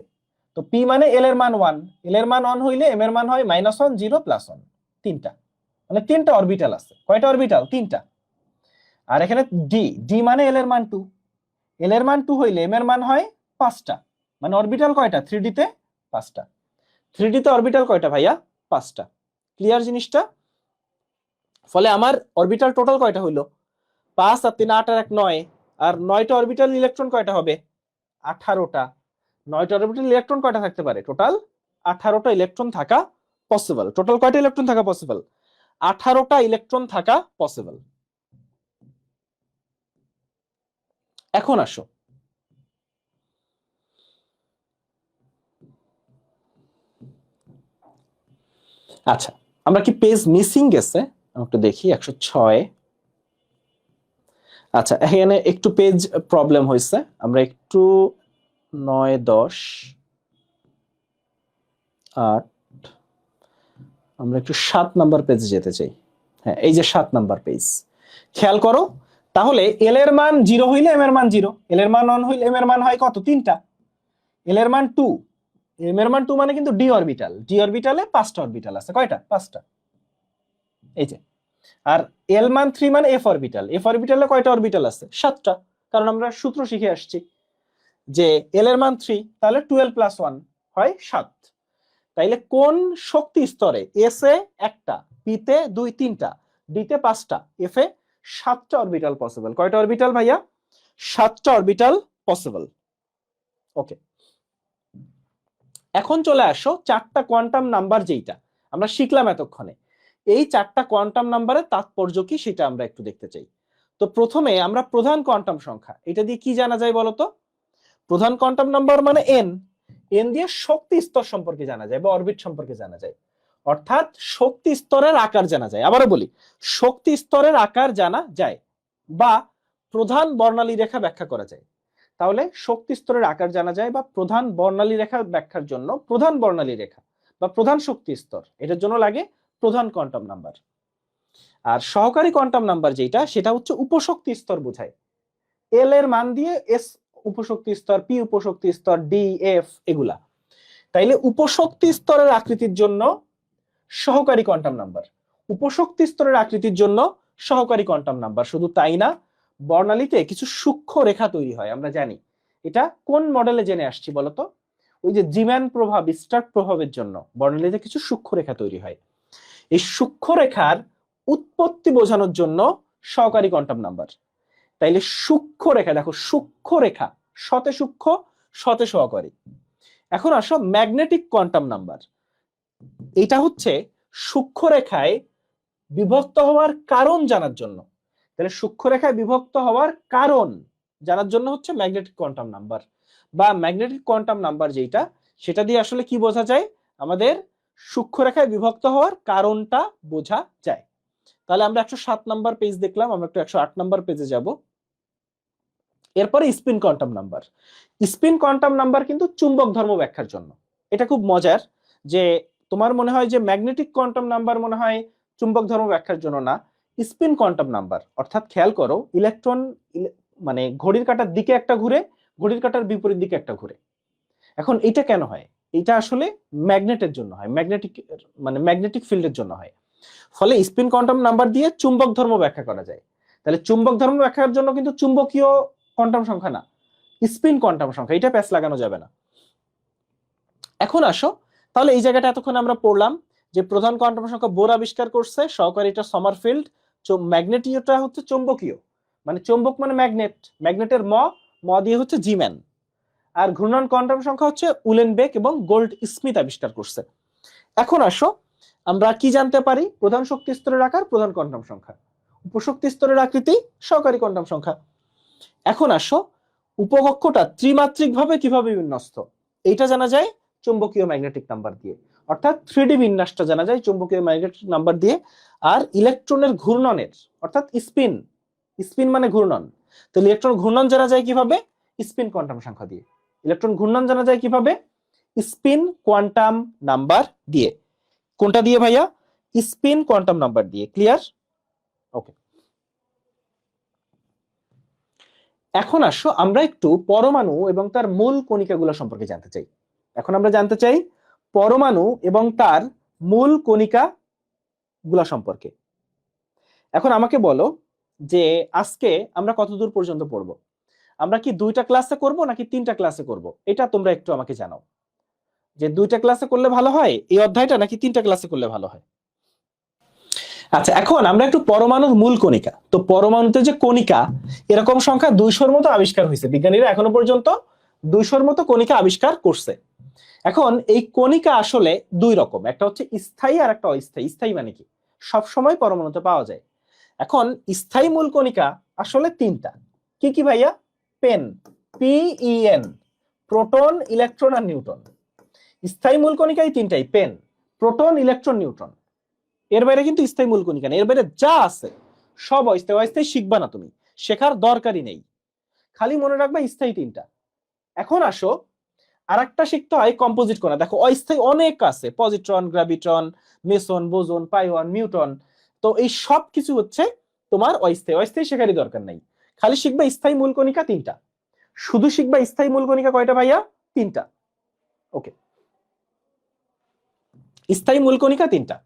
তো পি মানে এল এর মান 1, এল এর মান 1 হইলে এম এর মান হয় -1, 0, +1, তিনটা, মানে তিনটা অরবিটাল আছে। কয়টা অরবিটাল? তিনটা। আর এখানে ডি, ডি মানে এল এর মান 2, এল এর মান 2 হইলে এম এর মান হয় 5টা, মানে অরবিটাল কয়টা? 3D তে 5টা। 3D তে অরবিটাল কয়টা ভাইয়া? 5টা। ক্লিয়ার জিনিসটা? ফলে আমার অরবিটাল টোটাল কয়টা হইলো? 5 আর 3 8 আর 1 9, আর 9টা অরবিটাল ইলেকট্রন কয়টা হবে? 18টা। 9টা অরবিটাল ইলেকট্রন কয়টা থাকতে পারে? টোটাল 18টা ইলেকট্রন থাকা পসিবল। টোটাল কয়টা ইলেকট্রন থাকা পসিবল? 18টা ইলেকট্রন থাকা পসিবল। এখন আসো, আচ্ছা আমরা কি পেজ মিসিং গেছে? একটু দেখি 106। আচ্ছা এখানে একটু পেজ প্রবলেম হয়েছে, আমরা একটু 9 10 8, আমরা একটু 7 নাম্বার পেজে যেতে চাই। হ্যাঁ এই যে 7 নাম্বার পেজ, খেয়াল করো। তাহলে এল এর মান 0 হইলে এম এর মান 0, এল এর মান 1 হইলে এম এর মান হয় কত? 3টা। এল এর মান 2, এম এর মান 2 মানে কিন্তু ডি অরবিটাল, ডি অরবিটালে 5টা অরবিটাল আছে। কয়টা? 5টা। এই যে। আর এল মান 3 মানে এফ অরবিটাল, এফ অরবিটালে কয়টা অরবিটাল আছে? 7টা, কারণ আমরা সূত্র শিখে আসছি যে এল এর মান 3, তাহলে 12 + 1 হয় 7। তাইলে কোন শক্তি স্তরে এস এ একটা, পি তে 2 3টা, ডি তে 5টা, এফ এ 7টা অরবিটাল পসিবল? কয়টা অরবিটাল ভাইয়া? 7টা অরবিটাল পসিবল। ওকে, এখন চলে আসো 4টা কোয়ান্টাম নাম্বার যেটা আমরা শিখলাম এতক্ষণে, এই 4টা কোয়ান্টাম নাম্বারের তাৎপর্য কি সেটা আমরা একটু দেখতে চাই। তো প্রথমে আমরা প্রধান কোয়ান্টাম সংখ্যা, এটা দিয়ে কি জানা যায় বলতো? প্রধান কোয়ান্টাম নাম্বার মানে এন, এন দিয়ে শক্তি স্তর সম্পর্কে জানা যায় বা অরবিট সম্পর্কে জানা যায়, অর্থাৎ শক্তি স্তরের আকার জানা যায়। আবারও বলি, শক্তি স্তরের আকার জানা যায় বা প্রধান বর্ণালী রেখা ব্যাখ্যা করা যায়। তাহলে শক্তি স্তরের আকার জানা যায় বা প্রধান বর্ণালী রেখা ব্যাখ্যার জন্য প্রধান বর্ণালী রেখা বা প্রধান শক্তি স্তর, এটার জন্য লাগে প্রধান কোয়ান্টাম নাম্বার। আর সহকারী কোয়ান্টাম নাম্বার যেটা, সেটা হচ্ছে উপশক্তি স্তর বোঝায়। এল এর মান দিয়ে এস উপশক্তি স্তর, পি উপশক্তি স্তর, ডি এফ এগুলা। তাইলে উপশক্তি স্তরের আকৃতির জন্য সহকারী কোয়ান্টাম নাম্বার, উপশক্তি স্তরের আকৃতির জন্য সহকারী কোয়ান্টাম নাম্বার। শুধু তাই না, বর্ণালীতে কিছু সূক্ষ্ম রেখা তৈরি হয়, আমরা জানি। এটা কোন মডেলে জেনে আসছি বলতো? ওই যে জিম্যান প্রভাব, স্টার্ক প্রভাবের জন্য বর্ণালীতে কিছু সূক্ষ্ম রেখা তৈরি হয়। এই সূক্ষ্ম রেখার উৎপত্তি বোঝানোর জন্য সহকারী কোয়ান্টাম নাম্বার। তাইলে সূক্ষ্ম রেখা, দেখো সূক্ষ্ম রেখা, শতে সূক্ষ্ম শতে সহকারী। এখন আসো ম্যাগনেটিক কোয়ান্টাম নাম্বার, এটা হচ্ছে সূক্ষ্ম রেখায় বিভক্ত হওয়ার কারণ জানার জন্য। তাহলে সূক্ষ্ম রেখায় বিভক্ত হওয়ার কারণ জানার জন্য হচ্ছে ম্যাগনেটিক কোয়ান্টাম নাম্বার বা ম্যাগনেটিক কোয়ান্টাম নাম্বার যেটা, সেটা দিয়ে আসলে কি বোঝা যায়? আমাদের সূক্ষ্ম রেখায় বিভক্ত হওয়ার কারণটা বোঝা যায়। তাহলে আমরা 107 নাম্বার পেজ দেখলাম, আমরা একটু 108 নাম্বার পেজে যাব। এরপরে spin quantum number. Spin quantum number কিন্তু চুম্বক ধর্ম ব্যাখ্যার জন্য। এটা খুব মজার যে তোমার মনে হয় যে ম্যাগনেটিক কোয়ান্টাম নাম্বার মনে হয় চুম্বক ধর্ম ব্যাখ্যার জন্য না, স্পিন কোয়ান্টাম নাম্বার। অর্থাৎ খেয়াল করো, ইলেকট্রন মানে ঘড়ির কাঁটার দিকে একটা ঘুরে, ঘড়ির কাঁটার বিপরীত দিকে একটা ঘুরে। এখন এটা কেন হয়? এটা আসলে ম্যাগনেটের জন্য হয়, ম্যাগনেটিক মানে ম্যাগনেটিক ফিল্ডের জন্য হয়। ফলে স্পিন কোয়ান্টাম নাম্বার দিয়ে চুম্বক ধর্ম ব্যাখ্যা করা যায়। তাহলে চুম্বক ধর্ম ব্যাখ্যার জন্য কিন্তু চুম্বকীয় কোয়ান্টাম সংখ্যা না, স্পিন কোয়ান্টাম সংখ্যা, এটা প্যাচ লাগানো যাবে না। এখন আসো, তাহলে এই জায়গাটা এতক্ষণ আমরা পড়লাম যে প্রধান কোয়ান্টাম সংখ্যা বোর আবিষ্কার করছে, সহকারীটা সমারফিল্ড, ম্যাগনেটিকটা হচ্ছে চৌম্বকীয়, মানে চৌম্বক মানে ম্যাগনেট, ম্যাগনেটের ম দিয়ে হচ্ছে জিম্যান। আর ঘূর্ণন কোয়ান্টাম সংখ্যা হচ্ছে উলেনবেক এবং গোল্ড স্মিথ আবিষ্কার করছে। এখন আসো, আমরা কি জানতে পারি? প্রধান শক্তি স্তরের আকার প্রধান কোয়ান্টাম সংখ্যা, উপশক্তি স্তরের আকৃতি সহকারী কোয়ান্টাম সংখ্যা। এখন আসো, উপকক্ষটা ত্রিমাত্রিক ভাবে কিভাবে বিন্যস্ত, এইটা জানা যায় চুম্বকীয় ম্যাগনেটিক নাম্বার দিয়ে, অর্থাৎ 3D বিন্যাসটা জানা যায় চুম্বকীয় ম্যাগনেটিক নাম্বার দিয়ে। আর ইলেকট্রনের ঘূর্ণনের, অর্থাৎ স্পিন, স্পিন মানে ঘূর্ণন, তো ইলেকট্রন ঘূর্ণন জানা যায় কিভাবে? স্পিন কোয়ান্টাম সংখ্যা দিয়ে। ইলেকট্রন ঘূর্ণন জানা যায় কিভাবে? স্পিন কোয়ান্টাম নাম্বার দিয়ে। কোনটা দিয়ে ভাইয়া? স্পিন কোয়ান্টাম নাম্বার দিয়ে। ক্লিয়ার? ওকে, এখন আসো আমরা একটু পরমাণু এবং তার মূল কণিকাগুলো সম্পর্কে জানতে চাই। এখন আমরা জানতে চাই পরমাণু এবং তার মূল কণিকা গুলা সম্পর্কে। এখন আমাকে বলো যে আজকে আমরা কতদূর পর্যন্ত পড়বো? আমরা কি 2টা ক্লাসে করব নাকি 3টা ক্লাসে করব? এটা তোমরা একটু আমাকে জানাও যে 2টা ক্লাসে করলে ভালো হয় এই অধ্যায়টা, নাকি 3টা ক্লাসে করলে ভালো হয়। আচ্ছা, এখন আমরা একটু পরমাণুর মূল কণিকা। তো পরমাণুতে যে কণিকা, এরকম সংখ্যা 200-র মতো আবিষ্কার হয়েছে। বিজ্ঞানীরা এখনো পর্যন্ত 200-র মতো কণিকা আবিষ্কার করছে। এখন এই কণিকা আসলে দুই রকম, একটা হচ্ছে স্থায়ী আর একটা অস্থায়ী। স্থায়ী মানে কি? সব সময় পরমাণুতে পাওয়া যায়। এখন স্থায়ী মূল কণিকা আসলে 3টা। কি কি ভাইয়া? পেন, PEN, প্রোটন, ইলেকট্রন আর নিউট্রন। স্থায়ী মূল কণিকা এই 3টাই, পেন, প্রোটন, ইলেকট্রন, নিউট্রন। এর বাইরে কিন্তু স্থায়ী মূল কণিকা নেই। এর বাইরে যা আছে সব অস্থায়ী। অস্থায়ী শিখবা না তুমি, শেখার দরকারই নেই, খালি মনে রাখবা স্থায়ী 3টা। এখন আসো আরেকটা শিখতে হয় কম্পোজিট কণা। দেখো অস্থায়ী অনেক আছে, পজিট্রন, গ্র্যাভিট্রন, মেসন, বোসন, পাইওয়ান, মিউটন। তো এই সব কিছু হচ্ছে তোমার অস্থায়ী। অস্থায়ী শেখারই দরকার নাই, খালি শিখবা স্থায়ী মূল কণিকা 3টা। শুধু শিখবা স্থায়ী মূল কণিকা কয়টা ভাইয়া? 3টা। ওকে, স্থায়ী মূল কণিকা 3টা।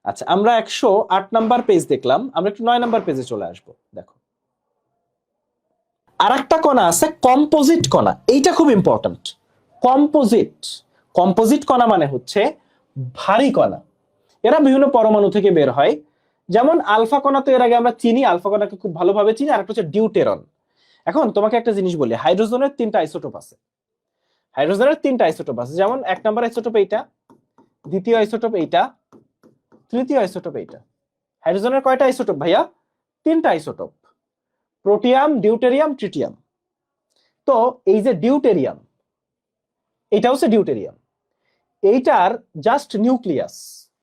আচ্ছা, আমরা 108 নাম্বার পেজ দেখলাম, আমরা একটু 9 নাম্বার পেজে চলে আসবো। দেখো আরেকটা কণা আছে কম্পোজিট কণা, এইটা খুব ইম্পর্টেন্ট। কম্পোজিট, কম্পোজিট কণা মানে হচ্ছে ভারী কণা। এরা বিভিন্ন পরমাণু থেকে বের হয়। যেমন আলফা কণা তো এর আগে আমরা চিনি, আলফা কণাকে খুব ভালোভাবে চিনি। আর একটা হচ্ছে ডিউটেরন। এখন তোমাকে একটা জিনিস বলি, হাইড্রোজেনের 3টা আইসোটোপ আছে। হাইড্রোজেনের 3টা আইসোটোপ আছে, যেমন 1 নাম্বার আইসোটোপ এইটা, দ্বিতীয় আইসোটোপ এইটা, তৃতীয় আইসোটোপ এইটা। হাইড্রোজেনের কয়টা আইসোটোপ ভাইয়া? 3টা আইসোটোপ, প্রোটিয়াম, ডিউটেরিয়াম, ট্রিটিয়াম। তো এই যে ডিউটেরিয়াম, এটা হচ্ছে ডিউটেরিয়াম। এইটার জাস্ট নিউক্লিয়াস,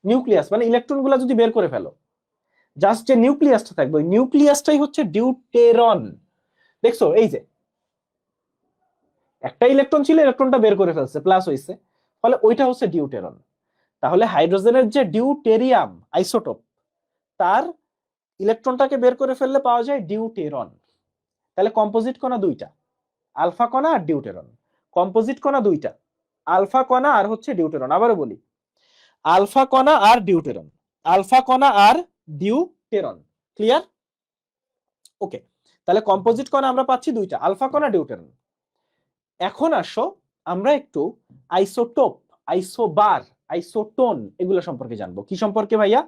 নিউক্লিয়াস মানে ইলেকট্রন গুলা যদি বের করে ফেলো, জাস্ট যে নিউক্লিয়াসটা থাকবে ওই নিউক্লিয়াসটাই হচ্ছে ডিউটেরন। দেখছো এই যে একটা ইলেকট্রন ছিল, ইলেকট্রনটা বের করে ফেলছে, প্লাস হইছে, ফলে ওইটা হচ্ছে ডিউটেরন। তাহলে হাইড্রোজেনের যে ডিউটেরিয়াম আইসোটোপ, তার ইলেকট্রনটাকে বের করে ফেললে পাওয়া যায় ডিউটেরন। তাহলে কম্পোজিট কণা 2টা, আলফা কণা আর ডিউটেরন। কম্পোজিট কণা 2টা, আলফা কণা আর হচ্ছে ডিউটেরন। আবারও বলি, আলফা কণা আর ডিউটেরন, আলফা কণা আর ডিউটেরন। ক্লিয়ার? ওকে, তাহলে কম্পোজিট কণা আমরা পাচ্ছি 2টা, আলফা কণা, ডিউটেরন। এখন আসো আমরা একটু আইসোটোপ, আইসোবার, আইসোটোন এগুলো সম্পর্কে জানবো। কি সম্পর্কে ভাইয়া?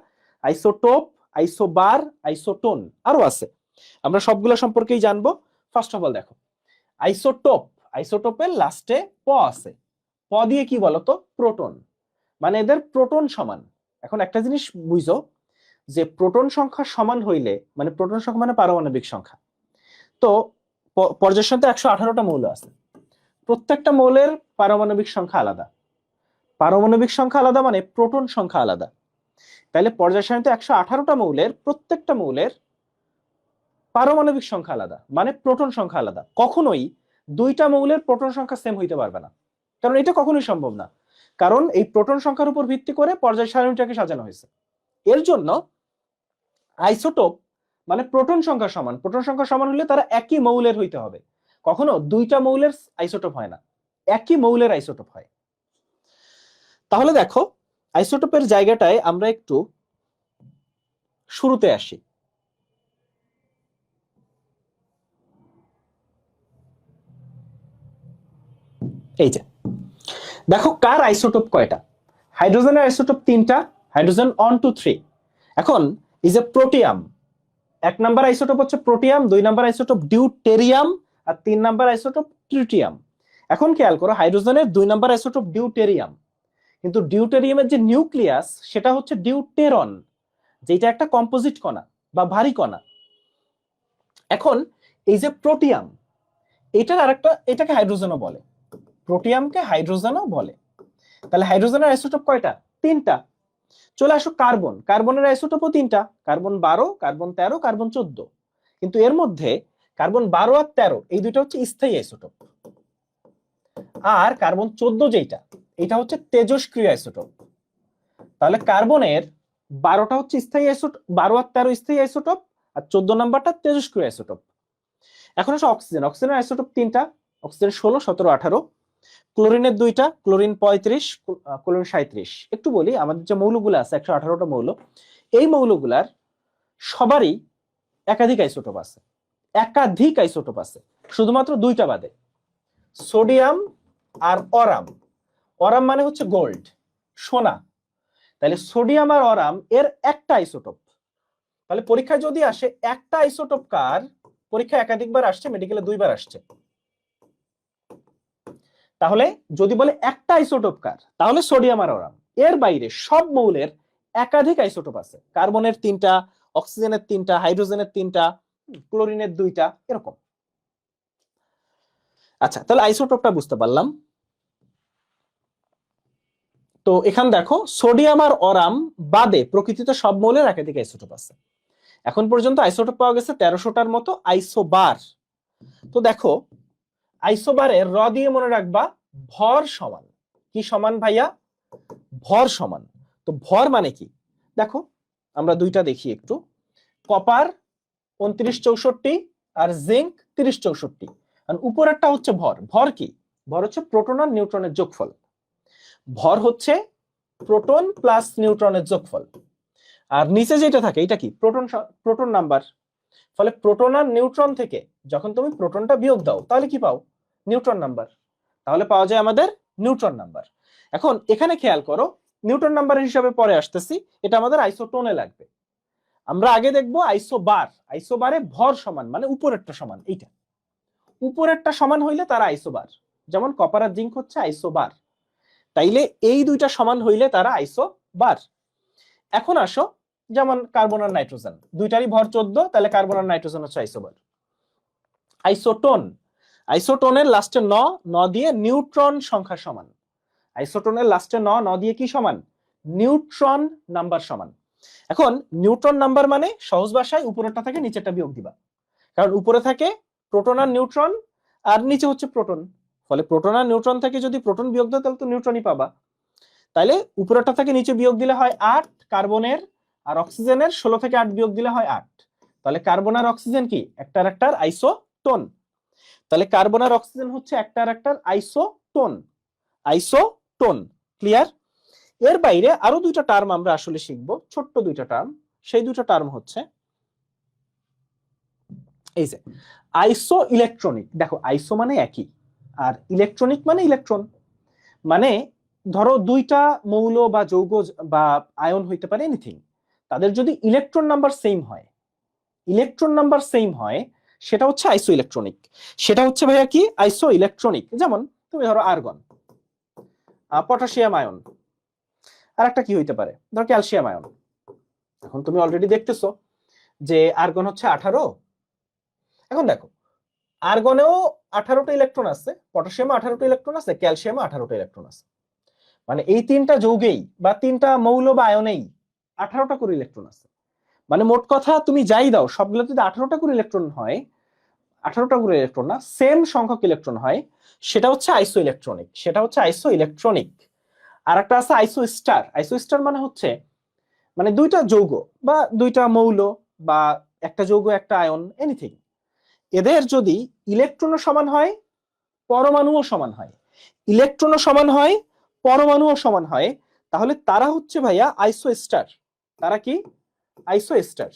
আইসোটোপ, আইসোবার, আইসোটোন, আরো আছে, আমরা সবগুলো সম্পর্কেই জানবো। ফার্স্ট অফ অল দেখো আইসোটোপ, আইসোটোপের লাস্টে প আছে। প দিয়ে কি বলতো? প্রোটন, মানে এদের প্রোটন সমান। এখন একটা জিনিস বুঝো যে প্রোটন সংখ্যা সমান হইলে, মানে প্রোটন সংখ্যা মানে পারমাণবিক সংখ্যা। তো পর্যায় সারণীতে 118টা মৌল আছে, প্রত্যেকটা মৌলের পারমাণবিক সংখ্যা আলাদা। পারমাণবিক সংখ্যা আলাদা মানে প্রোটন সংখ্যা আলাদা। তাহলে পর্যায় সারণীতে 118টা মৌলের প্রত্যেকটা মৌলের পারমাণবিক সংখ্যা আলাদা, মানে প্রোটন সংখ্যা আলাদা। কখনোই 2টা মৌলের প্রোটন সংখ্যা সেম হইতে পারবে না, কারণ এটা কখনোই সম্ভব না। কারণ এই প্রোটন সংখ্যার উপর ভিত্তি করে পর্যায় সারণীটাকে সাজানো হয়েছে। এর জন্য আইসোটোপ মানে প্রোটন সংখ্যা সমান। প্রোটন সংখ্যা সমান হলে তারা একই মৌলের হইতে হবে। কখনো 2টা মৌলের আইসোটোপ হয় না, একই মৌলের আইসোটোপ হয়। তাহলে দেখো আইসোটোপের জায়গাটায় আমরা একটু শুরুতে আসি। এই যে দেখো কার আইসোটোপ কয়টা? হাইড্রোজেনের আইসোটোপ 3টা, হাইড্রোজেন 1 2 3। এখন এই যে প্রোটিয়াম, 1 নাম্বার আইসোটোপ হচ্ছে প্রোটিয়াম, 2 নাম্বার আইসোটোপ ডিউটেরিয়াম, আর 3 নাম্বার আইসোটোপ ট্রিটিয়াম। এখন খেয়াল করো হাইড্রোজেনের 2 নাম্বার আইসোটোপ ডিউটেরিয়াম, কিন্তু ডিউটেরিয়ামের যে নিউক্লিয়াস সেটা হচ্ছে ডিউটেরন, যেটা একটা কম্পোজিট কণা বা ভারী কণা। এখন এই যে প্রোটিয়াম, এটার আরেকটা, এটাকে হাইড্রোজেনও বলে, প্রোটিয়ামকে হাইড্রোজেনও বলে। তাহলে হাইড্রোজেনের আইসোটোপ কয়টা? 3টা। চলে আসো কার্বন, কার্বনের আইসোটোপও 3টা, কার্বন 12, কার্বন 13, কার্বন 14। কিন্তু এর মধ্যে কার্বন 12 আর 13 এই দুইটা হচ্ছে স্থায়ী আইসোটোপ, আর কার্বন 14 যেটা, এটা হচ্ছে তেজস্ক্রিয় আইসোটোপ। তাহলে কার্বনের 12টা হচ্ছে স্থায়ী আইসোটোপ, 12 আর 13 স্থায়ী আইসোটোপ, আর 14 নাম্বারটা তেজস্ক্রিয় আইসোটোপ। এখন আসলে অক্সিজেন, অক্সিজেনের আইসোটোপ তিনটা, অক্সিজেন 16, 17, 18, ক্লোরিনের দুইটা, ক্লোরিন 35, ক্লোরিন 37। একটু বলি আমাদের যে মৌলগুলো আছে 118টা মৌল, এই মৌলগুলার সবারই একাধিক আইসোটোপ আছে, একাধিক আইসোটোপ আছে, শুধুমাত্র দুইটা বাদে, সোডিয়াম আর অরাম। অরাম মানে হচ্ছে গোল্ড, সোনা। তাহলে সোডিয়াম আর অরাম এর একটা আইসোটোপ। তাহলে পরীক্ষায় যদি আসে একটা আইসোটোপ কার, পরীক্ষায় একাধিকবার আসছে, মেডিকেলে দুইবার আসছে। তাহলে যদি বলে একটা আইসোটোপ কার, তাহলে সোডিয়াম আর অরাম। এর বাইরে সব মৌলের একাধিক আইসোটোপ আছে, কার্বনের তিনটা, অক্সিজেনের তিনটা, হাইড্রোজেনের তিনটা, ক্লোরিনের দুইটা, এরকম। আচ্ছা, তাহলে আইসোটোপটা বুঝতে পারলাম। তো এখানে দেখো সোডিয়াম আর অরাম বাদে প্রকৃতিতে সব মৌলের একাধিক আইসোটোপ আছে। এখন পর্যন্ত আইসোটোপ পাওয়া গেছে 1300টার মতো আইসোবার। তো দেখো আইসোবারের র দিয়ে মনে রাখবা ভর সমান। কি সমান ভাইয়া? ভর সমান। তো ভর মানে কি দেখো, আমরা দুইটা দেখি একটু। কপার 2964 আর জিঙ্ক 3064, আর উপরেরটা হচ্ছে ভর। ভর কি? ভর হচ্ছে প্রোটন আর নিউট্রনের যোগফল। ভর হচ্ছে প্রোটন প্লাস নিউট্রনের যোগফল। আর নিচে যেটা থাকে এটা কি? Proton, proton number. ফলে প্রোটন আর নিউট্রন থেকে যখন তুমি প্রোটনটা বিয়োগ দাও তাহলে কি পাও? Neutron number. তাহলে পাওয়া যায় আমাদের নিউট্রন নাম্বার। এখন এখানে খেয়াল করো, নিউট্রন নাম্বারের হিসাবে পরে আসতেছি, এটা আমাদের আইসোটোনে লাগবে। আমরা আগে দেখবো আইসোবার। আইসোবারে ভর সমান মানে উপরেরটা সমান, এইটা উপরেরটা সমান হইলে তারা আইসোবার। যেমন কপার আর জিঙ্ক হচ্ছে আইসোবার, তাইলে এই দুইটা সমান হইলে তারা আইসোবার। এখন আসো, যেমন কার্বন আর নাইট্রোজেন, দুইটারই ভর 14, তাহলে কার্বন আর নাইট্রোজেন হচ্ছে আইসোবার। আইসোটোন, আইসোটোনের লাস্টে ন, ন দিয়ে নিউট্রন সংখ্যা সমান। আইসোটোনের লাস্টে ন, ন দিয়ে কি সমান? নিউট্রন নাম্বার সমান। এখন নিউট্রন নাম্বার মানে সহজ ভাষায় উপরেরটা থেকে নিচেরটা বিয়োগ দিবা, কারণ উপরে থাকে প্রোটন আর নিউট্রন, আর নিচে হচ্ছে প্রোটন। ফলে প্রোটন আর নিউট্রন থেকে যদি প্রোটন বিয়োগ দাও তাহলে তো নিউট্রনই পাবা। তাইলে উপরেরটা থেকে নিচে বিয়োগ দিলে হয় 8, কার্বনের আর অক্সিজেনের 16 থেকে 8 বিয়োগ দিলে হয় 8। তাহলে কার্বন আর অক্সিজেন কি? একটার একটার আইসোটোন। তাহলে কার্বন আর অক্সিজেন হচ্ছে একটার একটার আইসোটোন। Isotone, clear? এর বাইরে আরো দুইটা টার্ম আমরা আসলে শিখবো, ছোট্ট দুইটা টার্ম। সেই দুটো টার্ম হচ্ছে এই যে আইসো ইলেকট্রনিক। দেখো আইসো মানে একই, আর ইলেকট্রনিক মানে ইলেকট্রন। মানে ধরো দুইটা মৌল বা যৌগ বা আয়ন হইতে পারে, এনিথিং, তাদের যদি ইলেকট্রন নাম্বার সেম হয়, ইলেকট্রন নাম্বার সেম হয়, সেটা হচ্ছে আইসো ইলেকট্রনিক। সেটা হচ্ছে ভাইয়া কি? আইসো ইলেকট্রনিক। যেমন তুমি ধরো আর্গন, পটাশিয়াম আয়ন, আর একটা কি হইতে পারে, ধরো ক্যালসিয়াম আয়ন। এখন তুমি অলরেডি দেখতেছো যে আর্গন হচ্ছে 18। এখন দেখো আর্গনেও 18টা ইলেকট্রন আছে, পটাশিয়ামে 18টা ইলেকট্রন আছে, ক্যালসিয়ামে 18টা ইলেকট্রন আছে। মানে এই তিনটা যৌগেই বা তিনটা মৌল বা আয়নেই 18টা করে ইলেকট্রন আছে। মানে মোট কথা তুমি যাই দাও সবগুলো যদি 18টা করে ইলেকট্রন হয়, 18টা করে ইলেকট্রন না, সেম সংখ্যক ইলেকট্রন হয়, সেটা হচ্ছে আইসো ইলেকট্রনিক। সেটা হচ্ছে আইসো ইলেকট্রনিক। আর একটা আছে আইসো স্টার। আইসো স্টার মানে হচ্ছে মানে দুইটা যৌগ বা দুইটা মৌল বা একটা যৌগ একটা আয়ন, এনিথিং, এদের যদি ইলেকট্রনও সমান হয়, পরমাণুও সমান হয়, ইলেকট্রনও সমান হয়, পরমাণুও সমান হয়, তাহলে তারা হচ্ছে ভাইয়া আইসো স্টার। তারা কি? আইসো স্টার।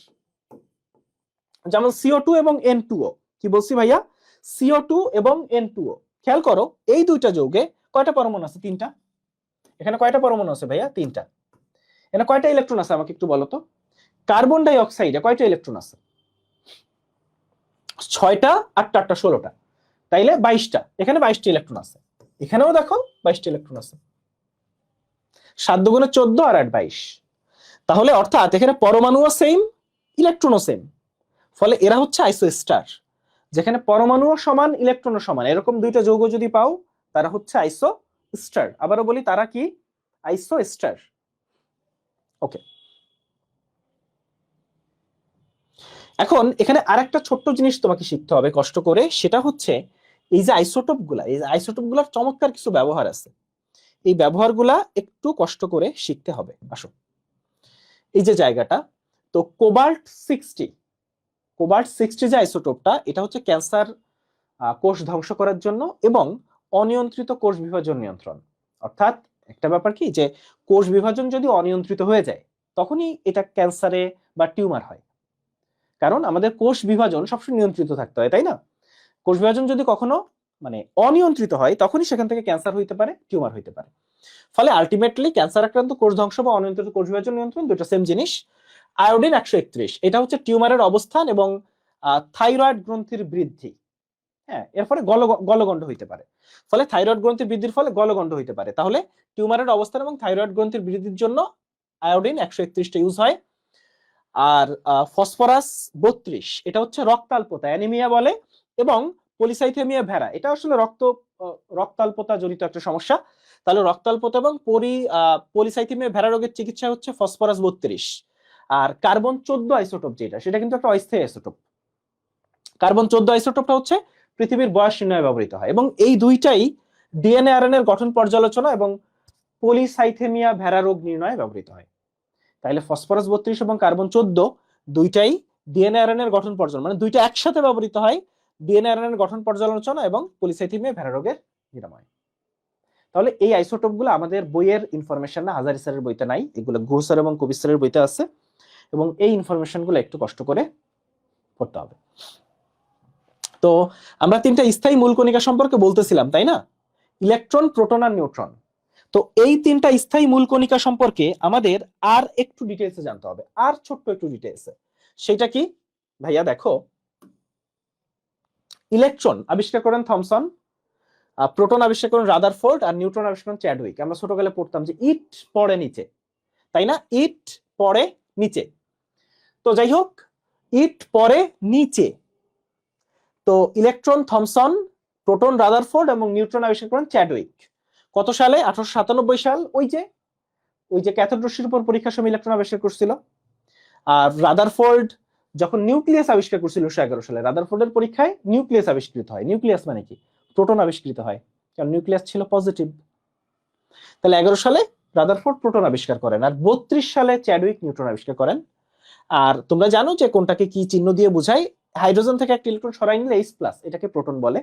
যেমন CO2 এবং N2O। কি বলছি ভাইয়া? CO2 এবং N2O। খেয়াল করো এই দুইটা যৌগে কয়টা পরমাণু আছে? 3টা। এখানে কয়টা পরমাণু আছে ভাইয়া? 3টা। এখানে কয়টা ইলেকট্রন আছে আমাকে একটু বলো তো। কার্বন ডাই অক্সাইডে কয়টা ইলেকট্রন আছে? 6টা, 8টা, 8টা, 16টা, তাইলে 22টা। এখানে 22টা ইলেকট্রন আছে, এখানেও দেখো 22টা ইলেকট্রন আছে। 7 দুগুণে 14 আর 8 22। তাহলে অর্থাৎ এখানে পরমাণুও সেম, ইলেকট্রনও সেম। ফলে এরা হচ্ছে আইসো স্টার। যেখানে পরমাণুও সমান, ইলেকট্রনও সমান, এরকম দুইটা যৌগ যদি পাও তারা হচ্ছে আইসো স্টার। আবারও বলি, তারা কি? আইসো স্টার। ওকে, এখন এখানে আরেকটা ছোট্ট জিনিস তোমাকে শিখতে হবে কষ্ট করে, সেটা হচ্ছে এই যে আইসোটোপ গুলা, এই আইসোটোপ গুলার চমৎকার কিছু ব্যবহার আছে। এই ব্যবহারগুলা একটু কষ্ট করে শিখতে হবে। আসো, এই যে জায়গাটা, তো কোবাল্ট 60, কোবাল্ট 60 যে আইসোটোপটা, এটা হচ্ছে ক্যান্সার কোষ ধ্বংস করার জন্য এবং অনিয়ন্ত্রিত কোষ বিভাজন নিয়ন্ত্রণ। অর্থাৎ একটা ব্যাপার কি, যে কোষ বিভাজন যদি অনিয়ন্ত্রিত হয়ে যায় তখনই এটা ক্যান্সারে বা টিউমার হয়। কারণ আমাদের কোষ বিভাজন সবসময় নিয়ন্ত্রিত থাকতে হয়, তাই না? কোষ বিভাজন যদি কখনো মানে অনিয়ন্ত্রিত হয় তখনই সেখান থেকে ক্যান্সার হইতে পারে, টিউমার হইতে পারে। ফলে আলটিমেটলি ক্যান্সার আক্রান্ত কোষ ধ্বংস বা অনিয়ন্ত্রিত কোষ বিভাজন নিয়ন্ত্রণ দুটো সেম জিনিস। আয়োডিন 131 এটা হচ্ছে টিউমারের অবস্থান এবং থাইরয়েড গ্রন্থির বৃদ্ধি। হ্যাঁ, এর ফলে গলগণ্ড হইতে পারে। ফলে থাইরয়েড গ্রন্থির বৃদ্ধির ফলে গলগণ্ড হইতে পারে। তাহলে টিউমারের অবস্থান এবং থাইরয়েড গ্রন্থির বৃদ্ধির জন্য আয়োডিন 131টা ইউজ হয়। আর ফসফরাস 32 এটা হচ্ছে রক্তাল্পতা, অ্যানিমিয়া বলে, এবং পলিসাইথেমিয়া ভেরা এটা আসলে রক্তাল্পতা জনিত একটা সমস্যা। তাহলে রক্তাল্পতা এবং পলিসাইথেমিয়া ভেরা রোগের চিকিৎসা হচ্ছে ফসফরাস 32। আর কার্বন 14 আইসোটোপ যেটা, সেটা কিন্তু একটা অস্থায়ী আইসোটোপ। কার্বন 14 আইসোটোপটা হচ্ছে পৃথিবীর বয়স নির্ণয়ে ব্যবহৃত হয়, এবং এই দুইটাই ডিএনএ আরএনএ এর গঠন পর্যালোচনা এবং পলিসাইথেমিয়া ভেরা রোগ নির্ণয়ে ব্যবহৃত হয়। তাহলে ফসফরাস 32 এবং কার্বন 14 দুইটাই ডিএনএ আরএনএ এর গঠন পর্যালোচনা, মানে দুইটা একসাথে ব্যবহৃত হয় ডিএনএ আরএনএ এর গঠন পর্যালোচনা এবং পলিসাইথেমিয়া ভেরা রোগের নিরাময়। তাহলে এই আইসোটোপ গুলো আমাদের বইয়ের ইনফরমেশন না, হাজারি স্যারের বইতে নাই, এগুলো গুহ স্যার এবং কবির স্যারের বইতে আছে, এবং এই ইনফরমেশন গুলো একটু কষ্ট করে পড়তে হবে। তো আমরা তিনটা স্থায়ী মূল কণিকা সম্পর্কে বলতেছিলাম, তাই না? ইলেকট্রন, প্রোটন আর নিউট্রন। তো এই তিনটা স্থায়ী মূল কণিকা সম্পর্কে আমাদের আর একটু ডিটেইলসে জানতে হবে, আর ছোট্ট একটু ডিটেইলসে। সেটা কি ভাইয়া? দেখো, ইলেকট্রন আবিষ্কার করেন থমসন, প্রোটন আবিষ্কার করেন রাদারফোর্ড, আর নিউট্রন আবিষ্কার করেন চ্যাডউইক। আমরা ছোটকালে পড়তাম যে ইট পড়ে নিচে, তাই না? ইট পড়ে নিচে। তো যাই হোক, ইট পড়ে নিচে। তো ইলেকট্রন থমসন, প্রোটন রাদারফোর্ড এবং নিউট্রন আবিষ্কার করেন চ্যাডউইক। কত সালে? 1897 সাল। ওই যে ক্যাথোড রশ্মির উপর পরীক্ষার সময় ইলেকট্রন আবিষ্কার করছিল। আর রাদারফোর্ড যখন নিউক্লিয়াস আবিষ্কার করছিল 1911 সালে, রাদারফোর্ডের পরীক্ষায় নিউক্লিয়াস আবিষ্কৃত হয়। নিউক্লিয়াস মানে কি? প্রোটন আবিষ্কৃত হয়, কারণ নিউক্লিয়াস ছিল পজিটিভ। তাহলে 11 সালে রাদারফোর্ড প্রোটন আবিষ্কার করেন, আর 32 সালে চ্যাডউইক নিউট্রন আবিষ্কার করেন। আর তোমরা জানো যে কোনটাকে কি চিহ্ন দিয়ে বোঝায়? হাইড্রোজেন থেকে একটা ইলেকট্রন সরাই নিলে H+, এটাকে প্রোটন বলে।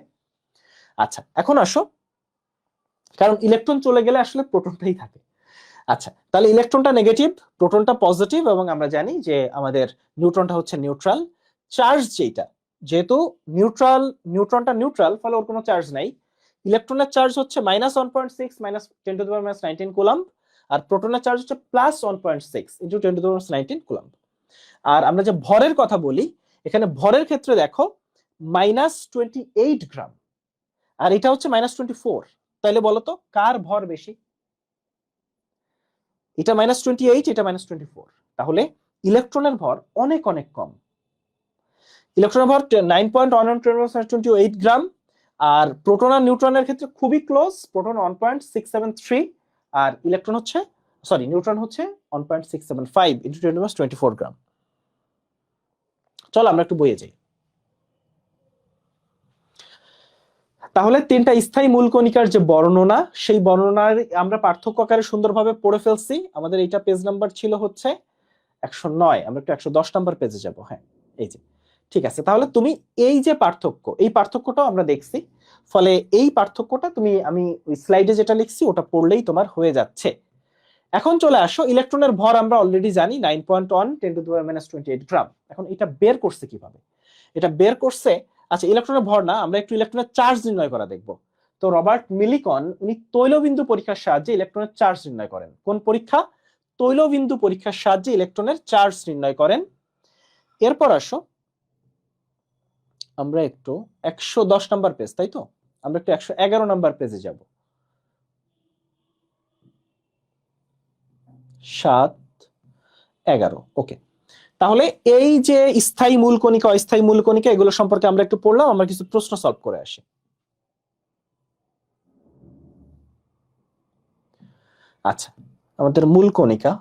আচ্ছা, এখন আসো, কারণ ইলেকট্রন চলে গেলে আসলে প্রোটনটাই থাকে। আচ্ছা, তাহলে ইলেকট্রনটা নেগেটিভ, প্রোটনটা পজিটিভ, এবং আমরা জানি যে আমাদের নিউট্রনটা হচ্ছে নিউট্রাল। চার্জ যেটা, যেহেতু নিউট্রনটা নিউট্রাল, ফলে ওর কোনো চার্জ নাই। ইলেকট্রনের চার্জ হচ্ছে -1.6 ×10⁻19 কুলম্ব, আর প্রোটনের চার্জ হচ্ছে +1.6 × 10⁻19 কুলম্ব। আর আমরা যে ভরের কথা বলি, এখানে ভরের ক্ষেত্রে দেখো -28 গ্রাম, আর এটা হচ্ছে -24। তাহলে বলতো কার ভর বেশি? এটা -28, এটা -24। তাহলে ইলেকট্রনের ভর অনেক অনেক কম। ইলেকট্রনের ভর 9.1 গ্রাম, আর প্রোটন আর নিউট্রনের ক্ষেত্রে খুবই ক্লোজ। প্রোটন 1.673, আর নিউট্রন হচ্ছে 1.675 × 10⁻24 গ্রাম। চলো আমরা একটু বইয়ে যাই। তাহলে তিনটা স্থায়ী মূল কণিকার যে বর্ণনা, সেই বর্ণনার আমরা পার্থক্য আকারে সুন্দরভাবে পড়ে ফেলছি। আমাদের এইটা পেজ নাম্বার ছিল হচ্ছে 109, আমরা একটু 110 নাম্বার পেজে যাব। হ্যাঁ, এই যে, ঠিক আছে। তাহলে তুমি এই যে পার্থক্য, এই পার্থক্যটাও আমরা দেখছি। ফলে এই পার্থক্যটা আমি ওই স্লাইডে যেটা লিখছি ওটা পড়লেই তোমার হয়ে যাচ্ছে। এখন চলে আসো, ইলেকট্রনের ভর আমরা অলরেডি জানি 9.1 × 10⁻28 গ্রাম। এখন এটা বের করছে কিভাবে? এটা বের করছে, আচ্ছা, ইলেকট্রনের ভর না, আমরা একটু ইলেকট্রনের চার্জ নির্ণয় করা দেখব। তো রবার্ট মিলিকন উনি তৈলবিন্দু পরীক্ষার সাহায্যে ইলেকট্রনের চার্জ নির্ণয় করেন। কোন পরীক্ষা? তৈলবিন্দু পরীক্ষার সাহায্যে ইলেকট্রনের চার্জ নির্ণয় করেন। এরপর আসো, আমরা একটু 110 নাম্বার পেজ, তাই তো? আমরা একটু 111 নাম্বার পেজে যাব। 7, 11, ওকে। তাহলে এই যে স্থায়ী মূল কণিকা, অস্থায়ী মূল কণিকা, এগুলো সম্পর্কে আমরা একটু পড়লাম। আমরা কিছু প্রশ্ন সলভ করে আসি। আচ্ছা, আমাদের মূল কণিকা,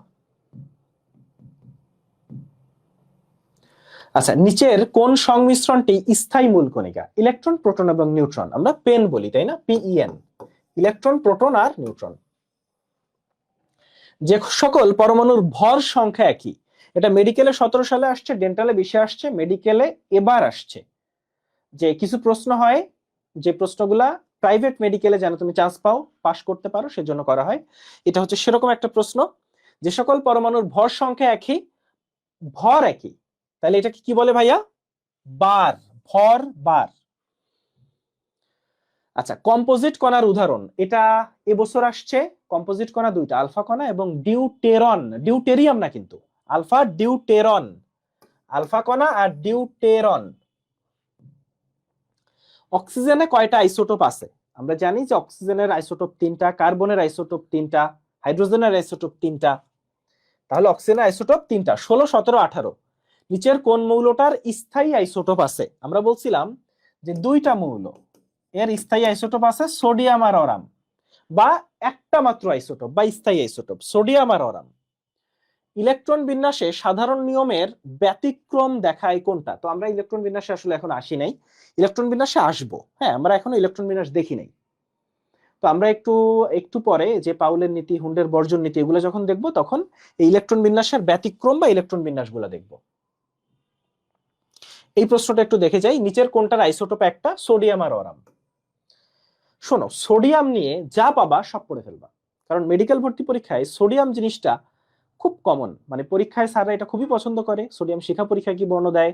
আচ্ছা, নিচের কোন সংমিশ্রণটি স্থায়ী মূল কণিকা? ইলেকট্রন, প্রোটন এবং নিউট্রন। আমরা পেন বলি, তাই না? PEN, ইলেকট্রন, প্রোটন আর নিউট্রন। যে সকল পরমাণুর ভর সংখ্যা একই, এটা মেডিকেলে 17 সালে আসছে, ডেন্টালে বেশি আসছে, মেডিকেলে এবার আসছে। যে কিছু প্রশ্ন হয়, যে প্রশ্নগুলা প্রাইভেট মেডিকেলে যেন তুমি চান্স পাও, পাস করতে পারো, সেজন্য করা হয়। এটা হচ্ছে সেরকম একটা প্রশ্ন। যে সকল পরমাণুর ভর সংখ্যা একই, ভর একই, তাহলে এটা কি বলে ভাইয়া? বার, ভর বার। আচ্ছা, কম্পোজিট কণার উদাহরণ, এটা এবছর আসছে। কম্পোজিট কণা দুইটা, আলফা কণা এবং ডিউটেরন, ডিউটেরিয়াম না কিন্তু, আলফা ডিউটেরন, আলফা কণা আর ডিউটেরন। অক্সিজেনে কয়টা আইসোটোপ আছে? আমরা জানি যে অক্সিজেনের আইসোটোপ 3টা, কার্বনের আইসোটোপ 3টা, হাইড্রোজেনের আইসোটোপ 3টা। তাহলে অক্সিজেনের আইসোটোপ 3টা, 16, 17, 18। নিচের কোন মৌলটার স্থায়ী আইসোটোপ আছে? আমরা বলছিলাম যে দুইটা মৌল এর স্থায়ী আইসোটোপ আছে, সোডিয়াম আর অরাম, বা একটা মাত্র আইসোটোপ বা স্থায়ী আইসোটোপ, সোডিয়াম আর অরাম। ইলেকট্রন বিন্যাসে সাধারণ নিয়মের ব্যতিক্রম দেখায় কোনটা? তো আমরা ইলেকট্রন বিন্যাসে আসলে এখন আসি নাই, ইলেকট্রন বিন্যাসে আসবো। হ্যাঁ, আমরা এখনো ইলেকট্রন বিন্যাস দেখি নাই। তো আমরা একটু একটু পরে যে পাউলের নীতি, হুন্ডের বর্জন নীতি, এগুলো যখন দেখবো তখন এই ইলেকট্রন বিন্যাসের ব্যতিক্রম বা ইলেকট্রন বিন্যাসগুলো দেখবো। এই প্রশ্নটা একটু দেখে যাই, নিচের কোনটার আইসোটোপ একটা, সোডিয়াম আর অরাম। শোনো, সোডিয়াম নিয়ে যা পাবা সব পড়ে ফেলবা, কারণ মেডিকেল ভর্তি পরীক্ষায় সোডিয়াম জিনিসটা খুব কমন। মানে পরীক্ষায় স্যাররা এটা খুবই পছন্দ করে। সোডিয়াম শিখা পরীক্ষায় কি বর্ণ দেয়,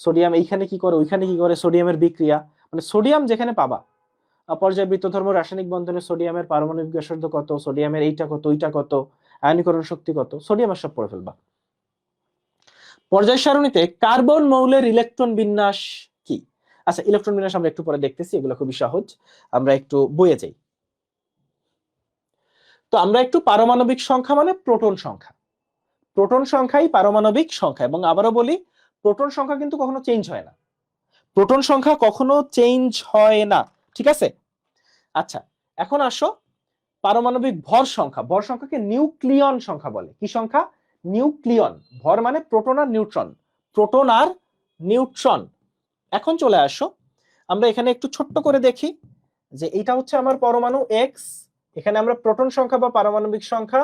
সোডিয়াম এইখানে কি করে, ওইখানে কি করে, সোডিয়ামের বিক্রিয়া, মানে সোডিয়াম যেখানে পাবা, পর্যায়বৃত্ত ধর্ম, রাসায়নিক বন্ধনে সোডিয়ামের পারমাণবিক ব্যাসার্ধ কত, সোডিয়ামের এইটা কত, ওইটা কত, আয়নীকরণ শক্তি কত, সোডিয়ামের সব পড়ে ফেলবা। পর্যায় সারণীতে কার্বন মৌলের ইলেকট্রন বিন্যাস কি? আচ্ছা, ইলেকট্রন বিন্যাস আমরা একটু পরে দেখতেছি, এগুলো খুবই সহজ, আমরা একটু বইয়ে যাই। তো আমরা একটু পারমাণবিক সংখ্যা মানে প্রোটন সংখ্যা, প্রোটন সংখ্যাই পারমাণবিক সংখ্যা। এবং আবারও বলি, প্রোটন সংখ্যা কিন্তু কখনো চেঞ্জ হয় না, প্রোটন সংখ্যা কখনো চেঞ্জ হয় না, ঠিক আছে? আচ্ছা, এখন আসো পারমাণবিক ভর সংখ্যা, ভর সংখ্যাকে নিউক্লিয়ন সংখ্যা বলে। কি সংখ্যা? নিউক্লিয়ন। ভর মানে প্রোটন আর নিউট্রন, প্রোটন আর নিউট্রন। এখন চলে আসো, আমরা এখানে একটু ছোট্ট করে দেখি যে এটা হচ্ছে আমার পরমাণু এক্স, এখানে আমরা প্রোটন সংখ্যা বা পারমাণবিক সংখ্যা,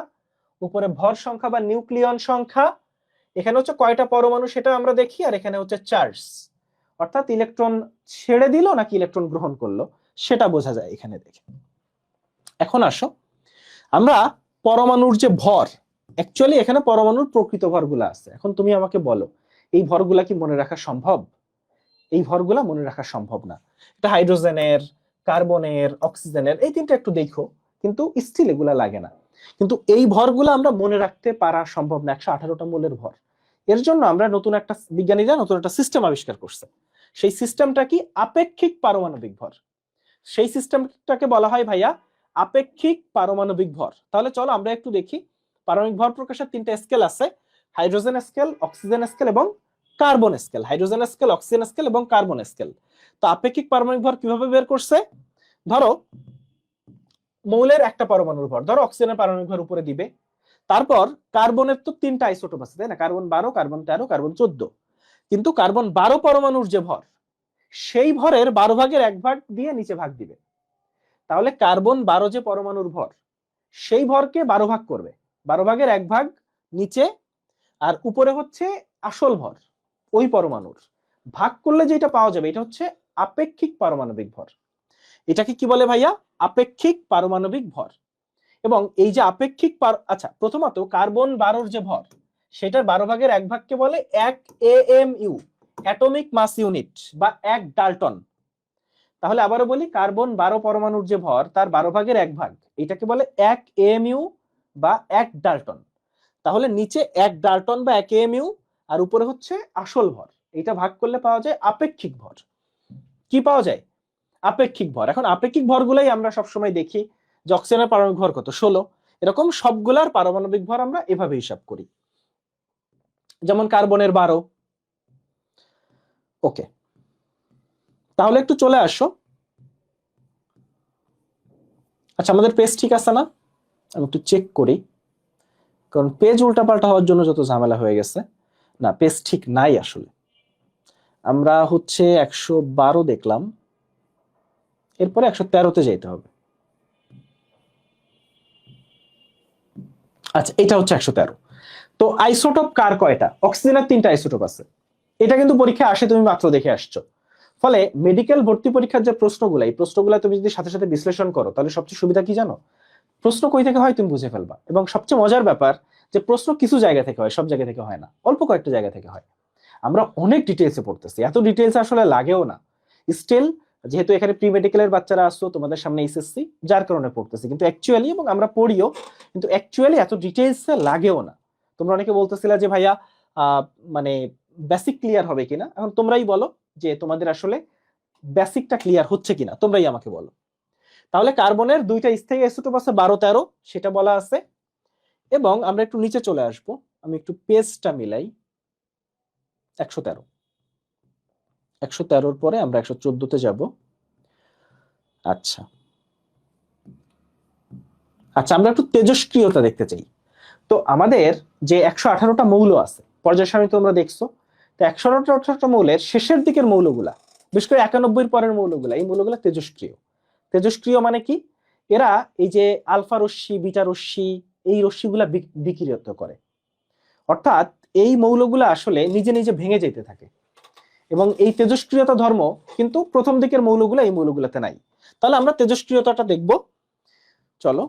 উপরে ভর সংখ্যা বা নিউক্লিয়ন সংখ্যা, এখানে হচ্ছে কয়টা পরমাণু সেটা আমরা দেখি, আর এখানে হচ্ছে চার্জ, অর্থাৎ ইলেকট্রন ছেড়ে দিল নাকি ইলেকট্রন গ্রহণ করলো সেটা বোঝা যায় এখানে দেখে। এখন আসো, আমরা পরমাণুর যে ভর, অ্যাকচুয়ালি এখানে পরমাণুর প্রকৃত ভরগুলো আছে। এখন তুমি আমাকে বলো, এই ভরগুলা কি মনে রাখা সম্ভব? এই ভরগুলা মনে রাখা সম্ভব না। এটা হাইড্রোজেনের, কার্বনের, অক্সিজেনের, এই তিনটা একটু দেখো, কিন্তু স্টিল এগুলা লাগে না। কিন্তু এই ভরগুলো আমরা মনে রাখতে পারা সম্ভব না, 118টা মূলের ভর। এর জন্য আমরা নতুন একটা, বিজ্ঞানীরা নতুন একটা সিস্টেম আবিষ্কার করছে। সেই সিস্টেমটা কি? আপেক্ষিক পারমাণবিক ভর। সেই সিস্টেমটাকে বলা হয় ভাইয়া আপেক্ষিক পারমাণবিক ভর। তাহলে চলো আমরা একটু দেখি, পারমাণবিক ভর প্রকাশের 3টা স্কেল আছে, হাইড্রোজেন স্কেল, অক্সিজেন স্কেল এবং carbon scale. Hydrogen scale, oxygen scale এবং কার্বন স্কেল। তো আপেক্ষিক পারমাণবিক ভর কিভাবে বের করছে? ধরো মৌলের একটা পরমাণুর ভর, ধরো অক্সিজেনের পারমাণবিক ভর উপরে দিবে, তারপর কার্বনের তো 3টা আইসোটোপ আছে তাই না, কার্বন 12, কার্বন 13, কার্বন 14। কিন্তু কার্বন 12 পরমাণুর যে ভর, সেই ভরের 12 ভাগের 1 ভাগ দিয়ে নিচে ভাগ দিবে। তাহলে কার্বন 12 যে পরমাণুর ভর, সেই ভরকে 12 ভাগ করবে, 12 ভাগের 1 ভাগ নিচে, আর উপরে হচ্ছে আসল ভর ওই পরমাণুর, ভাগ করলে যেটা পাওয়া যাবে এটা হচ্ছে আপেক্ষিক পারমাণবিক ভর। এটাকে কি বলে ভাইয়া? আপেক্ষিক পারমাণবিক ভর। এবং এই যে আপেক্ষিক আচ্ছা, প্রথমত কার্বন 12 যে ভর, সেটার 12 ভাগের 1 ভাগকে বলে 1 AMU, অ্যাটমিক মাস ইউনিট, বা 1 ডাল্টন। তাহলে আবারও বলি, কার্বন 12 পরমাণুর যে ভর, তার 12 ভাগের 1 ভাগ, এটাকে বলে 1 AMU বা 1 ডাল্টন। তাহলে নিচে 1 ডাল্টন বা 1 AMU, আর উপরে হচ্ছে আসল ভর। এটা ভাগ করলে পাওয়া যায় আপেক্ষিক ভর। কি পাওয়া যায়? আপেক্ষিক ভর। এখন আপেক্ষিক ভরগুলাই আমরা সবসময় দেখি যে অক্সিজেনের পারমাণবিক ভর কত, 16। এরকম সবগুলার পারমাণবিক ভর আমরা এভাবে হিসাব করি, যেমন কার্বনের 12। ওকে, তাহলে একটু চলে আসো। আচ্ছা, আমাদের পেজ ঠিক আছে না? আমি একটু চেক করি, কারণ পেজ উল্টাপাল্টা হওয়ার জন্য যত ঝামেলা হয়ে গেছে। না, পেজ ঠিক নাই আসলে। আমরা হচ্ছে 112 দেখলাম, এরপরে 113তে যেতে হবে। আচ্ছা, এটা হচ্ছে 113। তো আইসোটোপ কার কয়টা? অক্সিজেনের 3টা আইসোটোপ আছে। এটা কিন্তু পরীক্ষায় আসে, তুমি মাত্র দেখে আসছো। ফলে মেডিকেল ভর্তি পরীক্ষার যে প্রশ্নগুলো, এই প্রশ্নগুলো তুমি যদি সাথে সাথে বিশ্লেষণ করো, তাহলে সবচেয়ে সুবিধা কি জানো? প্রশ্ন কই থেকে হয় তুমি বুঝে ফেলবা। এবং সবচেয়ে মজার ব্যাপার যে প্রশ্ন কিছু জায়গা থেকে হয়, সব জায়গা থেকে হয় না, অল্প কয়েকটা জায়গা থেকে হয়। আমরা অনেক ডিটেলসে পড়তেছি, এত ডিটেলস আসলে লাগেও না। স্টিল যেহেতু এখানে প্রি মেডিকেলের বাচ্চারা আসছো, তোমাদের সামনে এসএসসি, যার কারণে পড়তেছি, কিন্তু অ্যাকচুয়ালি, এবং আমরা পড়িও, কিন্তু অ্যাকচুয়ালি এত ডিটেলসে লাগেও না। তোমরা অনেকে বলতেছিলা যে ভাইয়া মানে বেসিক ক্লিয়ার হবে কিনা। এখন তোমরাই বলো যে তোমাদের আসলে বেসিকটা ক্লিয়ার হচ্ছে কিনা, তোমরাই আমাকে বলো। তাহলে কার্বনের 2টা স্থায়ী আইসোটোপ আছে 12-13, সেটা বলা আছে। এবং আমরা একটু নিচে চলে আসব, আমি একটু পেজটা মিলাই। 113, 113 পরে আমরা 114-তে যাব। আচ্ছা আচ্ছা, আমরা একটু তেজস্ক্রিয়তা দেখতে চাই। তো আমাদের যে 118টা মৌল আছে পর্যায় সারণী তোমরা দেখছো, তো 118টা মৌলের শেষের দিকের মৌলগুলা, বিশেষ করে 91 পরের মৌলগুলা, এই মৌলগুলা তেজস্ক্রিয়। তেজস্ক্রিয় মানে কি? এরা এই যে আলফা রশ্মি, বিটা রশ্মি, এই রশ্মিগুলা বিকিরিত করে। অর্থাৎ এই মৌলগুলা আসলে নিজে নিজে ভেঙে যেতে থাকে। এবং এই তেজস্ক্রিয়তা ধর্ম কিন্তু প্রথম দিকের মৌলগুলা এই মৌলগুলাতে নাই। তাহলে আমরা তেজস্ক্রিয়তাটা দেখব, চলো।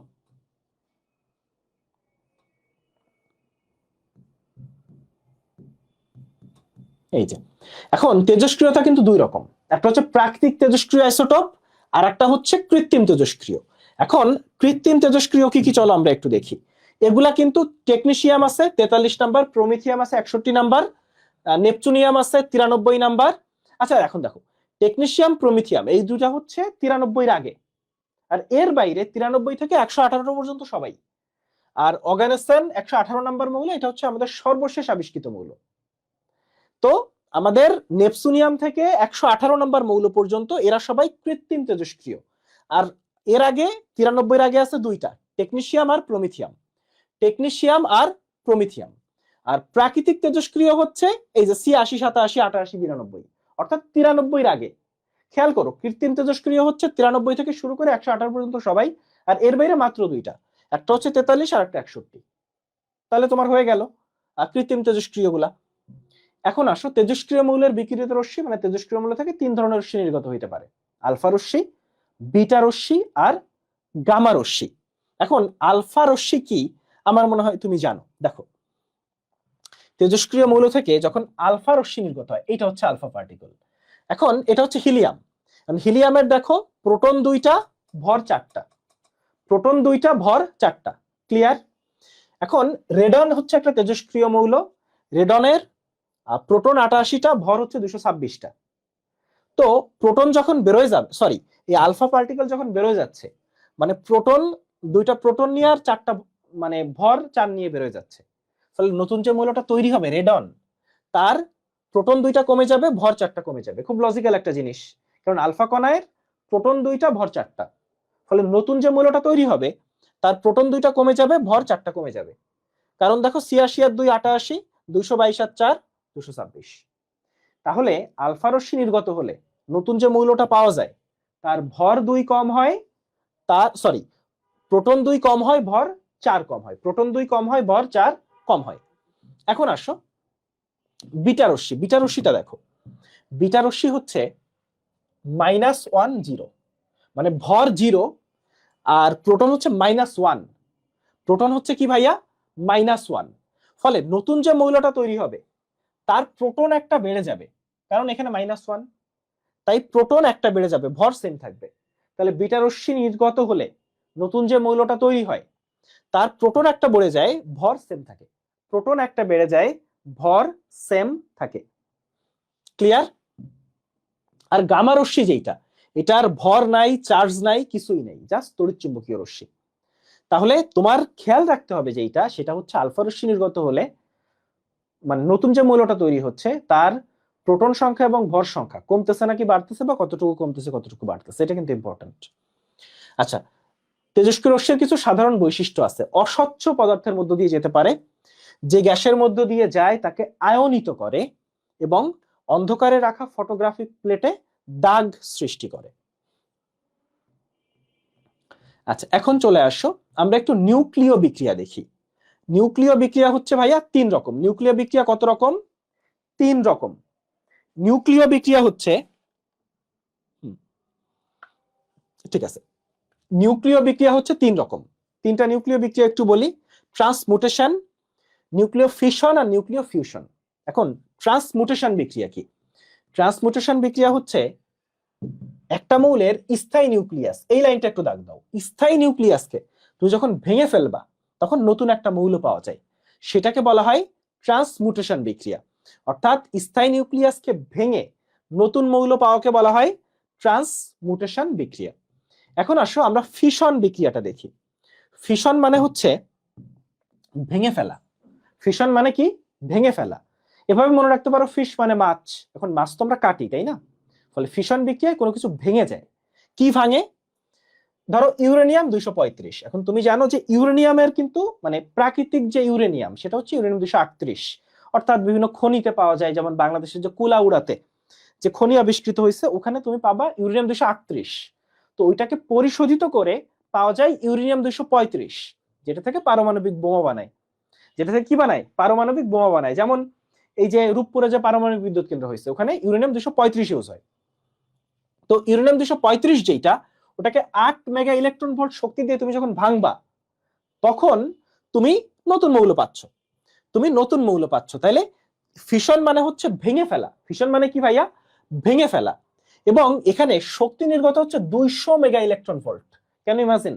এই যে এখন তেজস্ক্রিয়তা কিন্তু 2 রকম, একটা হচ্ছে প্রাকৃতিক তেজস্ক্রিয় আইসোটোপ, আর একটা হচ্ছে কৃত্রিম তেজস্ক্রিয়। এখন কৃত্রিম তেজস্ক্রিয় কি কি, চলো আমরা একটু দেখি। এগুলা কিন্তু টেকনিশিয়াম আছে 43 নাম্বার, প্রোমিথিয়াম আছে 61 নাম্বার, নেপচুনিয়াম আছে 93 নাম্বার। আচ্ছা এখন দেখো, টেকনিশিয়াম প্রোমিথিয়াম এই দুটা হচ্ছে 93 এর আগে, আর এর বাইরে 93 থেকে 118 পর্যন্ত সবাই। আর অর্গানেসেন 118 নাম্বার মৌল, এটা হচ্ছে আমাদের সর্বশেষ আবিষ্কৃত মৌল। তো আমাদের নেপসুনিয়াম থেকে 118 নম্বর মৌল পর্যন্ত এরা সবাই কৃত্রিম তেজস্ক্রিয়। আর এর আগে 93 এর আগে আছে 2টা, টেকনিশিয়াম আর প্রোমিথিয়াম। টেকনিশিয়াম আর প্রোমিথিয়াম। আর প্রাকৃতিক তেজস্ক্রিয় হচ্ছে এই যে C80, 87, 88, 92, অর্থাৎ 93 এর আগে। খেয়াল করো, কৃত্রিম তেজস্ক্রিয় হচ্ছে 93 থেকে শুরু করে 118 পর্যন্ত সবাই, আর এর বাইরে মাত্র 2টা, একটা হচ্ছে 43 আর একটা 61। তাহলে তোমার হয়ে গেল কৃত্রিম তেজস্ক্রিয় গুলা। এখন আসো তেজস্ক্রিয় মৌলের বিকিরিত রশ্মি, মানে তেজস্ক্রিয় মৌল থেকে 3 ধরনের রশ্মি নির্গত হইতে পারে, আলফা রশ্মি, বিটা রশ্মি আর গামা রশ্মি। এখন আলফা রশ্মি কি আমার মনে হয় তুমি জানো। দেখো, তেজস্ক্রিয় মৌল থেকে যখন আলফা রশ্মি নির্গত হয়, এটা হচ্ছে আলফা পার্টিকেল। এখন এটা হচ্ছে হিলিয়াম। হিলিয়ামের দেখো প্রোটন 2টা, ভর 4টা, প্রোটন 2টা, ভর 4টা। ক্লিয়ার? এখন রেডন হচ্ছে একটা তেজস্ক্রিয় মৌল। রেডনের প্রোটন 88টা, ভর হচ্ছে 226টা। তো প্রোটন যখন বেরোয় যাবে, সরি, এই আলফা পার্টিকেল যখন বেরোয় যাচ্ছে, মানে প্রোটন 2টা প্রোটন নিয়ে আর 4টা মানে ভর 4 নিয়ে বেরোয় যাচ্ছে, ফলে নতুন যে মৌলটা তৈরি হবে রেডন, তার প্রোটন 2টা কমে যাবে, ভর 4টা কমে যাবে। খুব লজিক্যাল একটা জিনিস, কারণ আলফা কণায় প্রোটন 2টা, ভর 4টা, ফলে নতুন যে মৌলটা তৈরি হবে তার প্রোটন 2টা কমে যাবে, ভর 4টা কমে যাবে। কারণ দেখো 86 আর 2 88, 222 আর 4 226। তাহলে আলফা রশ্মি নির্গত হলে নতুন যে মৌলটা পাওয়া যায় তার ভর 2 কম হয়, তার সরি প্রোটন 2 কম হয়, ভর 4 কম হয়, প্রোটন 2 কম হয়, ভর 4 কম হয়। এখন আসো বিটা রশ্মি। বিটা রশ্মিটা দেখো, বিটা রশ্মি হচ্ছে -1 0, মানে ভর 0 আর প্রোটন হচ্ছে -1। প্রোটন হচ্ছে কি ভাইয়া? -1। ফলে নতুন যে মৌলটা তৈরি হবে তার প্রোটন একটা বেড়ে যাবে, কারণ এখানে -1, তাই প্রোটন একটা বেড়ে যাবে, ভর সেম থাকবে। তাহলে বিটা রশ্মি নির্গত হলে নতুন যে মৌলটা তৈরি হয় তার প্রোটন একটা বেড়ে যায়, ভর সেম থাকে। প্রোটন একটা বেড়ে যায়, ভর সেম থাকে। ক্লিয়ার? আর গামা রশ্মি যেটা, এটার ভর নাই, চার্জ নাই, কিছুই নেই, জাস্ট তড়িৎচুম্বকীয় রশ্মি। তাহলে তোমার খেয়াল রাখতে হবে যেটা, সেটা হচ্ছে আলফা রশ্মি নির্গত হলে মানে নতুন যে মৌলটা তৈরি হচ্ছে তার প্রোটন সংখ্যা এবং ভর সংখ্যা কমতেছে নাকি বাড়তেছে, বা কতটুকু কমতেছে কতটুকু বাড়তেছে, এটা কিন্তু ইম্পর্টেন্ট। আচ্ছা, তেজস্ক্রিয় রশ্মির কিছু সাধারণ বৈশিষ্ট্য আছে। অস্বচ্ছ পদার্থের মধ্য দিয়ে যেতে পারে, যে গ্যাসের মধ্য দিয়ে যায় তাকে আয়নিত করে, এবং অন্ধকারে রাখা ফটোগ্রাফিক প্লেটে দাগ সৃষ্টি করে। আচ্ছা, এখন চলে আসো আমরা একটু নিউক্লিয় বিক্রিয়া দেখি। নিউক্লিয় বিক্রিয়া হচ্ছে ভাইয়া 3 রকম। নিউক্লিয় বিক্রিয়া কত রকম? 3 রকম। নিউক্লিয় বিক্রিয়া হচ্ছে, ঠিক আছে, নিউক্লিয় বিক্রিয়া হচ্ছে 3 রকম। 3টা নিউক্লিয় বিক্রিয়া একটু বলি। ট্রান্সমুটেশন, নিউক্লিয় ফিশন আর নিউক্লিয় ফিউশন। এখন ট্রান্সমুটেশন বিক্রিয়া কি? ট্রান্সমুটেশন বিক্রিয়া হচ্ছে একটা মৌলের স্থায়ী নিউক্লিয়াস, এই লাইনটা একটু দাগ দাও, স্থায়ী নিউক্লিয়াসকে তুমি যখন ভেঙে ফেলবা তখন নতুন একটা মৌল পাওয়া যায়, সেটাকে বলা হয় ট্রান্সমুটেশন বিক্রিয়া। অর্থাৎ স্থায়ী নিউক্লিয়াসকে ভেঙে নতুন মৌল পাওয়াকে বলা হয় ট্রান্সমুটেশন বিক্রিয়া। এখন আসো আমরা ফিশন বিক্রিয়াটা দেখি। ফিশন মানে হচ্ছে ভেঙে ফেলা। ফিশন মানে কি? ভেঙে ফেলা। এভাবে মনে রাখতে পারো, ফিশ মানে মাছ। এখন মাছ তো আমরা কাটি, তাই না? ফলে ফিশন বিক্রিয়ায় কোনো কিছু ভেঙে যায়। কি ভাঙে? ধরো ইউরেনিয়াম 235। এখন তুমি জানো যে ইউরেনিয়ামের কিন্তু মানে প্রাকৃতিক যে ইউরেনিয়াম সেটা হচ্ছে ইউরেনিয়াম 238। অর্থাৎ বিভিন্ন খনিতে পাওয়া যায়, যেমন বাংলাদেশের যে কুলাউড়াতে যে খনি আবিষ্কৃত হয়েছে ওখানে তুমি পাবা ইউরেনিয়াম 238। তো ওইটাকে পরিশোধিত করে পাওয়া যায় ইউরেনিয়াম 235, যেটা থেকে পারমাণবিক বোমা বানায়। যেটা থেকে কি বানায়? পারমাণবিক বোমা বানায়। যেমন এই যে রূপপুরে যে পারমাণবিক বিদ্যুৎ কেন্দ্র হয়েছে ওখানে ইউরেনিয়াম 235 ইউজ হয়। তো ইউরেনিয়াম 235 যেটা, ওটাকে 8 মেগা ইলেকট্রন ভোল্ট শক্তি দিয়ে তুমি যখন ভাঙবা তখন তুমি নতুন মৌল পাচ্ছ। তুমি নতুন মৌল পাচ্ছ। তাইলে ফিশন মানে হচ্ছে ভেঙে ফেলা। ফিশন মানে কি ভাইয়া? ভেঙে ফেলা। এবং এখানে শক্তি নির্গত হচ্ছে 200 mega electron volt. Can you imagine?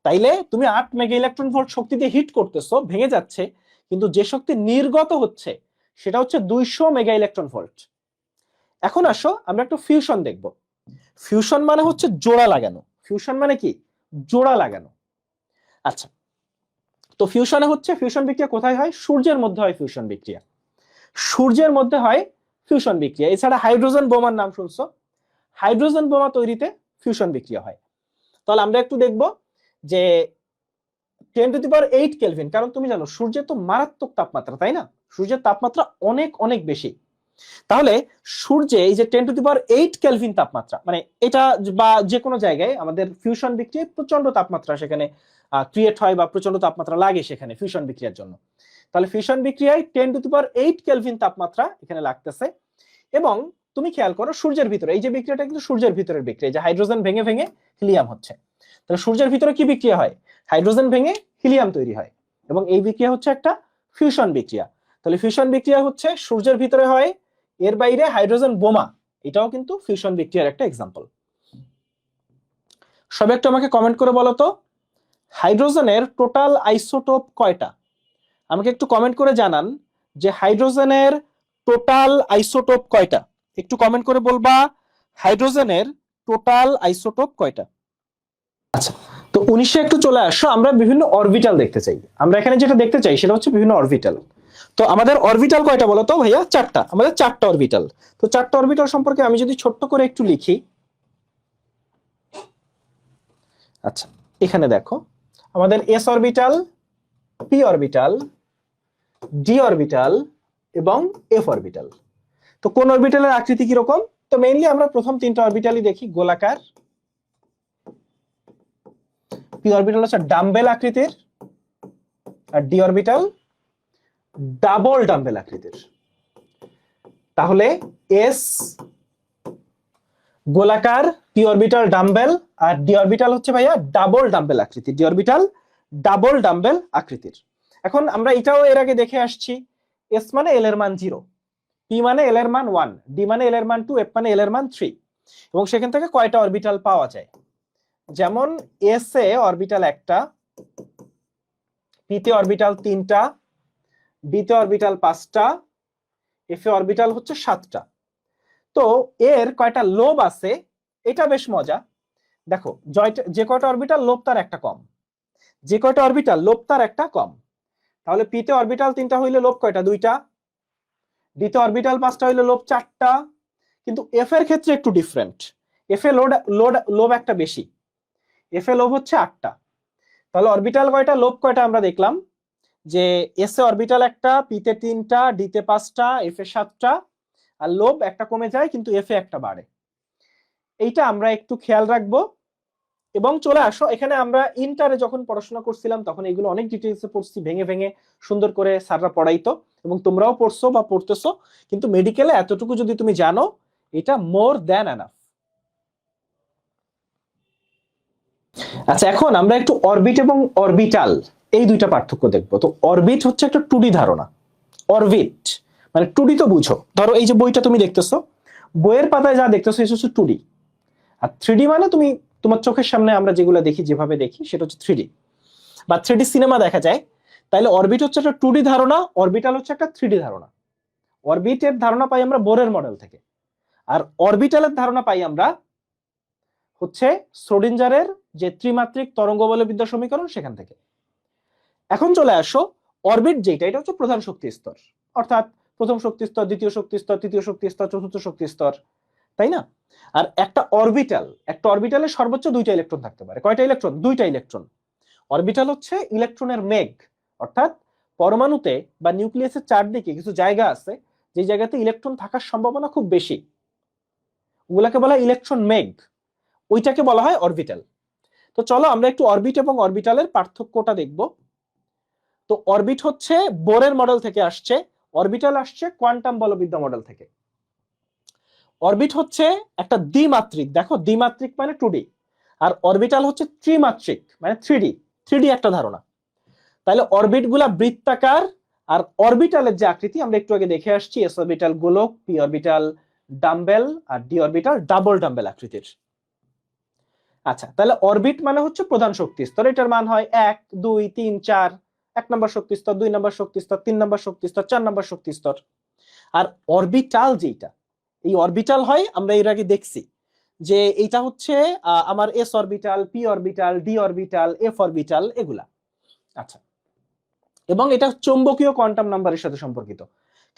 তাইলে তুমি 8 মেগা ইলেকট্রন ভোল্ট শক্তি দিয়ে হিট করতেছো, ভেঙে যাচ্ছে, কিন্তু যে শক্তি নির্গত হচ্ছে সেটা হচ্ছে 200 মেগা ইলেকট্রন ভোল্ট। এখন আসো আমরা একটু ফিউশন দেখব। ফিউশন মানে হচ্ছে জোড়া লাগানো। ফিউশন মানে কি? জোড়া লাগানো। আচ্ছা, তো ফিউশনে হচ্ছে, ফিউশন বিক্রিয়া কোথায় হয়? সূর্যের মধ্যে হয় ফিউশন বিক্রিয়া। সূর্যের মধ্যে হয় ফিউশন বিক্রিয়া। এছাড়া হাইড্রোজেন বোমার নাম শুনছো? হাইড্রোজেন বোমা তৈরিতে ফিউশন বিক্রিয়া হয়। তাহলে আমরা একটু দেখব যে 10⁸ কেলভিন, কারণ তুমি জানো সূর্যের তো মারাত্মক তাপমাত্রা, তাই না? সূর্যের তাপমাত্রা অনেক অনেক বেশি। তাহলে সূর্যে এই যে 10⁸ কেলভিন তাপমাত্রা, মানে এটা বা যে কোনো জায়গায় আমাদের ফিউশন বিক্রিয়ায় প্রচন্ড তাপমাত্রা সেখানে ক্রিয়েট হয় বা প্রচন্ড তাপমাত্রা লাগে সেখানে ফিউশন বিক্রিয়ার জন্য। তাহলে ফিউশন বিক্রিয়ায় 10⁸ কেলভিন তাপমাত্রা এখানে লাগতেছে। এবং তুমি খেয়াল করো সূর্যের ভিতরে এই যে বিক্রিয়াটা কিন্তু সূর্যের ভিতরের বিক্রিয়া, যে হাইড্রোজেন ভেঙে ভেঙে হিলিয়াম হচ্ছে। তাহলে সূর্যের ভিতরে কি বিক্রিয়া হয়? হাইড্রোজেন ভেঙে হিলিয়াম তৈরি হয়, এবং এই বিক্রিয়া হচ্ছে একটা ফিউশন বিক্রিয়া। তাহলে ফিউশন বিক্রিয়া হচ্ছে সূর্যের ভিতরে হয়, এর বাইরে হাইড্রোজেন বোমা, এটাও কিন্তু ফিউশন বিক্রিয়ার একটা এক্সাম্পল। সবাই একটু আমাকে কমেন্ট করে বলো তো, হাইড্রোজেনের টোটাল আইসোটোপ কয়টা? আমাকে একটু কমেন্ট করে জানান যে হাইড্রোজেনের টোটাল আইসোটোপ কয়টা। একটু কমেন্ট করে বলবা হাইড্রোজেনের টোটাল আইসোটোপ কয়টা। আচ্ছা, তো 1900 একটু চলে আসো, আমরা বিভিন্ন অরবিটাল দেখতে চাই। আমরা এখানে যেটা দেখতে চাই সেটা হচ্ছে বিভিন্ন অরবিটাল। তো আমাদের অরবিটাল কয়টা বলো তো ভাইয়া? 4টা। আমাদের 4টা অরবিটাল। তো 4টা অরবিটাল সম্পর্কে আমি যদি ছোট্ট করে একটু লিখি। আচ্ছা, এখানে দেখো আমাদের S orbital, P orbital, D orbital এবং এফ অরবিটাল। তো কোন অরবিটালের আকৃতি কি রকম? তো মেইনলি আমরা প্রথম 3টা অরবিটালই দেখি গোলাকার। পি অরবিটাল হচ্ছে ডাম্বেল আকৃতির, আর ডি অরবিটাল ডাবল ডাম্বেল আকৃতির। তাহলে এস গোলাকার, পি অরবিটাল ডাম্বেল, আর ডি অরবিটাল হচ্ছে ভাইয়া ডাবল ডাম্বেল আকৃতির। ডি অরবিটাল ডাবল ডাম্বেল আকৃতির। এখন আমরা এটাও এর আগে দেখে আসছি, এস মানে এল এর মান 0, পি মানে এল এর মান 1, ডি মানে এল এর মান 2, এফ মানে এল এর মান 3, এবং সেখান থেকে কয়টা অরবিটাল পাওয়া যায়। যেমন এস এ অরবিটাল 1টা, পি তে অরবিটাল 3টা, ডি তে অরবিটাল 5টা, এফ এ অরবিটাল হচ্ছে 7টা। তো এর কয়টা লোব আছে এটা বেশ মজা। দেখো যে কয়টা অরবিটাল লোব তার একটা কম, যে কয়টা অরবিটাল লোব তার একটা কম। তাহলে পি তে অরবিটাল 3টা হইলে লোব কয়টা? 2টা। ডি তে অরবিটাল 5টা হইলে লোব 4টা। কিন্তু এফ এর ক্ষেত্রে একটু ডিফারেন্ট, এফ এ লোব একটা বেশি, এফ এ লোব হচ্ছে 8টা। তাহলে অরবিটাল কয়টা, লোব কয়টা আমরা দেখলাম যে এস এ অরবিটাল 1টা, পি তে 3টা, ডি তে 5টা, এফ এ 7টা, আর লোব একটা কমে যায় কিন্তু এফ এ একটা বাড়ে। এইটা আমরা একটু খেয়াল রাখবো এবং চলে আসো এখানে, আমরা ইন্টারে যখন পড়াশোনা করছিলাম তখন এগুলো অনেক ডিটেইলসে পড়ছি, ভেঙে ভেঙে সুন্দর করে স্যাররা পড়াইতো, এবং তোমরাও পড়ছো বা পড়তেছো। কিন্তু মেডিকেলে এতটুকু যদি তুমি জানো, এটা মোর দ্যান এনাফ। আচ্ছা, এখন আমরা একটু অরবিট এবং অরবিটাল এই দুইটা পার্থক্য দেখবো। তো অরবিট হচ্ছে একটা 2D ধারণা। অরবিট মানে 2D তো বুঝো, ধরো এই যে বইটা তুমি দেখতেছো, বইয়ের পাতায় যা দেখতেছো এটা হচ্ছে 2D। আর 3D মানে তুমি তোমার চোখের সামনে আমরা যেগুলো দেখি, যেভাবে দেখি সেটা হচ্ছে 3D, বা 3D সিনেমা দেখা যায়। তাইলে অরবিট হচ্ছে একটা 2D ধারণা, অরবিটাল হচ্ছে একটা 3D ধারণা। অরবিটের ধারণা পাই আমরা বোরের মডেল থেকে, আর অরবিটালের ধারণা পাই আমরা হচ্ছে শ্রোডিঞ্জারের যে ত্রিমাত্রিক তরঙ্গ বলবিদ্যা সমীকরণ সেখান থেকে। এখন চলে আসো অরবিট যেটা, এটা হচ্ছে প্রধান শক্তি স্তর, অর্থাৎ প্রথম শক্তি স্তর, দ্বিতীয় শক্তি স্তর, তৃতীয় শক্তি স্তর, চতুর্থ শক্তি স্তর, তাই না? আর একটা অরবিটাল, একটা অরবিটালে সর্বোচ্চ 2টা ইলেকট্রন থাকতে পারে। কয়টা ইলেকট্রন? 2টা ইলেকট্রন। অরবিটাল হচ্ছে ইলেকট্রনের মেঘ, অর্থাৎ পরমাণুতে বা নিউক্লিয়াসের চারদিকে কিছু জায়গা আছে যে জায়গাতে ইলেকট্রন থাকার সম্ভাবনা খুব বেশি, ওগুলাকে বলা হয় ইলেকট্রন মেঘ, ওইটাকে বলা হয় অরবিটাল। তো চলো আমরা একটু অরবিট এবং অরবিটালের পার্থক্যটা দেখব। তো অরবিট হচ্ছে বোরের মডেল থেকে আসছে, অরবিটাল আসছে কোয়ান্টাম বলবিদ্যা মডেল থেকে। অরবিট হচ্ছে একটা দ্বিমাত্রিক, দেখো দ্বিমাত্রিক মানে 2D, আর অরবিটাল হচ্ছে ত্রিমাত্রিক মানে 3D। 3D একটা ধারণা। তাহলে অরবিট গুলা বৃত্তাকার, আর অরবিটালের যে আকৃতি আমরা একটু আগে দেখে আসছি, এস অরবিটাল গোলক, পি অরবিটাল ডাম্বেল, আর ডি অরবিটাল ডাবল ডাম্বেল আকৃতির। আচ্ছা, তাহলে অরবিট মানে হচ্ছে প্রধান শক্তি স্তর, এটার মান হয় 1 2 3 4, 1 নম্বর শক্তি স্তর, 2 নম্বর শক্তি স্তর, 3 নম্বর শক্তি স্তর, 4 নম্বর শক্তি স্তর। আর অরবিটাল যেটা, এই অরবিটাল হয় আমরা এর আগে দেখছি যে এইটা হচ্ছে আমার S orbital, P orbital, D orbital, F orbital এগুলা। আচ্ছা, এবং এটা চৌম্বকীয় কোয়ান্টাম নাম্বারের সাথে সম্পর্কিত।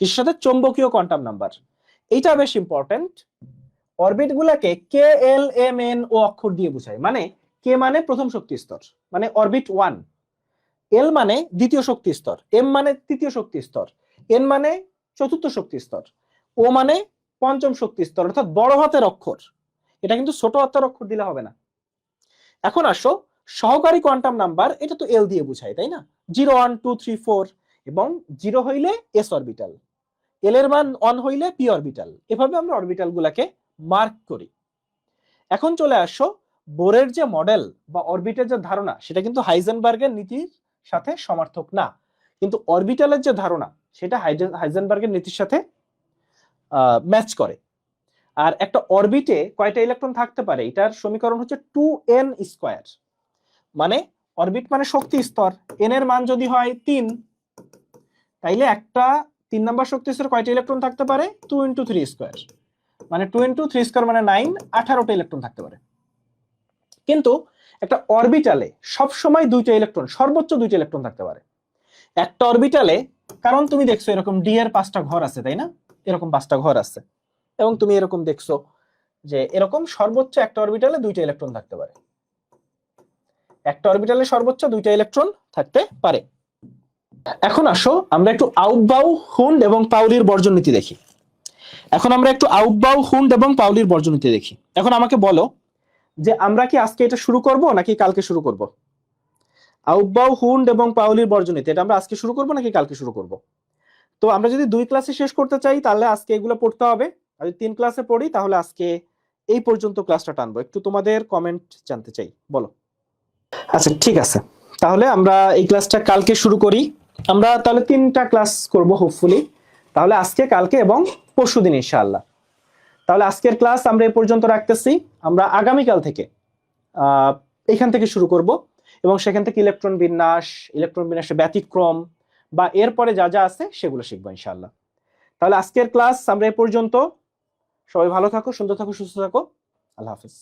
কিসের সাথে? চৌম্বকীয় কোয়ান্টাম নাম্বার। এইটা বেশ ইম্পর্টেন্ট। অরবিট গুলাকে কে এল এম এন ও অক্ষর দিয়ে বোঝায়। মানে কে মানে প্রথম শক্তি স্তর, মানে অরবিট 1, এল মানে দ্বিতীয় শক্তি স্তর, এম মানে তৃতীয় শক্তি স্তর, এন মানে চতুর্থ শক্তি স্তর, ও মানে পঞ্চম শক্তি স্তর, অর্থাৎ বড় হাতের অক্ষর। এটা কিন্তু ছোট হাতের অক্ষর দিলে হবে না। এখন আসো সহকারী কোয়ান্টাম নাম্বার, এটা তো এল দিয়ে বুঝায়, তাই না? 0 1 2 3 4, এবং 0 হইলে এস অরবিটাল, এল এর মান 1 হইলে পি অরবিটাল। এভাবে আমরা অরবিটাল গুলাকে মার্ক করি। এখন চলে আসো বোরের যে মডেল বা অরবিটের যে ধারণা, সেটা কিন্তু হাইজেনবার্গের নীতির সাথে সমার্থক না, কিন্তু অরবিটালের যে ধারণা সেটা হাইজেনবার্গের নীতির সাথে ম্যাচ করে। আর একটা অরবিটে কয়টা ইলেকট্রন থাকতে পারে, এটার সমীকরণ হচ্ছে 2n স্কয়ার। মানে অরবিট মানে শক্তি স্তর, n এর মান যদি হয় 3, তাইলে একটা 3 নম্বর শক্তি স্তরে কয়টা ইলেকট্রন থাকতে পারে? 2 × 3 স্কয়ার, মানে 2 × 3 স্কয়ার মানে 9, 18টা ইলেকট্রন থাকতে পারে। কিন্তু একটা অরবিটালে সব সময় 2টা ইলেকট্রন, সর্বোচ্চ 2টা ইলেকট্রন থাকতে পারে একটা অরবিটালে। কারণ তুমি দেখছো এরকম ডি এর 5টা ঘর আছে, তাই না? এরকম 5টা ঘর আছে, এবং তুমি এরকম দেখছো যে এরকম সর্বোচ্চ একটা অরবিটালে 2টা ইলেকট্রন থাকতে পারে। একটা অরবিটালে সর্বোচ্চ 2টা ইলেকট্রন থাকতে পারে। এখন আসো আমরা একটু আউটবাউ, হুন্ড এবং পাউলির বর্জন নীতি দেখি। এখন আমরা একটু আউটবাউ, হুন্ড এবং পাউলির বর্জন নীতি দেখি। এখন আমাকে বলো যে আমরা কি আজকে এটা শুরু করব নাকি কালকে শুরু করব? আউটবাউ, হুন্ড এবং পাউলির বর্জন নীতি, এটা আমরা আজকে শুরু করব নাকি কালকে শুরু করব? তো আমরা যদি 2 ক্লাসে শেষ করতে চাই তাহলে আজকে এগুলো পড়তে হবে, আর যদি 3 ক্লাসে পড়ি তাহলে আজকে এই পর্যন্ত ক্লাসটা টানবো। একটু তোমাদের কমেন্ট জানতে চাই, বলো। আচ্ছা ঠিক আছে, তাহলে আমরা এই ক্লাসটা কালকে শুরু করি। আমরা তাহলে 3টা ক্লাস করব হোপফুলি, তাহলে আজকে, কালকে এবং পরশুদিন ইনশাআল্লাহ। তাহলে আজকের ক্লাস আমরা এই পর্যন্ত রাখতেছি। আমরা আগামীকাল থেকে এখান থেকে শুরু করব, এবং সেখান থেকে ইলেকট্রন বিন্যাস, ইলেকট্রন বিন্যাসের ব্যতিক্রম বা এরপরে যা যা আছে সেগুলো শিখবো ইনশাআল্লাহ। তাহলে আজকের ক্লাস আমরা এই পর্যন্ত। সবাই ভালো থাকো, সুন্দর থাকো, সুস্থ থাকো। আল্লাহ হাফেজ।